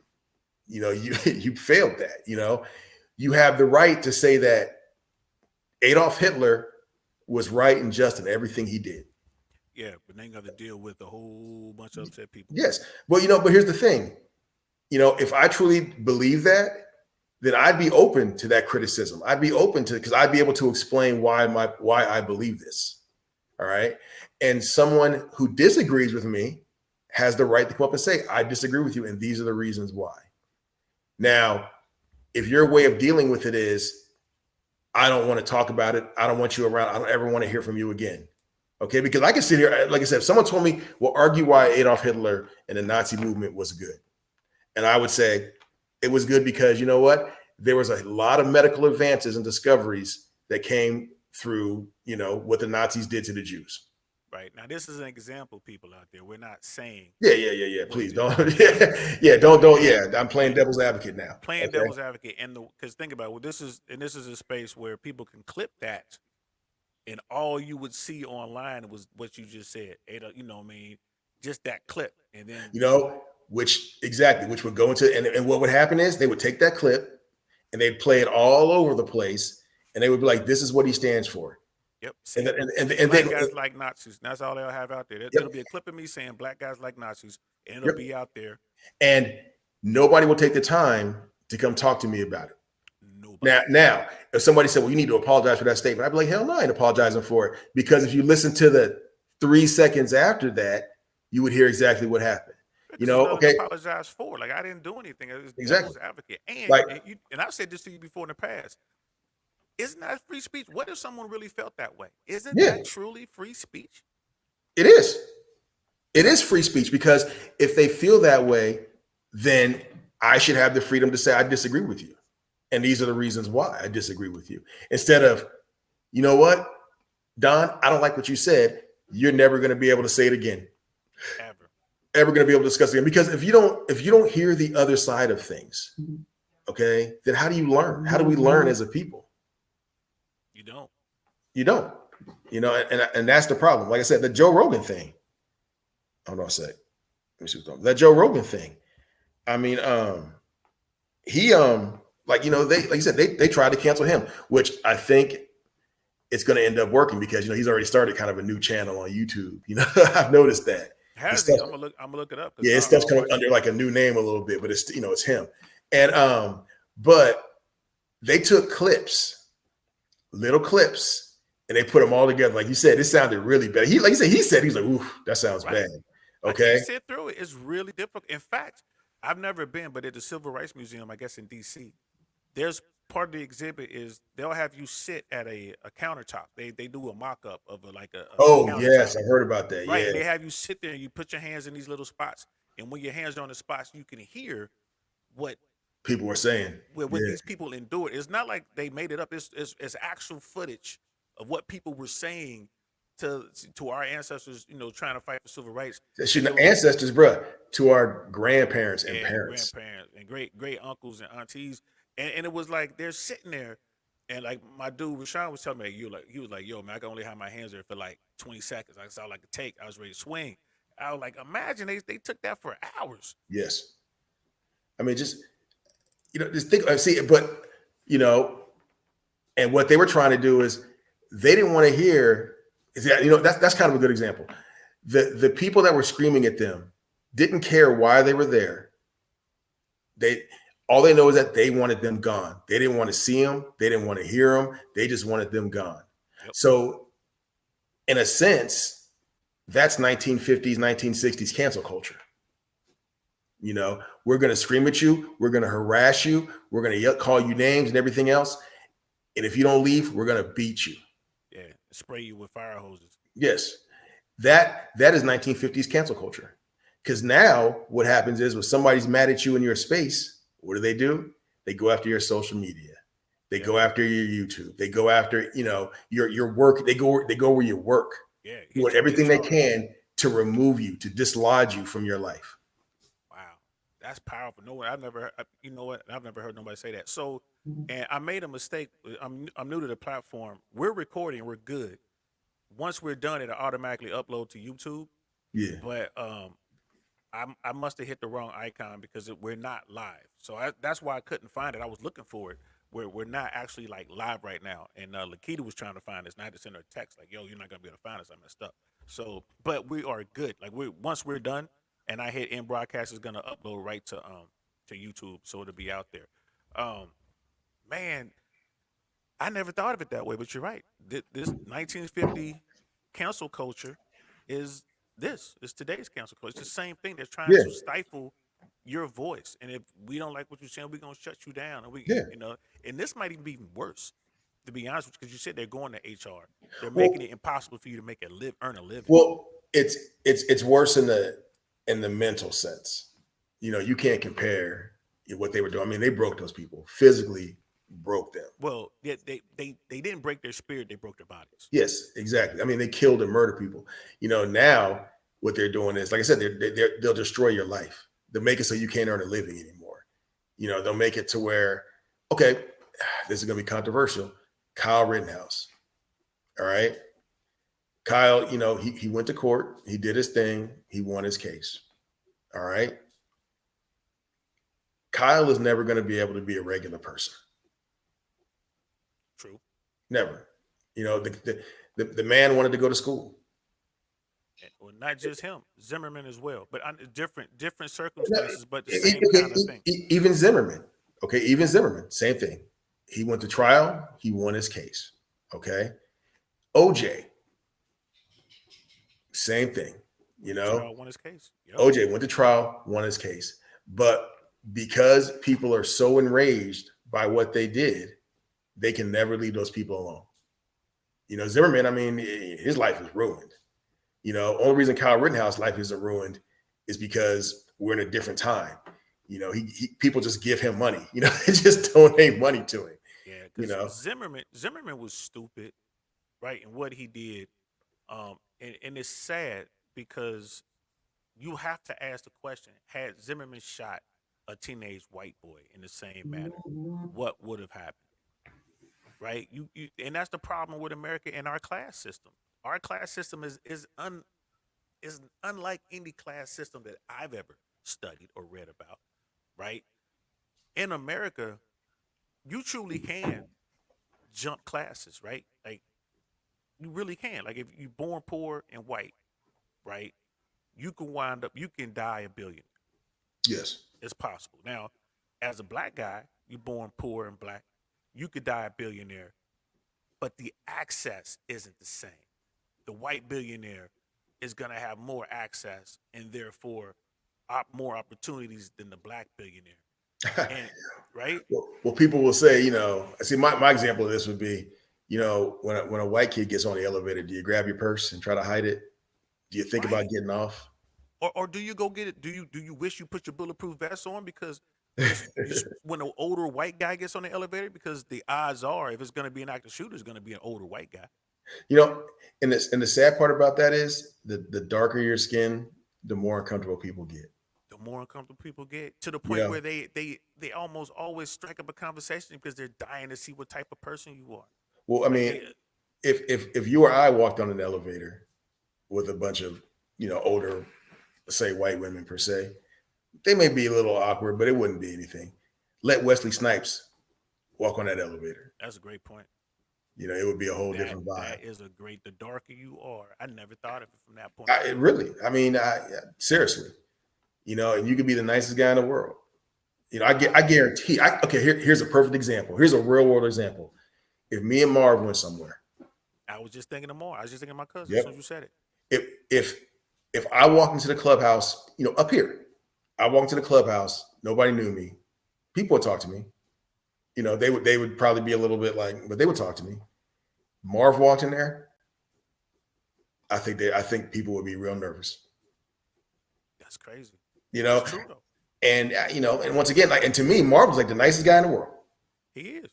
you know, you failed that. You know, you have the right to say that Adolf Hitler was right and just in everything he did.
Yeah, but they got to deal with a whole bunch of upset people.
Yes. Well, you know, but here's the thing. You know, if I truly believe that, then I'd be open to that criticism. I'd be open to, because I'd be able to explain why I believe this. All right. And someone who disagrees with me has the right to come up and say, I disagree with you, and these are the reasons why. Now, if your way of dealing with it is, I don't want to talk about it, I don't want you around, I don't ever want to hear from you again. Okay, because I can sit here, like I said, if someone told me, well, argue why Adolf Hitler and the Nazi movement was good. And I would say it was good because, you know what? There was a lot of medical advances and discoveries that came through, you know, what the Nazis did to the Jews.
Right. Now, this is an example, people out there. We're not saying
Yeah.
what
Please
to
don't.
do.
Yeah, don't.
Right.
Yeah, I'm playing
Right.
devil's advocate now.
Playing
Okay.
devil's advocate, and because think about it, this is a space where people can clip that, and all you would see online was what you just said. You know what I mean? Just that clip, and then
You know, which would go into, and what would happen is they would take that clip and they'd play it all over the place, and they would be like, "This is what he stands for,"
yep.
and
See,
then, and
black
then
guys like Nazis. That's all they'll have out there.
yep,
It'll be a clip of me saying black guys like Nazis, and it'll
yep,
be out there.
and nobody will take the time to come talk to me about it.
Nobody.
Now, if somebody said, "Well, you need to apologize for that statement," I'd be like, "Hell no, I ain't apologizing for it," because if you listen to the 3 seconds after that, you would hear exactly what happened. You
Because there's
know,
nothing to
okay,
apologize for. Like I didn't do anything. It's
exactly.
devil's advocate,
Like
and I've said this to you before in the past. Isn't that free speech? What if someone really felt that way? Isn't
yeah,
that truly free speech?
it is. It is free speech because if they feel that way, then I should have the freedom to say I disagree with you. And these are the reasons why I disagree with you. Instead of, you know what, Don, I don't like what you said. You're never going to be able to say it again.
Ever.
Ever going to be able to discuss it again. Because if you don't hear the other side of things, okay, then how do you learn? How do we learn as a people?
You don't.
You don't. You know, and that's the problem. Like I said, the Joe Rogan thing. Hold on a sec. Let me see what's on. That Joe Rogan thing. I mean, he like they like you said, they tried to cancel him, which I think it's going to end up working because he's already started kind of a new channel on YouTube. I've noticed that.
Has he?
Stuff,
I'm gonna look it up because
yeah, his stuff's
I'll
coming
watch it.
under like a new name a little bit, but it's him. And but they took little clips, and they put them all together. Like you said, it sounded really bad. He said, he's like, "Oof, that sounds
Right.
bad."
I can't
Okay.
sit through it. It's really difficult. In fact, I've never been, but at the Civil Rights Museum, I guess in D.C., there's part of the exhibit is they'll have you sit at a countertop. They do a mock up of a
Oh
countertop.
yes, I heard about that.
Right, and
Yeah,
they have you sit there and you put your hands in these little spots, and when your hands are on the spots, you can hear what
people were saying.
what
Yeah,
these people endured. It's not like they made it up. It's actual footage of what people were saying to our ancestors. Trying to fight for civil rights, and they were
ancestors, bruh, to our grandparents and
and
parents.
grandparents and great uncles and aunties, and it was like they're sitting there. And like my dude Rashawn was telling me, he was like, yo, man, I can only have my hands there for like 20 seconds. I saw like a take. I was ready to swing. I was like, imagine they took that for hours.
Yes, I mean, just think. See, but you know, and what they were trying to do is they didn't want to hear. That's kind of a good example. The people that were screaming at them didn't care why they were there. All they know is that they wanted them gone. They didn't want to see them. They didn't want to hear them. They just wanted them gone.
Yep.
So, in a sense, that's 1950s, 1960s cancel culture. We're going to scream at you. We're going to harass you. We're going to call you names and everything else. And if you don't leave, we're going to beat you.
Yeah, spray you with fire hoses.
Yes, that is 1950s cancel culture. Because now what happens is when somebody's mad at you in your space, what do? They go after your social media. They go after your YouTube. They go after your work. They go where you work.
Yeah,
doing everything they can to remove you, to dislodge you from your life.
Wow, that's powerful. No one, I've never, you know what? I've never heard nobody say that. So, and I made a mistake. I'm new to the platform. We're recording. We're good. Once we're done, it'll automatically upload to YouTube.
Yeah.
But I must have hit the wrong icon because we're not live. So that's why I couldn't find it. I was looking for it. We're not actually like live right now. And Lakita was trying to find us, and I had to send her a text like, "Yo, you're not gonna be able to find us. I messed up." So, but we are good. Like once we're done, and I hit end broadcast, is gonna upload right to YouTube, so it'll be out there. Man, I never thought of it that way, but you're right. This 1950 cancel culture is is today's cancel culture. It's the same thing. They're trying
Yeah.
to stifle your voice, and if we don't like what you're saying, we're gonna shut you down. And
Yeah.
and this might even be even worse, to be honest with you, because you said they're going to HR. They're
Well,
making it impossible for you to earn a living.
well, it's worse in the mental sense. You can't compare what they were doing. I mean, they broke those people physically, broke them.
Well, yeah, they didn't break their spirit; they broke their bodies.
Yes, exactly. I mean, they killed and murdered people. Now what they're doing is, like I said, they'll destroy your life. They'll make it so you can't earn a living anymore. They'll make it to where, okay, this is going to be controversial. Kyle Rittenhouse, all right. Kyle, he went to court. He did his thing. He won his case. All right. Kyle is never going to be able to be a regular person.
True.
Never. The man wanted to go to school.
Well, not just him, Zimmerman as well, but different circumstances, but the same kind of thing.
Even Zimmerman. Okay. Even Zimmerman, same thing. He went to trial. He won his case. Okay. OJ, same thing.
Trial won his case. Yep.
OJ went to trial, won his case. But because people are so enraged by what they did, they can never leave those people alone. Zimmerman, I mean, his life is ruined. Only reason Kyle Rittenhouse's life isn't ruined is because we're in a different time. People just give him money. They just donate money to him.
Yeah, because Zimmerman was stupid, right? And what he did, and it's sad because you have to ask the question: had Zimmerman shot a teenage white boy in the same manner, what would have happened? Right? And that's the problem with America and our class system. Our class system is unlike any class system that I've ever studied or read about. Right? In America, you truly can jump classes, right? Like you really can. Like if you're born poor and white, right? You can die a billionaire.
Yes.
It's possible. Now, as a black guy, you're born poor and black, you could die a billionaire, but the access isn't the same. The white billionaire is going to have more access and therefore more opportunities than the black billionaire. And, right?
Well, people will say, see, my example of this would be, when a white kid gets on the elevator, do you grab your purse and try to hide it? Do you think about getting off?
Or do you go get it? Do you wish you put your bulletproof vest on because when an older white guy gets on the elevator, because the odds are if it's going to be an active shooter, it's going to be an older white guy.
And the sad part about that is the darker your skin, the more uncomfortable people get.
The more uncomfortable people get to the point where they almost always strike up a conversation because they're dying to see what type of person you are.
Well, I mean, if you or I walked on an elevator with a bunch of older, say white women per se, they may be a little awkward, but it wouldn't be anything. Let Wesley Snipes walk on that elevator.
That's a great point.
It would be a whole different vibe.
That is a great. The darker you are, I never thought of it from that point.
Really, I mean, seriously, and you could be the nicest guy in the world. I guarantee. Here's a perfect example. Here's a real world example. If me and Marv went somewhere,
I was just thinking of Marv. I was just thinking of my cousin. As soon as you said
it. If I walked into the clubhouse, up here, I walked into the clubhouse, nobody knew me, people would talk to me. They would probably be a little bit like, but they would talk to me. Marv walked in there, I think people would be real nervous.
That's crazy.
That's true, though. And and once again, and to me, Marv was like the nicest guy in the world.
He is.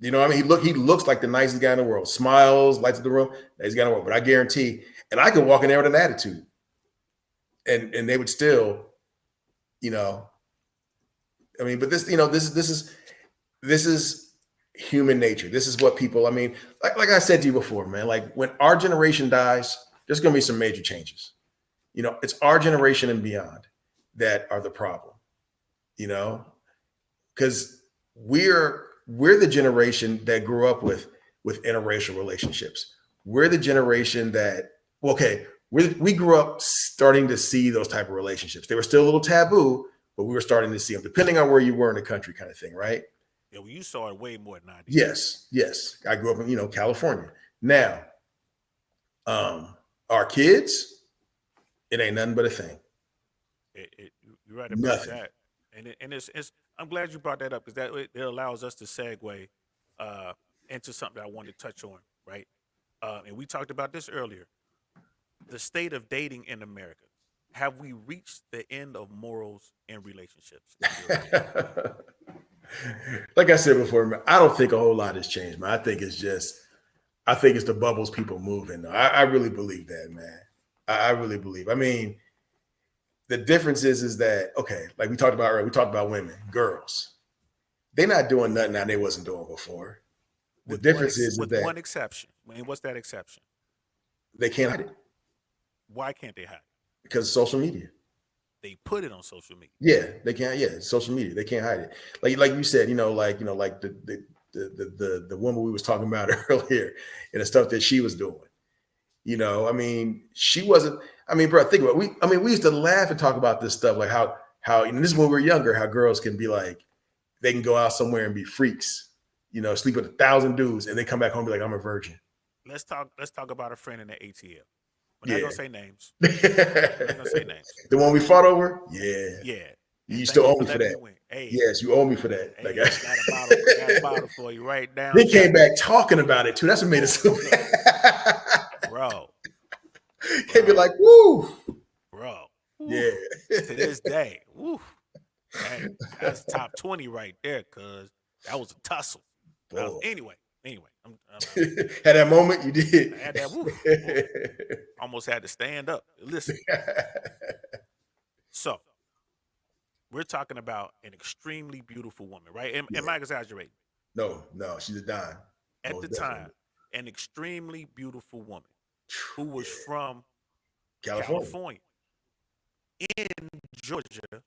He looks like the nicest guy in the world. Smiles, lights up the room, nicest guy in the world. But I guarantee, and I could walk in there with an attitude, and they would still, I mean, but this, this is human nature. This is what people. I mean, like I said to you before, man. Like when our generation dies, there's going to be some major changes. It's our generation and beyond that are the problem. Because we're the generation that grew up with interracial relationships. We're the generation that we grew up starting to see those type of relationships. They were still a little taboo, but we were starting to see them, depending on where you were in the country, kind of thing, right?
Yeah, well, you saw it way more than I did.
Yes. I grew up in California. Now, our kids, it ain't nothing but a thing.
You're right about that, and it's. I'm glad you brought that up because it allows us to segue into something I wanted to touch on, right? And we talked about this earlier. The state of dating in America. Have we reached the end of morals in relationships?
Like I said before, man, I don't think a whole lot has changed, man. I think it's the bubbles people moving. I really believe that, man. I really believe. I mean, the difference is that okay, like we talked about earlier, we talked about women, girls. They're not doing nothing now they wasn't doing before. The difference is
with
that
one exception. I mean, what's that exception?
they can't hide it
Why can't they hide it?
because of social media.
They put it on social media.
Yeah, they can't. Yeah, social media. They can't hide it. Like you said, like the woman we was talking about earlier and the stuff that she was doing. I mean, she wasn't. I mean, bro, think about it. We used to laugh and talk about this stuff, like how and this is when we were younger, how girls can be like, they can go out somewhere and be freaks, sleep with 1,000 dudes, and they come back home and be like, I'm a virgin.
Let's talk about a friend in the ATL. We're not
Yeah.
gonna say names. We're not gonna say names.
The one we fought over? Yeah.
Yeah.
You
And
still
thank
owe
you
me
for
for
letting
that.
me win. Hey,
Yes, you owe me for that.
hey,
Like,
got a bottle for you right now.
they came back talking about it too. That's what made it so bad.
Bro.
Can't be like, woo.
Bro.
Yeah.
To this day. Woo. Hey, that's top 20 right there, cuz that was a tussle. Anyway, I'm
Had that moment you did.
I had that woo. Almost had to stand up. Listen. So we're talking about an extremely beautiful woman, right? Am I exaggerating?
No, she's a dime.
At
Most
the
definitely.
time, an extremely beautiful woman who was from
California.
California in Georgia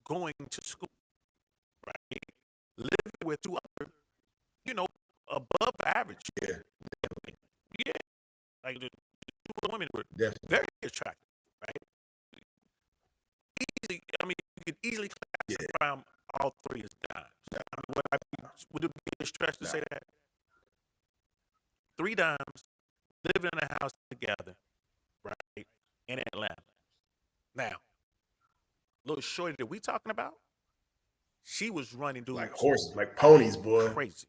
going to school, right? Living with two other, above average.
Yeah.
Yeah. Like the two women were
Definitely.
very attractive, right? You could easily classify them all three as dimes. Would it be a stretch to say that? Three dimes living in a house together, right, in Atlanta. Now, little shorty that we talking about, she was running dudes
like horses, like ponies, boy.
Crazy.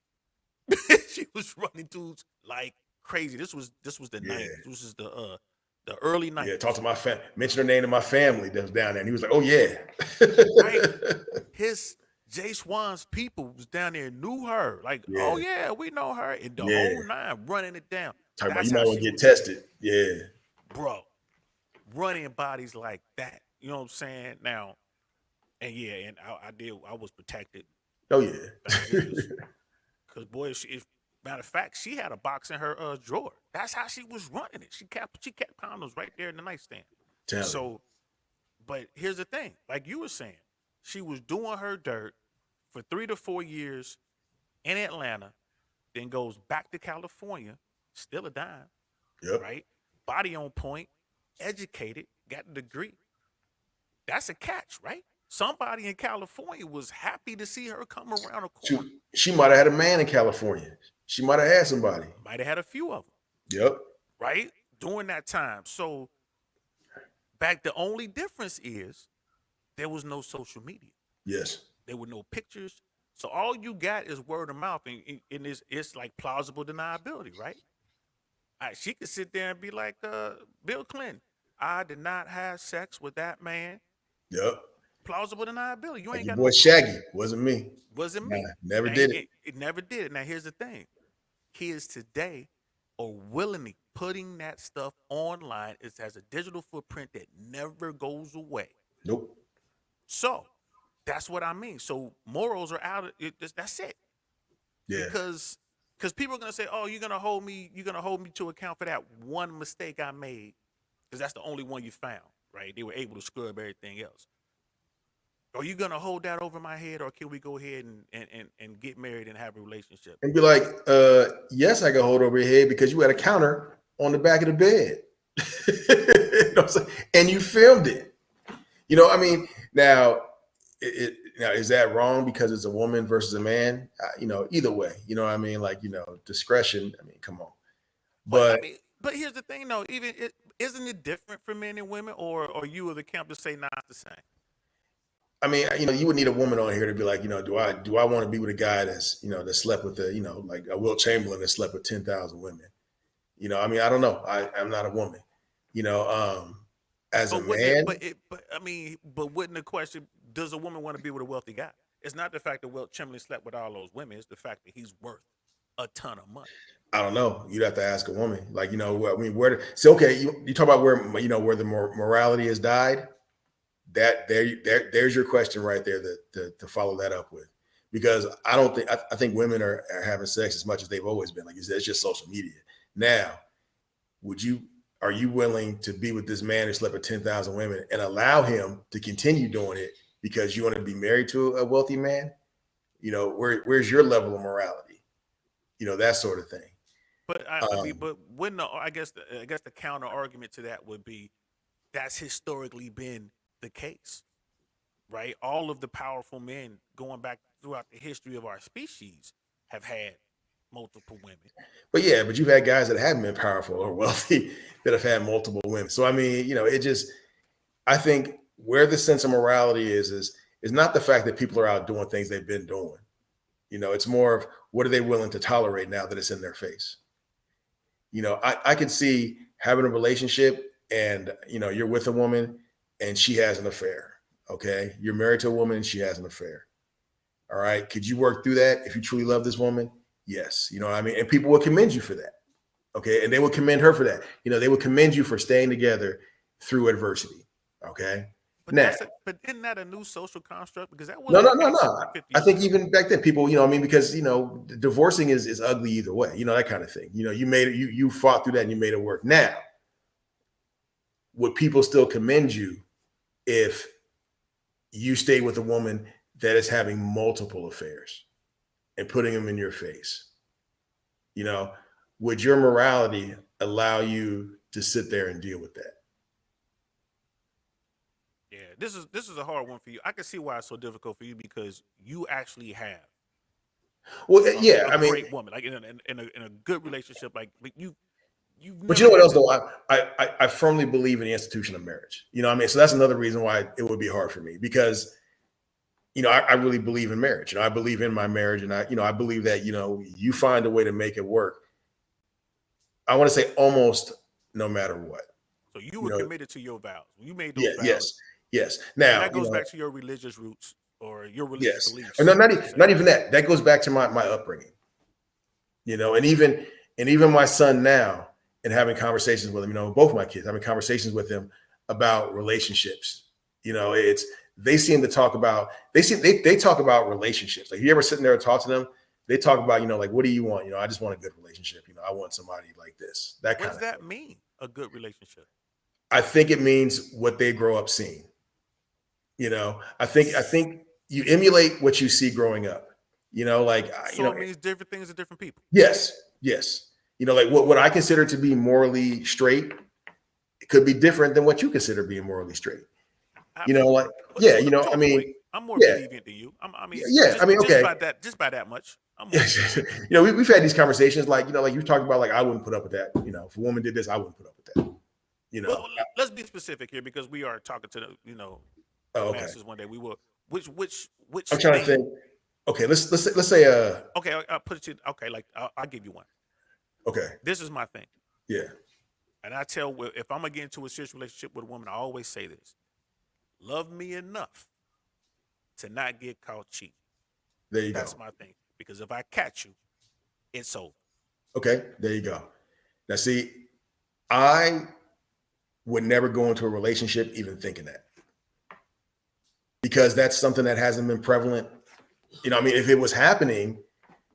She was running dudes like crazy. This was the 90s. This was the early 90s.
Yeah, talk to my family. Mention her name to my family that was down there. And he was like, oh, yeah.
Right. His JSwans people was down there, knew her. Like, oh, yeah, we know her. And the whole nine running it down.
Talking about you might want to get tested. Yeah.
Bro, running bodies like that. You know what I'm saying? Now, and I was protected.
Oh, yeah.
Because, boy, matter of fact, she had a box in her drawer. That's how she was running it. She kept condoms right there in the nightstand. But here's the thing. Like you were saying, she was doing her dirt for 3 to 4 years in Atlanta, then goes back to California, still a dime.
Yep.
Right? Body on point, educated, got a degree. That's a catch, right? Somebody in California was happy to see her come around a corner.
She might have had a man in California. She might have had somebody.
Might have had a few of them.
Yep.
Right? During that time. So the only difference is there was no social media.
Yes.
There were no pictures. So all you got is word of mouth, and it's like plausible deniability, right? She could sit there and be like Bill Clinton. I did not have sex with that man.
Yep.
Plausible deniability. You ain't got
boy
no
Shaggy. Wasn't me.
Wasn't me.
Never did it.
It never did it. Now here's the thing. Kids today are willingly putting that stuff online. It has a digital footprint that never goes away.
Nope.
So that's what I mean. So morals are out of it. That's it.
Yeah.
Because people are gonna say, "Oh, you're gonna hold me to account for that one mistake I made," because that's the only one you found, right? They were able to scrub everything else. Are you gonna hold that over my head, or can we go ahead and get married and have a relationship?
And be like, yes, I can hold over your head because you had a counter on the back of the bed. You know what I'm saying? And you filmed it. Now, now is that wrong because it's a woman versus a man? Either way, you know what I mean? Like, discretion. I mean, come on. But
here's the thing, though. Isn't it different for men and women, or are you of the camp to say not the same?
I mean, you would need a woman on here to be like, do I want to be with a guy that's, that slept with like a Wilt Chamberlain that slept with 10,000 women? I mean, I don't know. I'm not a woman, as a man.
But wouldn't the question, does a woman want to be with a wealthy guy? It's not the fact that Wilt Chamberlain slept with all those women. It's the fact that he's worth a ton of money.
I don't know. You'd have to ask a woman. Like, I mean, where? So, okay, you talk about where where the morality has died. There's your question right there to follow that up with, because I don't think I think women are having sex as much as they've always been. Like you said, it's just social media. Now, are you willing to be with this man who slept with 10,000 women and allow him to continue doing it because you want to be married to a wealthy man? Where's your level of morality? That sort of thing.
But I mean, but when I guess the counter argument to that would be that's historically been the case, right? All of the powerful men going back throughout the history of our species have had multiple women.
But you've had guys that haven't been powerful or wealthy that have had multiple women. So I mean, I think where the sense of morality is not the fact that people are out doing things they've been doing. It's more of what are they willing to tolerate now that it's in their face. I could see having a relationship and, you're with a woman and she has an affair. Okay. You're married to a woman and she has an affair. All right. Could you work through that if you truly love this woman? Yes. You know what I mean? And people will commend you for that. Okay. And they will commend her for that. They will commend you for staying together through adversity. Okay.
But isn't that a new social construct? Because that was
no. I think even back then, people, because divorcing is ugly either way. That kind of thing. You made it. You fought through that and you made it work. Now, would people still commend you if you stay with a woman that is having multiple affairs and putting them in your face? Would your morality allow you to sit there and deal with that?
Yeah, this is a hard one for you. I can see why it's so difficult for you because you actually have.
Well, I mean,
great woman, like in a good relationship, like you.
But you know what else though? I firmly believe in the institution of marriage. You know what I mean? So that's another reason why it would be hard for me because, I really believe in marriage. I believe in my marriage, and I believe that you find a way to make it work. I want to say almost no matter what.
So you were committed to your vows. You made those vows.
Yes. Now
and that goes back to your religious roots or your religious beliefs.
And not even that. That goes back to my upbringing. And even my son now, and having conversations with him, both my kids, having conversations with them about relationships. They seem to talk about they talk about relationships. Like if you ever sitting there and talk to them, they talk about, like, what do you want? I just want a good relationship. I want somebody like this. What
does that mean? A good relationship?
I think it means what they grow up seeing. I think you emulate what you see growing up.
It means different things to different people.
Yes. Like what I consider to be morally straight, it could be different than what you consider being morally straight. I mean,
I'm more lenient than you.
Okay.
Just by that much.
We've had these conversations, like you talked about, like I wouldn't put up with that. If a woman did this, I wouldn't put up with that.
Well, let's be specific here because we are talking to the masses one day. We will. Which?
I'm trying to think. Okay, let's say.
Okay, I'll put it to. Okay, like I'll give you one.
Okay.
This is my thing.
Yeah.
And if I'm gonna get into a serious relationship with a woman, I always say this: love me enough to not get caught cheating.
There you
go. That's my thing. Because if I catch you, it's over.
Okay, there you go. Now, see, I would never go into a relationship even thinking that. Because that's something that hasn't been prevalent. If it was happening,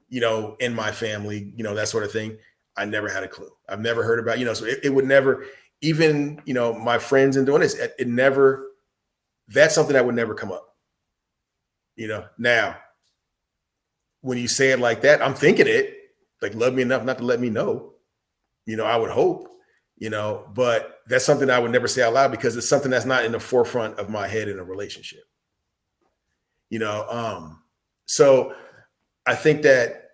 in my family, that sort of thing, I never had a clue. I've never heard about, so it would never, even, my friends and doing this, it never, that's something that would never come up. Now, when you say it like that, I'm thinking it, like, love me enough not to let me know, I would hope, but that's something I would never say out loud because it's something that's not in the forefront of my head in a relationship. So I think that,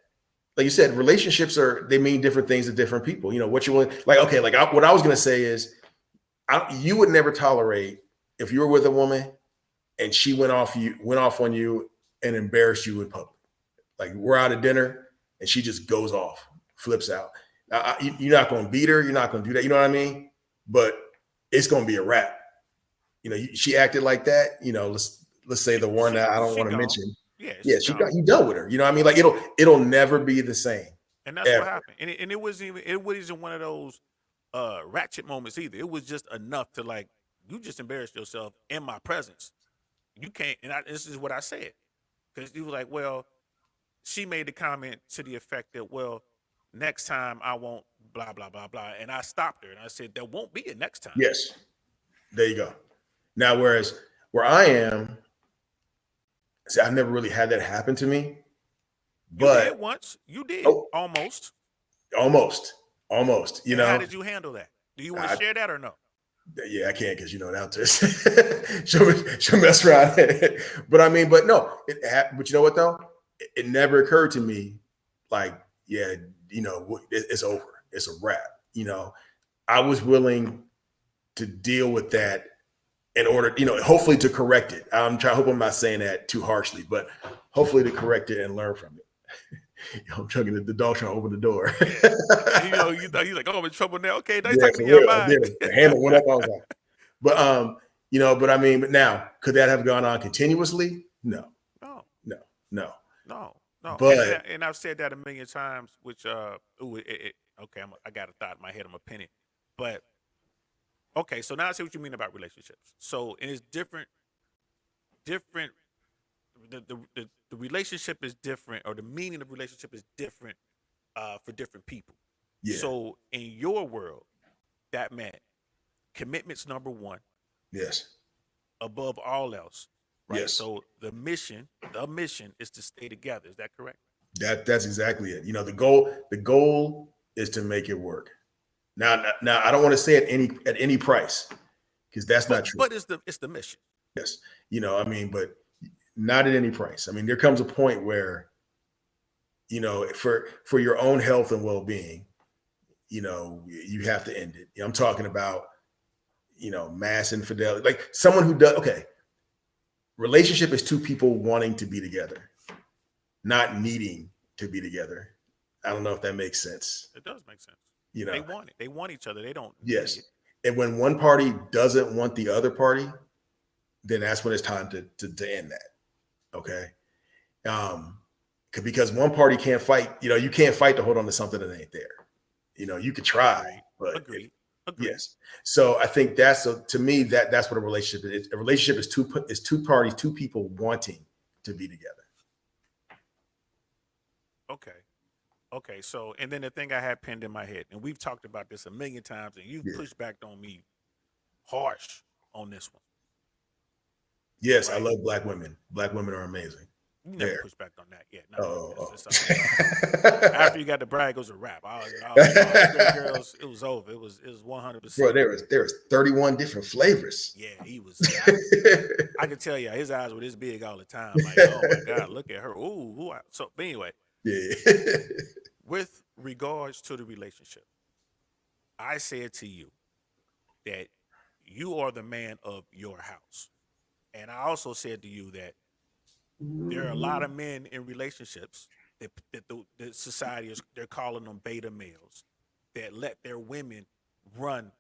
like you said, relationships they mean different things to different people. What you want, what I was going to say is, you would never tolerate if you were with a woman and she went off on you and embarrassed you in public. Like we're out at dinner and she just goes off, flips out. You're not going to beat her. You're not going to do that. You know what I mean? But it's going to be a wrap. She acted like that. Let's say the one that I don't want to mention.
Yeah,
Yeah,
she's gone.
you done with her. You know what I mean? Like it'll never be the same.
And that's what
Ever.
happened. And it wasn't one of those ratchet moments either. It was just enough to like, you just embarrassed yourself in my presence. You can't. And this is what I said, because he was like, well, she made the comment to the effect that, well, next time I won't blah blah blah blah, and I stopped her and I said, there won't be a next time.
Yes. There you go. Now, whereas where I am, see, I've never really had that happen to me.
You
But
did once. You did
oh,
almost.
almost. You
And how
know,
did you handle that? Do you want to share that or no?
yeah, I can't, because now just she'll mess around. But I mean, but no, but you know what though? It never occurred to me like, yeah, it's over. It's a wrap. I was willing to deal with that in order, hopefully to correct it. I hope I'm not saying that too harshly, but hopefully to correct it and learn from it. I'm chugging the dog trying to open the door.
You thought you like, oh, I'm in trouble now. Okay, nice
Yeah,
talking
for
to you.
real. I
Bye.
did. The handle went up. I was like, but I mean, but now, could that have gone on continuously? No.
No.
But
And I've said that a million times, which okay, I got a thought in my head. I'm a penny, but okay. So now I see what you mean about relationships. So and it's different. The relationship is different, or the meaning of relationship is different for different people.
yeah,
So in your world, that meant commitment's number one,
yes,
above all else, right?
yes.
So the mission is to stay together. Is that correct?
That's exactly it. The goal is to make it work. Now, I don't want to say at any price, because that's not true.
But it's the mission.
Yes, I mean, but not at any price. I mean, there comes a point where, for your own health and well-being, you have to end it. I'm talking about, mass infidelity, like someone who does. Okay, relationship is two people wanting to be together, not needing to be together. I don't know if that makes sense.
It does make sense.
You know,
They want it. They want each other. They don't
yes.
need it.
And when one party doesn't want the other party, then that's when it's time to end that. Okay. Because one party can't fight. You can't fight to hold on to something that ain't there. You could try, but
Agreed.
Yes. So I think to me that's what a relationship is. A relationship is two parties, two people wanting to be together.
Okay. So, and then the thing I had pinned in my head, and we've talked about this a million times, and you've pushed back on me harsh on this one.
Yes, right? I love black women. Black women are amazing.
You never pushed back on that yet.
Oh.
After you got the brag, it was a wrap. All the girls, it was over. It was 100%.
Bro, there was 31 different flavors.
Yeah, he was. I could tell you, his eyes were this big all the time. Like, oh my God, look at her. Ooh. So, but anyway.
Yeah.
With regards to the relationship, I said to you that you are the man of your house. And I also said to you that there are a lot of men in relationships that the society they're calling them beta males, that let their women run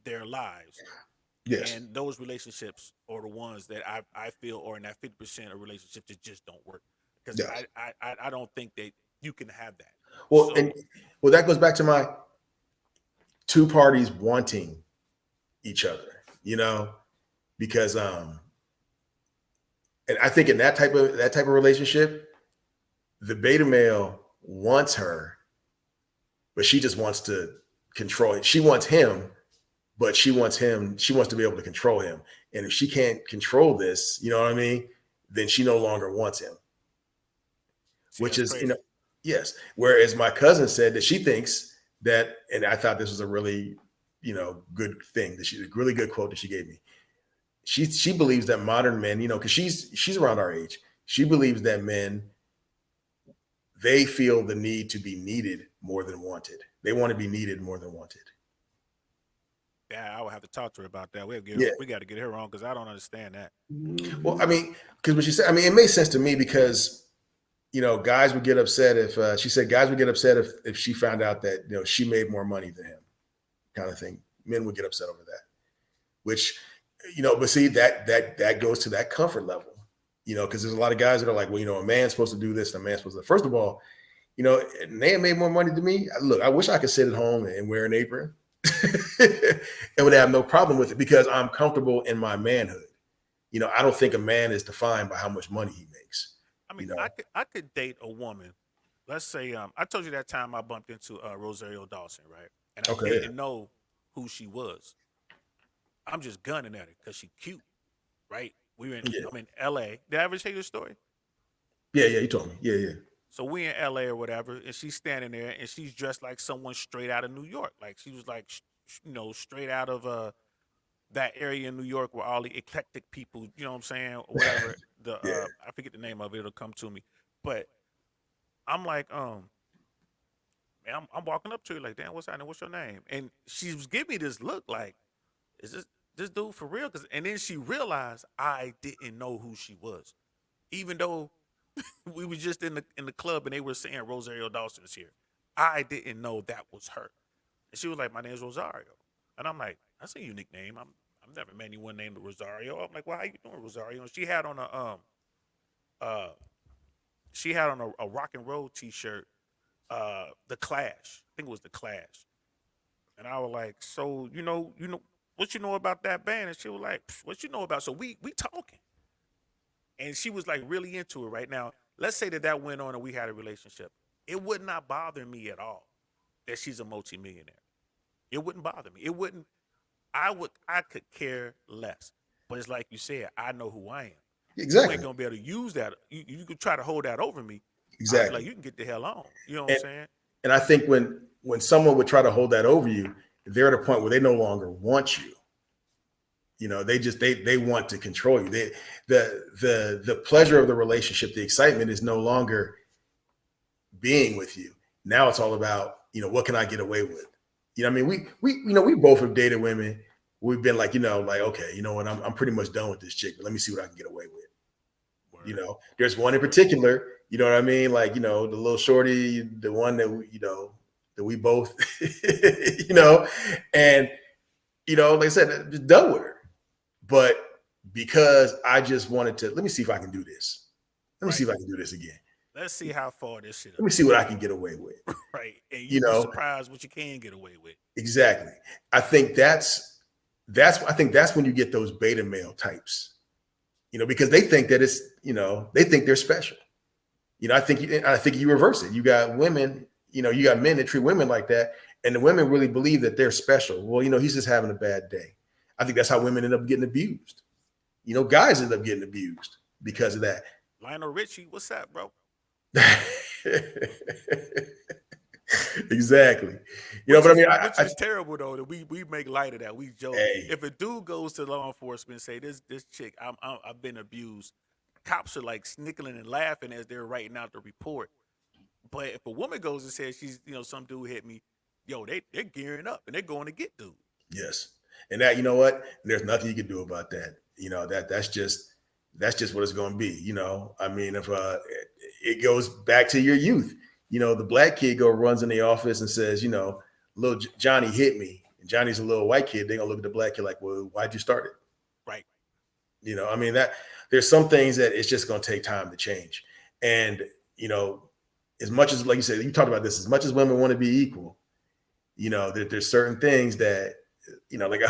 their lives.
Yes.
And those relationships are the ones that I feel are in that 50% of relationships that just don't work. Because yes. I don't think that you can have that.
Well, that goes back to my two parties wanting each other, because and I think in that type of relationship, the beta male wants her, but she just wants to control it. She wants him, but she wants to be able to control him. And if she can't control this, you know what I mean? Then she no longer wants him. Which is, crazy. Yes. Whereas my cousin said that she thinks that, and I thought this was a really, good thing, a really good quote that she gave me. She believes that modern men, because she's around our age, she believes that men, they feel the need to be needed more than wanted. They want to be needed more than wanted.
Yeah, I would have to talk to her about that. We got to get her on, because I don't understand that.
Well, I mean, because what she said, it made sense to me, because guys would get upset if she said guys would get upset if she found out that she made more money than him, kind of thing. Men would get upset over that, which but see that goes to that comfort level. Because there's a lot of guys that are like, well, a man's supposed to do this, and a man's supposed to. First of all, and they made more money than me. Look, I wish I could sit at home and wear an apron and would have no problem with it because I'm comfortable in my manhood. I don't think a man is defined by how much money he makes.
I mean, I could date a woman. Let's say I told you that time I bumped into Rosario Dawson, right? And I
Okay. Yeah.
didn't know who she was. I'm just gunning at her because she cute, right?
Yeah.
I'm in L.A. Did I ever tell you the story?
Yeah. You told me. Yeah.
So we in L.A. or whatever, and she's standing there, and she's dressed like someone straight out of New York. Like she was like, straight out of that area in New York where all the eclectic people, you know what I'm saying, or whatever.
Yeah.
I forget the name of it. It'll come to me. But I'm like, man, I'm walking up to her like, damn, what's happening? What's your name? And she was giving me this look like, is this dude for real? And then she realized I didn't know who she was, even though we was just in the club and they were saying Rosario Dawson is here. I didn't know that was her. And she was like, my name's Rosario. And I'm like, that's a unique name. I've never met anyone named Rosario. I'm like, well, how you doing, Rosario? And uh she had on a rock and roll t-shirt, the Clash. I think it was the Clash. And I was like, so what you know about that band? And she was like, what you know about? So we talking. And she was like really into it right now. Let's say that went on and we had a relationship. It would not bother me at all that she's a multimillionaire. It wouldn't bother me. It wouldn't. I could care less. But it's like you said, I know who I am. You
Exactly.
ain't gonna be able to use that. You could try to hold that over me. I'd be
Exactly.
like, you can get the hell on. You know what I'm saying?
And I think when someone would try to hold that over you, they're at a point where they no longer want you. They want to control you. The pleasure of the relationship, the excitement is no longer being with you. Now it's all about, what can I get away with? I mean, we both have dated women. We've been like, like, okay, you know what? I'm pretty much done with this chick, but let me see what I can get away with.
Word.
There's one in particular, you know what I mean? Like, the little shorty, the one that that we both, and, like I said, just done with her. But because I just wanted to, let me see if I can do this. Let me see if I can do this again.
Let's see how far this shit.
Let me see what I can get away with.
Right. And you'd be surprised what you can get away with.
Exactly. I think that's when you get those beta male types. Because they think that it's, they think they're special. I think you reverse it. You got women, you got men that treat women like that, and the women really believe that they're special. Well, he's just having a bad day. I think that's how women end up getting abused. Guys end up getting abused because of that.
Lionel Richie, what's up, bro?
Exactly. But I mean,
which is terrible though that we make light of that. We joke. Hey. If a dude goes to law enforcement and say this chick, I've been abused, cops are like snickling and laughing as they're writing out the report. But if a woman goes and says she's, some dude hit me, they're gearing up and they're going to get dude.
Yes. And that, what? There's nothing you can do about that. That's just what it's going to be. I mean, if it goes back to your youth, the black kid runs in the office and says, little Johnny hit me. And Johnny's a little white kid. They're going to look at the black kid like, well, why'd you start it?
Right.
I mean, that there's some things that it's just going to take time to change. And, as much as, like you said, you talked about this, as much as women want to be equal, there's certain things that, like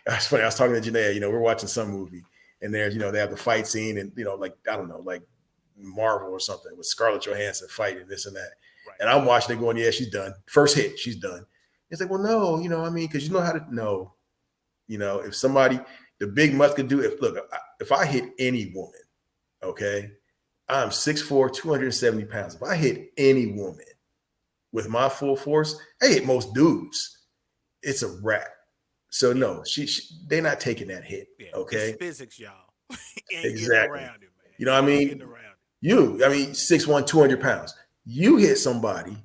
it's funny. I was talking to Janaea, we're watching some movie and there's, they have the fight scene and, like, I don't know, like Marvel or something with Scarlett Johansson fighting this and that. Right. And I'm watching it going, yeah, she's done. First hit, she's done. It's like, well, no, I mean, because you know how to know, if somebody, the big must could do, if I hit any woman, okay, I'm 6'4", 270 pounds. If I hit any woman with my full force, I hit most dudes. It's a wrap. So no, they're not taking that hit. Yeah, okay,
it's physics, y'all.
Exactly.
Around it, man.
You know what I mean? I mean, 6'1", 200 pounds. You hit somebody,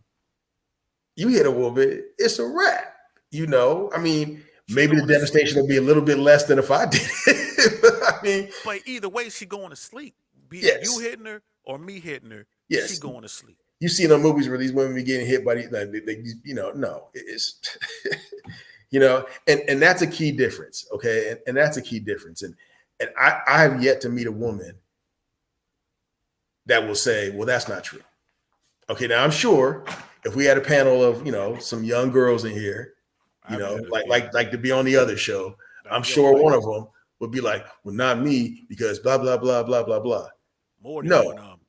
you hit a woman, it's a wrap. I mean, maybe the devastation will be a little bit less than if I did it.
But either way, she going to sleep. Be it you hitting her or me hitting her, she going to sleep.
You see in the movies where these women be getting hit by these, no, it's, and that's a key difference, okay? And that's a key difference. And I have yet to meet a woman that will say, well, that's not true. Okay, now I'm sure if we had a panel of, some young girls in here,
I bet us,
like
yeah.
to be on the other show,
Like,
I'm
yo,
sure
like
one of them would be like, well, not me, because blah, blah, blah, blah, blah, blah.
more than
No.
one of them.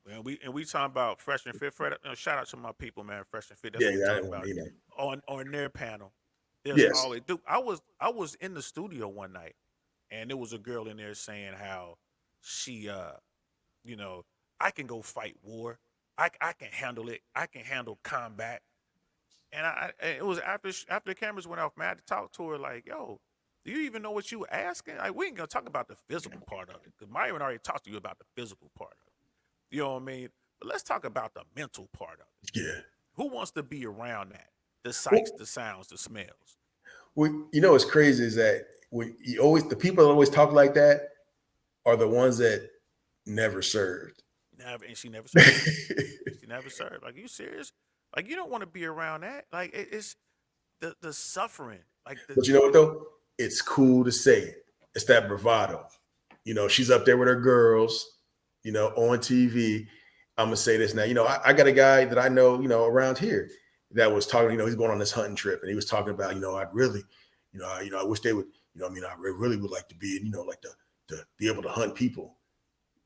And we talking about Fresh and Fit. Shout out to my people, man. Fresh and Fit. That's
Yeah,
what we
I
talking
don't,
about on their panel. There's
yes.
always, dude. I was in the studio one night, and there was a girl in there saying how she, you know, I can go fight war. I can handle it. I can handle combat. And it was after the cameras went off, man. I had to talk to her like, yo, do you even know what you were asking? Like, we ain't gonna talk about the physical part of it because Myron already talked to you about the physical part of it. You know what I mean? But let's talk about the mental part of it.
Yeah.
Who wants to be around that? The
Well,
sights, the sounds, the smells.
what's crazy is that the people that always talk like that are the ones that never served.
Never, and she never served. She never served. Like, you serious? Like, you don't want to be around that. Like, it's the suffering. Like the
But you know what though? It's cool to say it. It's that bravado. She's up there with her girls, on TV. I'm gonna say this now. I got a guy that I know, around here that was talking. He's going on this hunting trip, and he was talking about, I'd really, I wish they would, I really would like to be, like to be able to hunt people,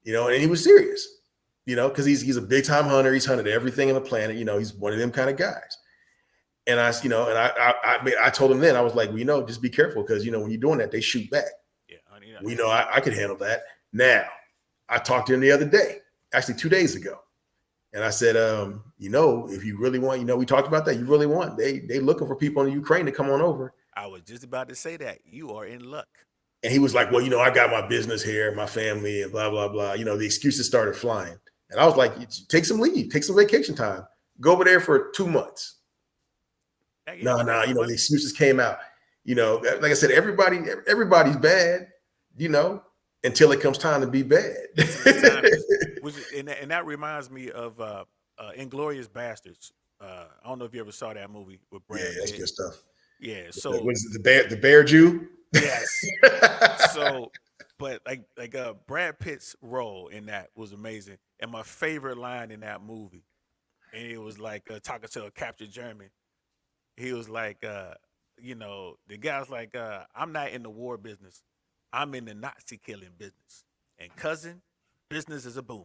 and he was serious, because he's a big time hunter. He's hunted everything on the planet. He's one of them kind of guys. And I told him then, I was like, well, just be careful because when you're doing that, they shoot back.
yeah, honey,
I could handle that. Now, I talked to him the other day, actually 2 days ago, and I said, if you really want, we talked about that. You really want? They looking for people in Ukraine to come on over.
I was just about to say that you are in luck.
And he was like, well, I got my business here, my family, and blah blah blah. The excuses started flying, and I was like, take some leave, take some vacation time, go over there for 2 months. No, the excuses came out. Like I said, everybody's bad, until it comes time to be bad.
And that reminds me of Inglorious Bastards. I don't know if you ever saw that movie with Brad Pitt.
That's good stuff.
Yeah, so
what is it, the bear Jew?
Yes. So, but Brad Pitt's role in that was amazing, and my favorite line in that movie, and it was like talking to a captured German. He was like, the guy's like, I'm not in the war business. I'm in the Nazi killing business. And cousin, business is a boom.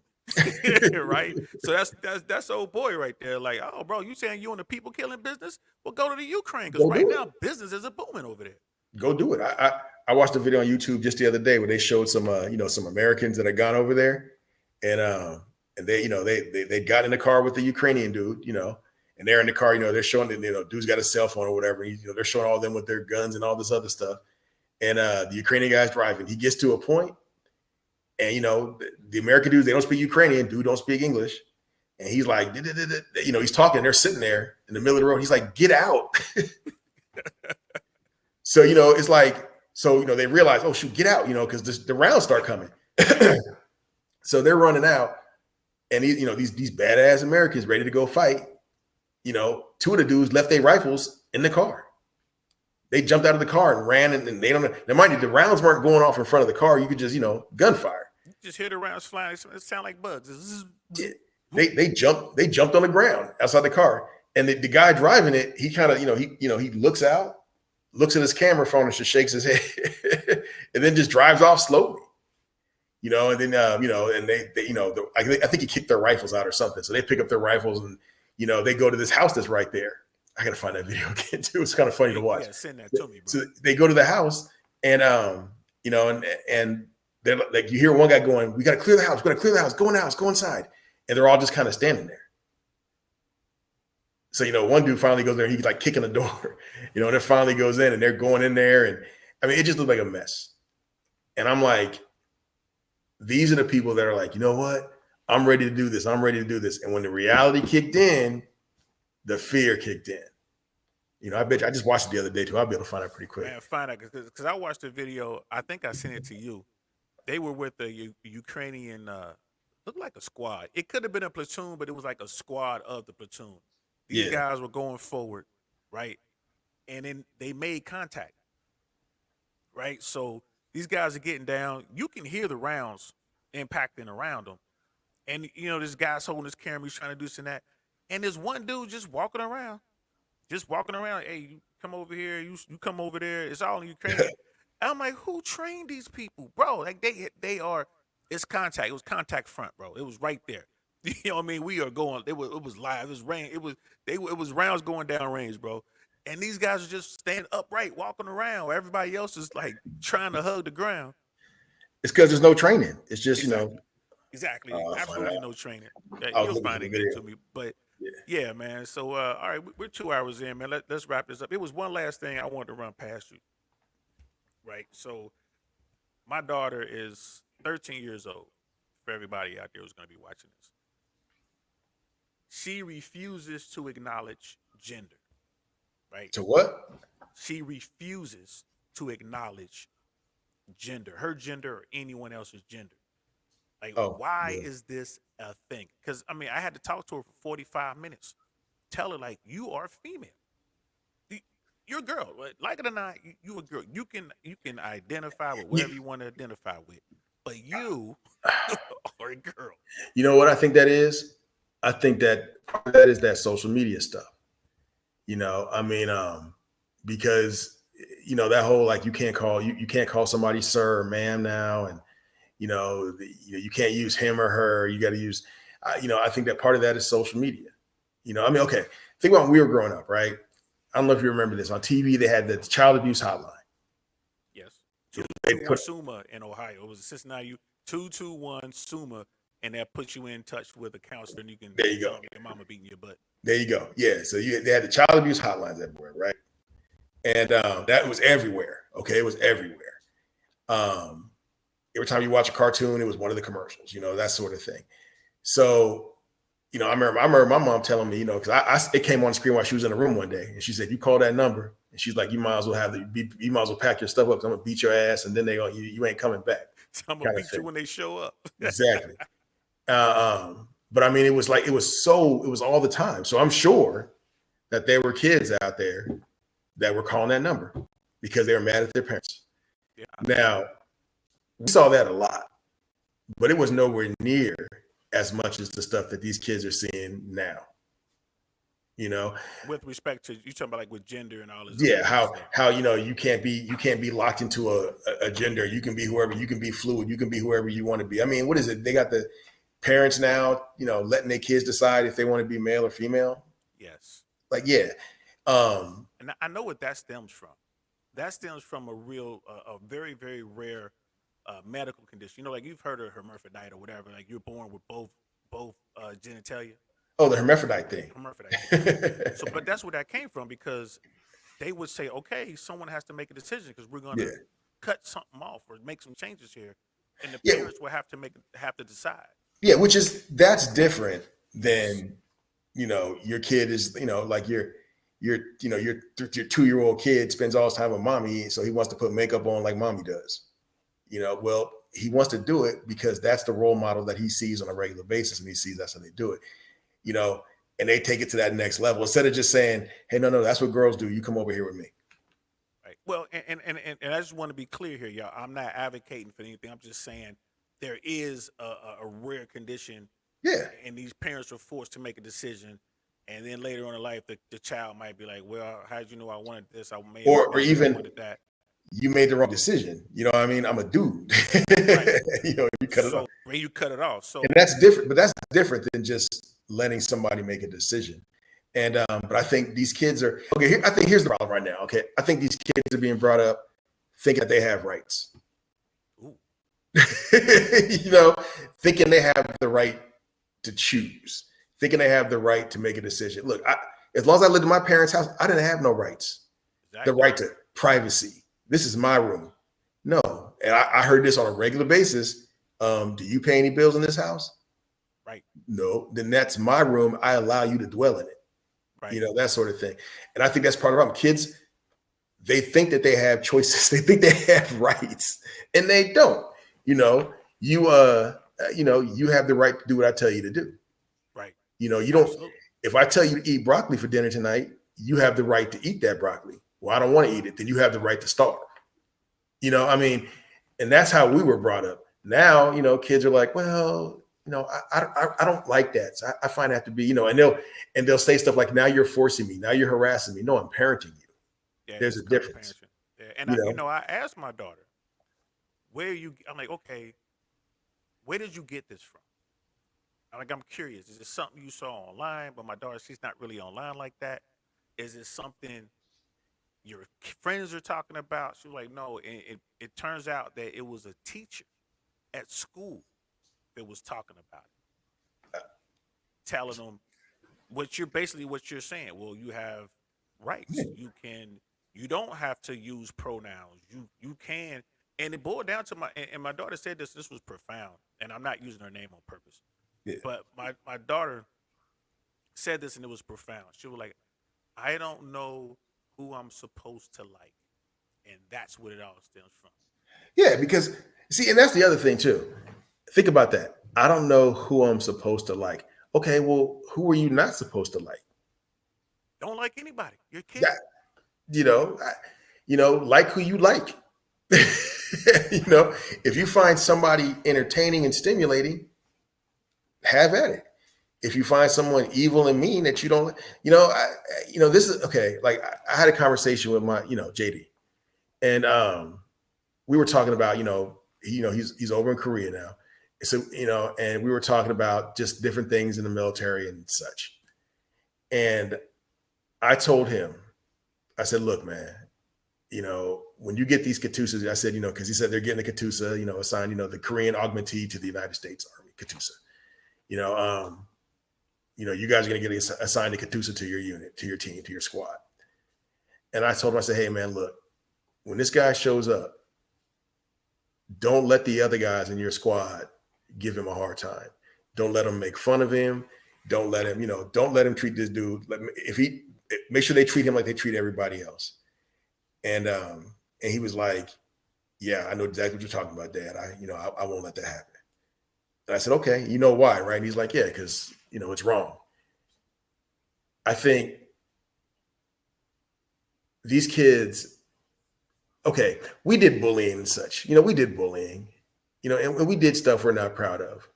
Right? So that's old boy right there. Like, oh, bro, you saying you in the people killing business? Well, go to the Ukraine because right now business is a booming over there.
Go do it. I watched a video on YouTube just the other day where they showed some some Americans that had gone over there, and they they got in the car with the Ukrainian dude, and they're in the car, they're showing that, dude's got a cell phone or whatever. They're showing all of them with their guns and all this other stuff. And the Ukrainian guy's driving. He gets to a point, and the American dudes, they don't speak Ukrainian. Dude don't speak English, and he's like, he's talking. They're sitting there in the middle of the road. He's like, get out. So it's like, they realize, oh shoot, get out, because the rounds start coming. So they're running out, and these badass Americans ready to go fight. Two of the dudes left their rifles in the car. They jumped out of the car and ran, and they don't. Now, mind you, the rounds weren't going off in front of the car. You could just, gunfire.
You just hear the rounds flying. It sound like bugs.
Yeah. They jumped on the ground outside the car, and the guy driving it, he kind of, he looks out, looks at his camera phone, and just shakes his head, and then just drives off slowly. And then and they I think he kicked their rifles out or something. So they pick up their rifles and. They go to this house that's right there. I gotta find that video again too. It's kind of funny to watch.
Yeah, send that to me, bro.
So they go to the house, and and they're like, you hear one guy going, "We gotta clear the house. We gotta clear the house. Go in the house. Go inside." And they're all just kind of standing there. So one dude finally goes there. And he's like kicking the door, and then finally goes in, and they're going in there, and I mean, it just looked like a mess. And I'm like, these are the people that are like, you know what? I'm ready to do this. I'm ready to do this. And when the reality kicked in, the fear kicked in. I bet you, I just watched it the other day too. I'll be able to find out pretty quick.
Man, find out because I watched the video. I think I sent it to you. They were with the Ukrainian, looked like a squad. It could have been a platoon, but it was like a squad of the platoon. These guys were going forward, right? And then they made contact, right? So these guys are getting down. You can hear the rounds impacting around them. And this guy's holding his camera, he's trying to do this and that. And there's one dude just walking around. Just walking around. Hey, you come over here, you come over there. It's all in Ukrainian. And I'm like, who trained these people, bro? Like they are. It's contact. It was contact front, bro. It was right there. You know what I mean? We are going. It was live. It was rain. It was rounds going down range, bro. And these guys are just standing upright, walking around. Everybody else is like trying to hug the ground.
It's because there's no training. It's just
Exactly. Exactly. Absolutely no training. You'll find it, get it to me. But yeah, man. So all right, we're 2 hours in, man. Let's wrap this up. It was one last thing I wanted to run past you. Right. So my daughter is 13 years old. For everybody out there who's going to be watching this, she refuses to acknowledge gender. Right.
To what?
She refuses to acknowledge gender, her gender or anyone else's gender. Like, why is this a thing? Because I mean, I had to talk to her for 45 minutes. Tell her like, you are female. You're a girl, right? Like it or not, you a girl. You can identify with whatever you want to identify with, but you are a girl.
You know what I think that is? I think that is that social media stuff. I mean, because that whole like you can't call somebody sir or ma'am now, and you can't use him or her. You got to use, I think that part of that is social media. I mean, okay, think about when we were growing up, right? I don't know if you remember this. On TV, they had the child abuse hotline.
Yes. 221 SUMA in Ohio. It was a Cincinnati 221 SUMA, and that puts you in touch with a counselor, and you can
there you go.
Your mama beating your butt.
There you go. Yeah. So they had the child abuse hotlines everywhere, right? And that was everywhere. Okay, it was everywhere. Every time you watch a cartoon, it was one of the commercials. That sort of thing. So. I remember my mom telling me, because it came on the screen while she was in the room one day, and she said, "You call that number," and she's like, "You might as well pack your stuff up. 'Cause I'm gonna beat your ass, and then you ain't coming back."
So I'm gonna beat you when they show up.
Exactly. But I mean, it was all the time. So I'm sure that there were kids out there that were calling that number because they were mad at their parents. Yeah. Now, we saw that a lot, but it was nowhere near as much as the stuff that these kids are seeing now.
With respect to you talking about like with gender and all this.
Yeah, how you can't be locked into a gender. You can be whoever, you can be fluid, you can be whoever you want to be. I mean, what is it? They got the parents now, letting their kids decide if they want to be male or female.
Yes.
Like, yeah.
And I know what that stems from. That stems from a very, very rare medical condition. Like you've heard of hermaphrodite or whatever. Like you're born with both genitalia.
Oh, the hermaphrodite thing.
Hermaphrodite. So, but that's where that came from because they would say, okay, someone has to make a decision because we're going to cut something off or make some changes here, and the parents will have to decide. Yeah,
that's different than your kid is like your 2-year-old kid spends all his time with mommy, so he wants to put makeup on like mommy does. Well, he wants to do it because that's the role model that he sees on a regular basis, and he sees that's how they do it. And they take it to that next level instead of just saying, "Hey, no, that's what girls do. You come over here with me."
Right. Well, and I just want to be clear here, y'all. I'm not advocating for anything. I'm just saying there is a rare condition.
Yeah.
And these parents are forced to make a decision, and then later on in life, the child might be like, "Well, how did you know I wanted this? I may
or even
wanted that."
You made the wrong decision. I mean, I'm a dude.
Right.
You cut it off.
You cut it off. So
and that's different, but that's different than just letting somebody make a decision. And but I think these kids are okay. I think here's the problem right now. Okay, I think these kids are being brought up thinking that they have rights.
Ooh.
Thinking they have the right to choose, thinking they have the right to make a decision. Look, as long as I lived in my parents' house, I didn't have no rights. Exactly. The right to privacy. This is my room. No. And I heard this on a regular basis. Do you pay any bills in this house?
Right.
No. Then that's my room. I allow you to dwell in it.
Right.
That sort of thing. And I think that's part of the problem. Kids, they think that they have choices. They think they have rights, and they don't. You have the right to do what I tell you to do.
Right.
You don't. Absolutely. If I tell you to eat broccoli for dinner tonight, you have the right to eat that broccoli. Well, I don't want to eat it. Then you have the right to starve. I mean, and that's how we were brought up. Now, kids are like, well, I don't like that. So I find that to be, and they'll say stuff like, now you're forcing me, now you're harassing me. No, I'm parenting you.
Yeah,
There's
it's
a difference,
co-parenting. Yeah, and
you know.
I asked my daughter, where you? I'm like, okay, where did you get this from? I'm curious. Is it something you saw online? But my daughter, she's not really online like that. Is it something your friends are talking about? She was like, no. And it turns out that it was a teacher at school that was talking about it, telling them what you're saying. Well, you have rights. You don't have to use pronouns. You can. And it boiled down to and my daughter said this was profound, and I'm not using her name on purpose.
Yeah.
But my daughter said this and it was profound. She was like, I don't know who I'm supposed to like. And that's what it all stems from.
Yeah, because see, and that's the other thing too. Think about that. I don't know who I'm supposed to like. Okay, well, who are you not supposed to like?
Don't like anybody. You're a kid.
That, you know, like who you like. If you find somebody entertaining and stimulating, have at it. If you find someone evil and mean that you don't, this is okay. Like I had a conversation with my, JD, and we were talking about, he's over in Korea now. So, and we were talking about just different things in the military and such. And I told him, I said, look, man, when you get these Katusas, I said, because he said they're getting a Katusa, assigned, the Korean augmentee to the United States Army, Katusa. You guys are going to get assigned a Katusa to your unit, to your team, to your squad. And I told him, I said, hey, man, look, when this guy shows up, don't let the other guys in your squad give him a hard time. Don't let them make fun of him. Don't let him treat this dude. Make sure they treat him like they treat everybody else. And he was like, yeah, I know exactly what you're talking about, Dad. I won't let that happen. And I said, okay, you know why, right? And he's like, yeah, because, it's wrong. I think these kids, okay, we did bullying and such. We did bullying, and we did stuff we're not proud of.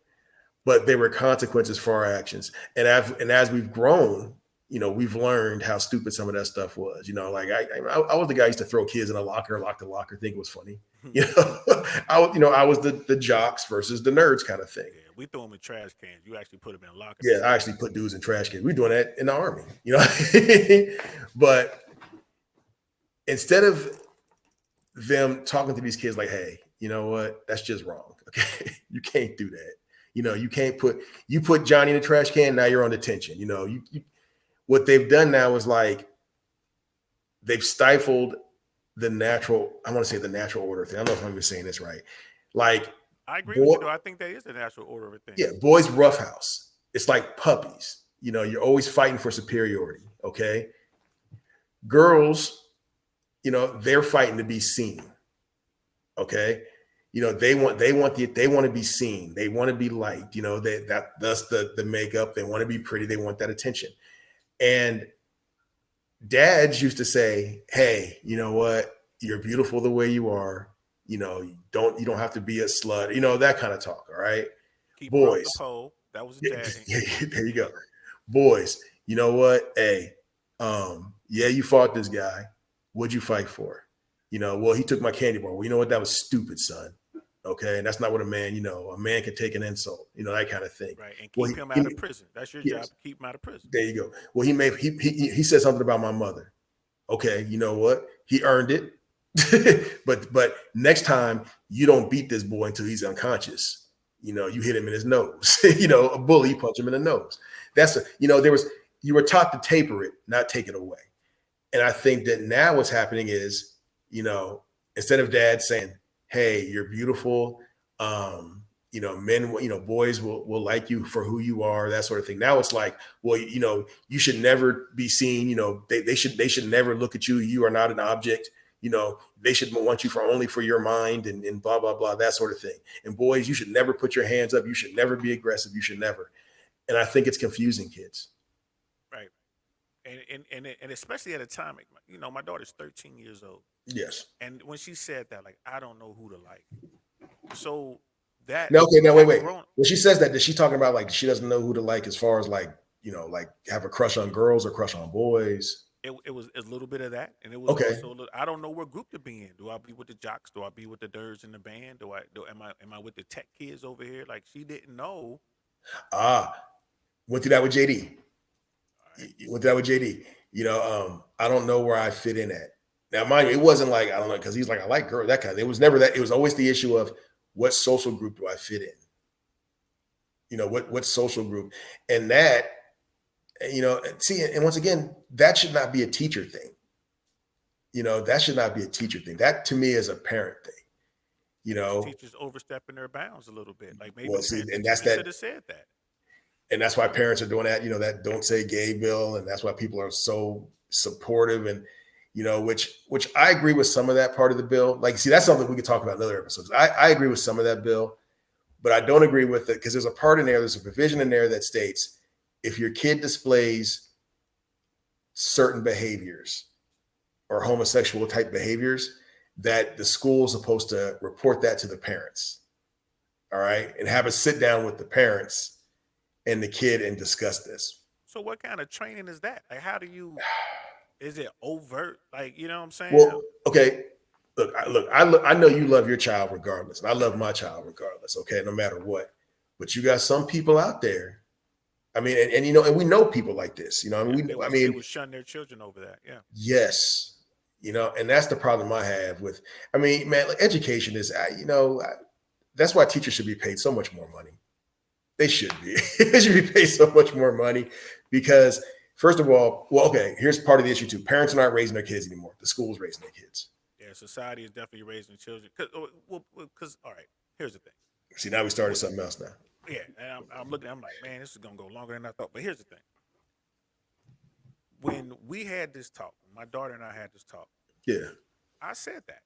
But there were consequences for our actions. And as we've grown, we've learned how stupid some of that stuff was. Like I was the guy who used to throw kids in a locker, lock the locker, think it was funny. I was the jocks versus the nerds kind of thing.
Yeah, we throw them in trash cans. You actually put them in a locker.
Yeah, I actually put dudes in trash cans. We're doing that in the Army, But instead of them talking to these kids like, hey, you know what? That's just wrong. Okay. You can't do that. You can't put Johnny in the trash can. Now you're on detention. What they've done now is like, they've stifled the natural, I want to say the natural order thing. I don't know if I'm even saying this right. Like,
I agree with you though. I think that is the natural order of a thing.
Yeah. Boys roughhouse. It's like puppies. You're always fighting for superiority. Okay. Girls, they're fighting to be seen. Okay. They want to be seen. They want to be liked. That's the makeup. They want to be pretty. They want that attention. And dads used to say, hey, you know what? You're beautiful the way you are. You don't have to be a slut. That kind of talk. All right.
Keep
boys.
The pole. That was a dad.
There you go. Boys, you know what? Hey, yeah, you fought this guy. What'd you fight for? Well, he took my candy bar. Well, you know what? That was stupid, son. Okay. And that's not what a man can take an insult, that kind of thing.
Right. And keep him out of prison. That's your job, to keep him out of prison.
There you go. Well, he said something about my mother. Okay. You know what? He earned it. but next time you don't beat this boy until he's unconscious. You hit him in his nose. A bully, punch him in the nose. You were taught to taper it, not take it away. And I think that now what's happening is, instead of dad saying, hey, you're beautiful, men, boys will like you for who you are, that sort of thing. Now it's like, well, you should never be seen, they should never look at you. You are not an object. They should want you only for your mind and blah, blah, blah, that sort of thing. And boys, you should never put your hands up. You should never be aggressive. You should never. And I think it's confusing kids.
Right. And especially at a time, my daughter's 13 years old.
Yes.
And when she said that, like, I don't know who to like. So that
No, okay, now wait,
that
wait.
grown.
When she says that, is she talking about like she doesn't know who to like as far as like, like have a crush on girls or crush on boys?
It was a little bit of that, and it was
Okay.
also a little, I don't know what group to be in. Do I be with the jocks? Do I be with the nerds in the band? Am I with the tech kids over here? Like she didn't know.
Ah, went through that with JD.
All right,
Went through that with JD. I don't know where I fit in at. Now, mind you, it wasn't like, I don't know, because he's like, I like girls, that kind of, it was never that. It was always the issue of what social group do I fit in? What social group? And that, see, and once again, that should not be a teacher thing. That should not be a teacher thing. That to me is a parent thing.
I think the teachers overstepping their bounds a little bit. Like maybe
Well,
the
see,
parent
and
teacher should have said that.
and that's why parents are doing that. That don't say gay bill, and that's why people are so supportive, and which I agree with some of that part of the bill. Like, see, that's something we could talk about in other episodes. I agree with some of that bill, but I don't agree with it because there's a part in there, there's a provision in there that states if your kid displays certain behaviors or homosexual type behaviors, that the school is supposed to report that to the parents. All right. And have a sit down with the parents and the kid and discuss this.
So what kind of training is that? Like, how do you? Is it overt? Like, you know what I'm saying?
Well, okay. I know you love your child regardless, and I love my child regardless. Okay, no matter what. But you got some people out there. I mean, and we know people like this.
They would shun their children over that. Yeah.
Yes, and that's the problem I have with. I mean, man, like, education is. That's why teachers should be paid so much more money. They should be. They should be paid so much more money because, first of all, well, okay, here's part of the issue too. Parents are not raising their kids anymore. The school's raising their kids.
Yeah, society is definitely raising children. Because all right, here's the thing.
See, now we started something else now.
Yeah, and I'm looking. I'm like, man, this is gonna go longer than I thought. But here's the thing: when we had this talk, my daughter and I had this talk.
Yeah.
I said that.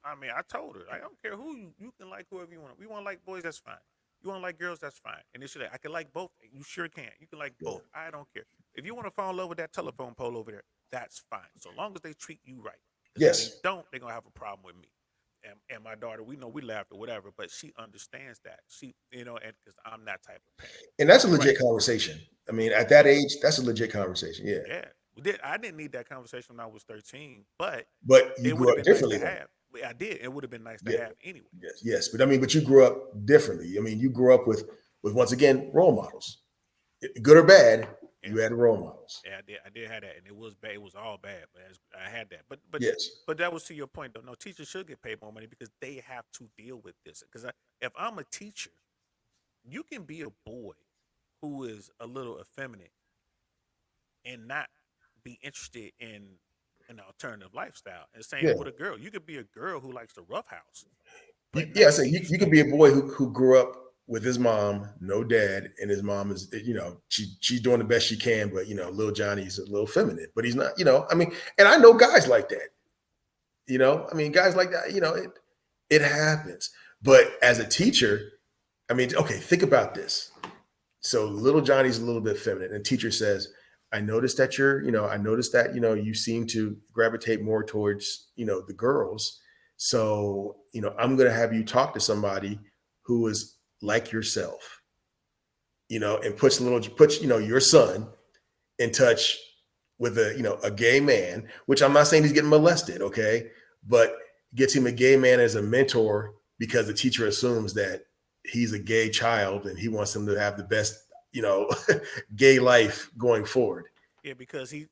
I mean, I told her, I don't care who you can like whoever you want. We want to like boys, that's fine. You want to like girls, that's fine. And I can like both. You sure can. You can like both. I don't care. If you want to fall in love with that telephone pole over there, that's fine. So long as they treat you right.
Yes.
If they don't, they're gonna have a problem with me. And my daughter, we know we laughed or whatever, but she understands that. She, and because I'm that type of parent.
And that's a legit conversation. I mean, at that age, that's a legit conversation. Yeah.
Yeah. I didn't need that conversation when I was 13, but
you
it would
grew
have
up
been nice
differently.
to have. I did. It would have been nice to have anyway.
Yes. But I mean, you grew up differently. I mean, you grew up with once again role models, good or bad. You had role models.
Yeah, I did have that, and it was bad. It was all bad, but I had that. But
yes.
But that was to your point, though. No, teachers should get paid more money because they have to deal with this. Because if I'm a teacher, you can be a boy who is a little effeminate and not be interested in an alternative lifestyle. And same with a girl. You could be a girl who likes the roughhouse.
So you could be a boy who grew up with his mom, no dad, and his mom is, she's doing the best she can, but little Johnny's a little feminine, but he's not, I mean, and I know guys like that, guys like that, it happens. But as a teacher, I mean, okay, think about this. So little Johnny's a little bit feminine, and teacher says, I noticed that you seem to gravitate more towards, the girls. So, I'm going to have you talk to somebody who is like yourself, and puts your son in touch with a gay man, which I'm not saying he's getting molested. Okay. But gets him a gay man as a mentor because the teacher assumes that he's a gay child and he wants him to have the best, gay life going forward.
Yeah. Because he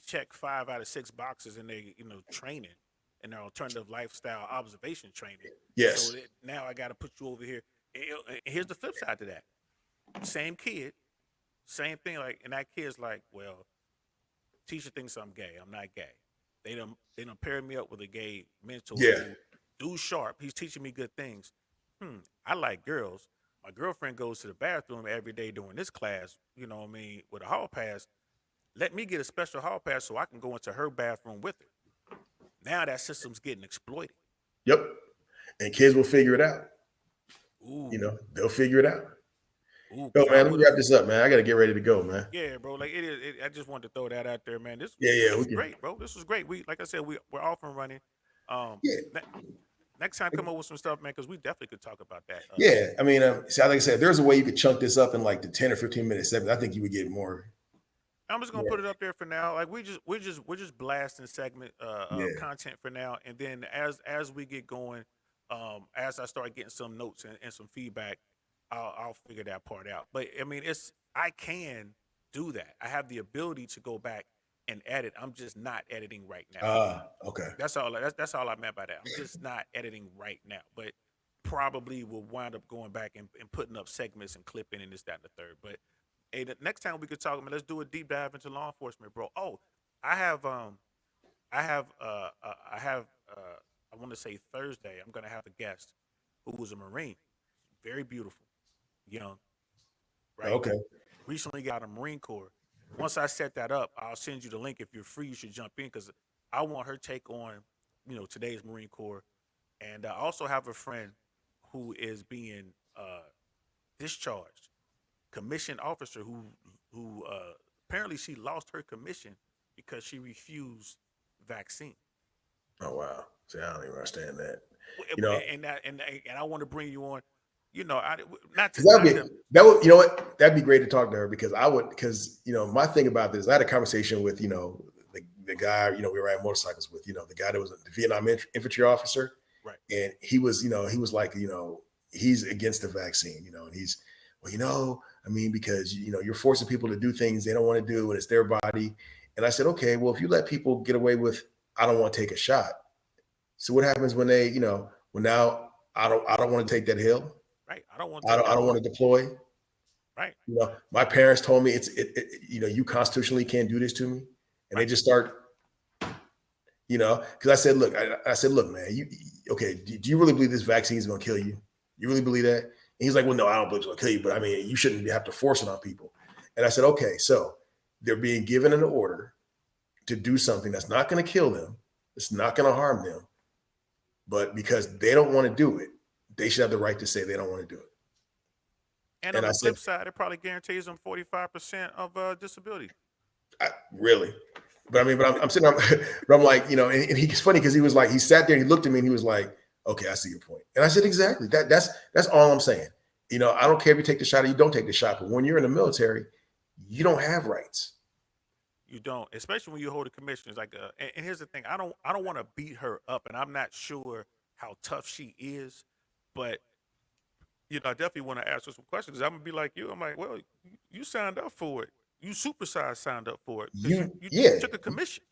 checked 5 out of 6 boxes in their, training and their alternative lifestyle observation training.
Yes.
So now I got to put you over here. Here's the flip side to that. Same kid, same thing. Like, and that kid's like, well, teacher thinks I'm gay. I'm not gay. They done paired me up with a gay mentor.
Yeah.
Dude sharp. He's teaching me good things. I like girls. My girlfriend goes to the bathroom every day during this class, with a hall pass. Let me get a special hall pass so I can go into her bathroom with her. Now that system's getting exploited.
Yep. And kids will figure it out.
Ooh.
They'll figure it out.
Ooh,
man, let me wrap this up, man. I got to get ready to go, man.
Yeah, bro. Like I just wanted to throw that out there, man. This was great, bro. This was great. Like I said, we're off and running. Next time, come up with some stuff, man, because we definitely could talk about that.
Yeah, I mean, see, like I said, if there's a way you could chunk this up in like the 10 or 15 minute segments, I think you would get more.
I'm just gonna
Yeah,
put it up there for now. Like we're just blasting segment
yeah.
content for now, and then as we get going, as I start getting some notes and some feedback, I'll figure that part out. But I mean, I can do that. I have the ability to go back and edit. I'm just not editing right now.
Okay.
That's all I meant by that. I'm just not editing right now, but probably will wind up going back and putting up segments and clipping and this, that, and the third. But hey, the next time we could talk, man, let's do a deep dive into law enforcement, bro. Oh, I have I have I have I want to say Thursday. I'm gonna have a guest who was a Marine, very beautiful, young, right?
Okay.
Recently got a Marine Corps. Once I set that up, I'll send you the link. If you're free, you should jump in because I want her take on, today's Marine Corps. And I also have a friend who is being discharged, commissioned officer who apparently she lost her commission because she refused vaccine.
Oh wow. See, I don't even understand that.
W-
You know,
and I want to bring you on. I not to
because
not to
that would you know what that'd be great to talk to her because I would because my thing about this I had a conversation with the guy we were riding motorcycles with the guy that was the Vietnam infantry officer
right.
and he was like he's against the vaccine and he's well I mean because you're forcing people to do things they don't want to do and it's their body and I said okay well if you let people get away with I don't want to take a shot so what happens when they when now I don't want to take that hill.
Right. I don't want to
I
take
don't, I
that
don't
on.
want to deploy.
Right.
My parents told me you constitutionally can't do this to me, and they
Right.
just start, because I said, look, I said, look, man, okay? Do you really believe this vaccine is going to kill you? You really believe that? And he's like, well, no, I don't believe it's going to kill you, but I mean, you shouldn't have to force it on people. And I said, okay, so they're being given an order to do something that's not going to kill them, it's not going to harm them, but because they don't want to do it, they should have the right to say they don't want to do it.
And
And
on
I
the
said,
flip side, it probably guarantees them 45% of disability.
really? But I mean, I'm sitting there, but I'm like, and he's funny because he was like, he sat there and he looked at me and he was like, okay, I see your point. And I said, exactly. That's all I'm saying. I don't care if you take the shot or you don't take the shot, but when you're in the military, you don't have rights.
You don't, especially when you hold a commission. It's like, and here's the thing: I don't want to beat her up, and I'm not sure how tough she is, but I definitely want to ask her some questions. I'm gonna be like you. I'm like, well, you signed up for it. You supersized signed up for it because you
Yeah.
took a commission.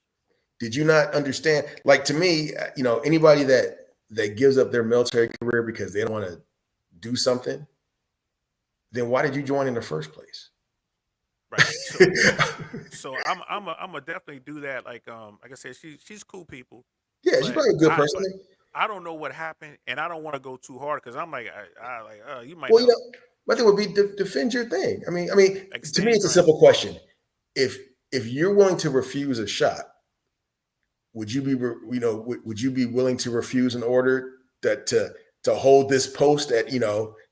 Did you not understand? Like to me, anybody that gives up their military career because they don't want to do something, then why did you join in the first place?
Right. So I'm a definitely do that. Like I said, she's cool people,
Yeah, she's
but
probably a good person.
I don't know what happened, and I don't want to go too hard because I'm like you might
Well,
know.
my thing would be defend your thing. I mean,
Like
to me,
stand
it's a
ground.
simple question. If you're willing to refuse a shot, would you be would you be willing to refuse an order that to hold this post at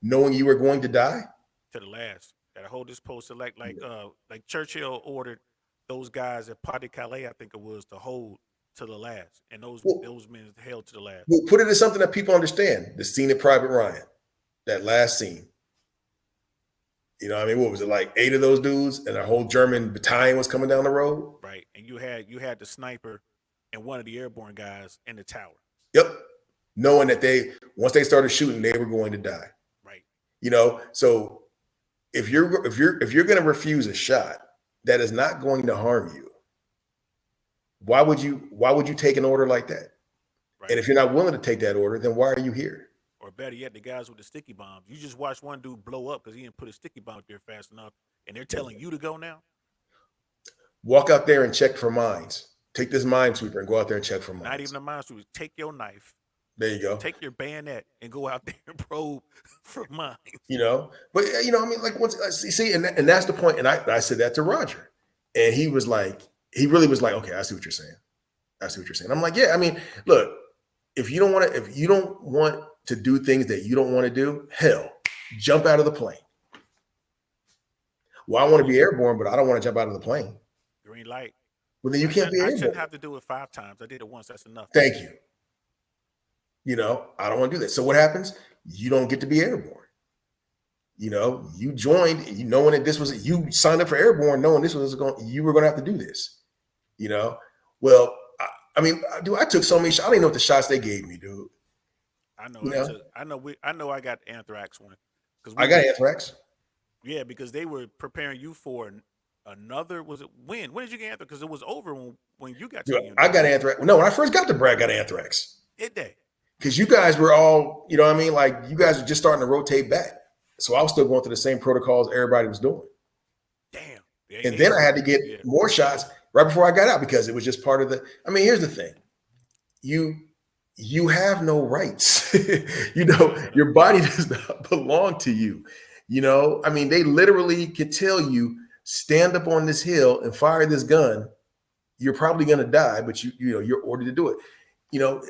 knowing you were going to die?
To the last. Gotta hold this post to like Churchill ordered those guys at Pas de Calais, I think it was, to hold to the last, and those
Well,
those men held to the last.
we'll put it as something that people understand. The scene at Private Ryan, that last scene. I mean, what was it like? 8 of those dudes, and a whole German battalion was coming down the road.
Right, and you had the sniper and one of the airborne guys in the tower.
Yep, knowing that once they started shooting, they were going to die.
Right,
So if you're going to refuse a shot that is not going to harm you, why would you take an order like that?
right.
And if you're not willing to take that order, then why are you here?
Or better yet, the guys with the sticky bombs. You just watched one dude blow up because he didn't put a sticky bomb up there fast enough, and they're telling you to go now.
Walk out there and check for mines. Take this minesweeper and go out there and check for mines.
Not even a minesweeper. Take your knife.
There you go.
Take your bayonet and go out there and probe for mines.
But I mean, like once see, and that's the point. And I said that to Roger, and he really was like, okay, I see what you're saying. I see what you're saying. I'm like, yeah. I mean, look, if you don't want to do things that you don't want to do, hell, jump out of the plane. Well, I want to be airborne, but I don't want to jump out of the plane.
Green light.
Well, then you can't be airborne.
I shouldn't have to do it 5 times. I did it once. That's enough.
Thank you. You know, I don't want to do that. So what happens? You don't get to be airborne. You know, you joined, you knowing that this was, you signed up for airborne, knowing this was going, you were going to have to do this. You know, well, I mean, dude, I took so many shots. I don't even know what the shots they gave me, dude.
I know
You
I
know,
took. I know I got the anthrax one because we
I got
were.
anthrax.
Yeah, because they were preparing you for another. Was it when? When did you get anthrax? Because it was over when you got to
Dude,
the unit,
I got
right?
anthrax. No, when I first got to Brad, I got anthrax
Did they?
because you guys were all, you know what I mean? Like you guys were just starting to rotate back. So I was still going through the same protocols everybody was doing.
Damn.
And
They
then I
took
had to
you.
get
Yeah.
more shots right before I got out because it was just part of the. I mean, here's the thing: you you have no rights. You know,
Straight up.
your body does not belong to you. You know, I mean, they literally could tell you stand up on this hill and fire this gun. You're probably going to die, but you know you're ordered to do it. You know,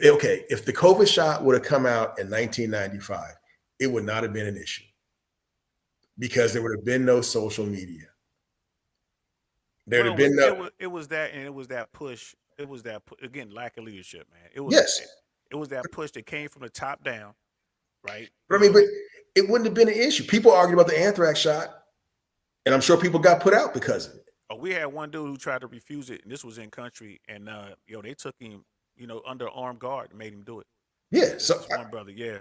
okay, if the COVID shot would have come out in 1995, it would not have been an issue because
Yeah.
there would have been no social media. There'd
Well,
have been no.
it was that, and it was that push. It was that again, lack of leadership, man.
Yes,
It was that push that came from the top down, right?
but I mean, but it wouldn't have been an issue. People argued about the anthrax shot, and I'm sure people got put out because of it.
Oh, we had one dude who tried to refuse it, and this was in country, and they took him, under armed guard and made him do it.
Yeah,
This
so
is one brother, yeah.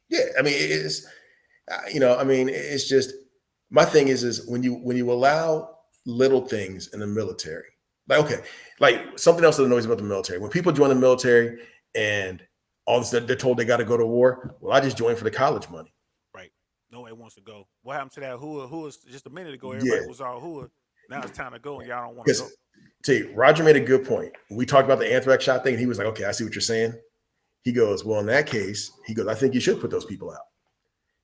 yeah, I mean, it's you know, I mean, it's just my thing is when you allow little things in the military, like okay, like something else that annoys me about the military. When people join the military and all this, they're told they got to go to war. Well, I just joined for the college money.
Right. Nobody wants to go. What happened to that? Who was just a minute ago?
Yeah,
Everybody was all who. Now it's time to go, and y'all don't want to go.
because tell you, Roger made a good point. We talked about the anthrax shot thing, and he was like, "Okay, I see what you're saying." He goes, "Well, in that case, he goes, I think you should put those people out."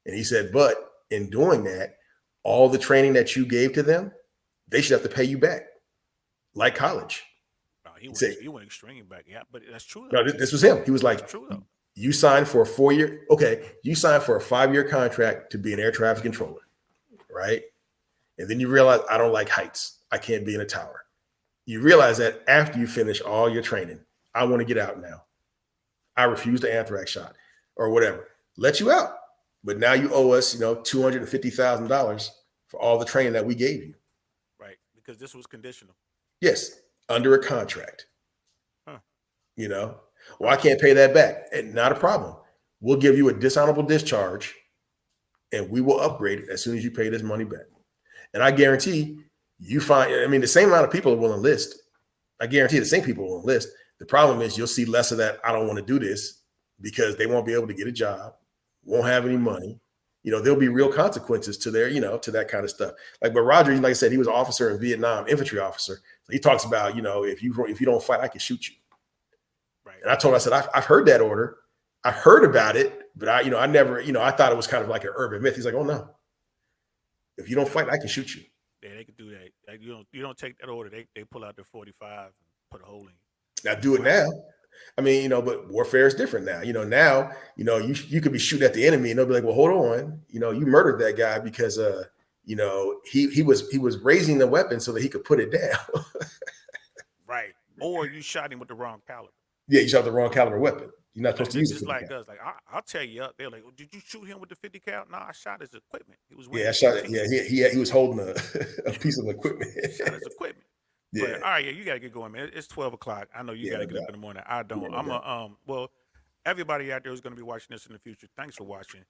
And he said, "But in doing that, all the training that you gave to them, they should have to pay you back, like college."
No,
He said,
he went extreme back. Yeah, but that's true
"No,
though.
this was him." He was
That's
like,
true though.
"You signed for a 4 year, okay, you signed for a 5 year contract to be an air traffic controller, right? And then you realize I don't like heights. I can't be in a tower. You realize that after you finish all your training, I want to get out now. I refuse the anthrax shot or whatever. Let you out. But now you owe us, $250,000 for all the training that we gave you."
Right, because this was conditional.
Yes, under a contract.
Huh.
You know, well,
Huh.
I can't pay that back. And not a problem. We'll give you a dishonorable discharge and we will upgrade it as soon as you pay this money back. And I guarantee you find, I mean, the same amount of people will enlist. I guarantee the same people will enlist. The problem is you'll see less of that. I don't want to do this because they won't be able to get a job, won't have any money. You know, there'll be real consequences to their, to that kind of stuff. Like, but Roger, like I said, he was an officer in Vietnam, infantry officer. So he talks about, if you don't fight, I can shoot you.
Right.
And I told him, I said, I've heard that order. I've heard about it, but I never, I thought it was kind of like an urban myth. He's like, oh no, if you don't fight, I can shoot you.
Yeah, they could do that. Like, you don't take that order. They pull out their 45 and put a hole in you.
Now do it now. I mean, but warfare is different now. Now, you could be shooting at the enemy and they'll be like, well, hold on. You murdered that guy because he was raising the weapon so that he could put it down.
Right. Or you shot him with the wrong caliber.
Yeah, you shot the wrong caliber weapon. You're not supposed to
Like,
use
just
it.
like us. Like I'll tell you up. They're like, well, did you shoot him with the 50 cal? No, I shot his equipment. He was wearing
Yeah, I shot it. Yeah, he was holding a piece of equipment.
shot his equipment.
Yeah.
But, all right, yeah, you gotta get going, man. It's 12 o'clock. I know you gotta get up in the morning. I don't. Well, everybody out there who's gonna be watching this in the future, thanks for watching.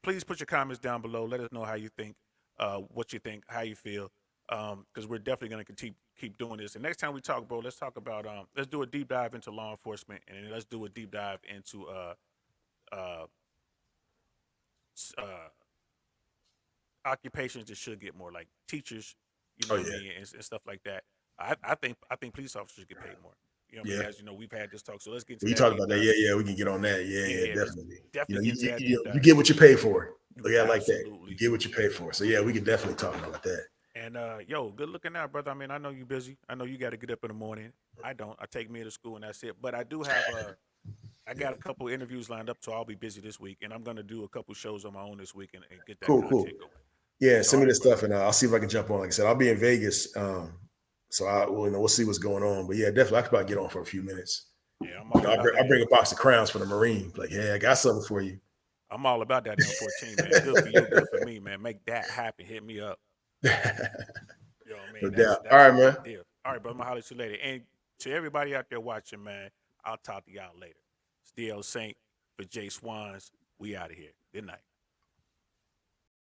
Please put your comments down below. Let us know how you think, what you think, how you feel. Because we're definitely gonna keep doing this. And next time we talk, bro, let's talk about let's do a deep dive into law enforcement, and then let's do a deep dive into occupations that should get more, like teachers, what I mean, and stuff like that. I think police officers get paid more. What I mean? As you know, we've had this talk, so let's get to
We
that.
talked about that. Yeah, we can get on that. Yeah, definitely.
Definitely get to that.
You get what you pay for. Look at it like that.
Absolutely.
You get what you pay for. So yeah, we can definitely talk about that.
And good looking out, brother. I mean, I know you're busy. I know you got to get up in the morning. I don't. I take me to school and that's it. But I do have I got a couple interviews lined up, so I'll be busy this week, and I'm gonna do a couple shows on my own this week and get that content going.
Yeah, send me the stuff, and I'll see if I can jump on. Like I said, I'll be in Vegas, so we'll see what's going on. But yeah, definitely, I could probably get on for a few minutes.
Yeah, Yeah, I'm all about
I
that
bring a box
M14.
of crowns for the Marine. Like, yeah, I got something for you.
I'm all about that M14, man. Good for you, good for me, man. Make that happen. Hit me up. You know what I mean?
No
That's
doubt. All
that's a
right, man.
big deal. All right, but I'm gonna holler at you later. And to everybody out there watching, man, I'll talk to y'all later. It's DL Saint for JSwans. We out of here. Good night.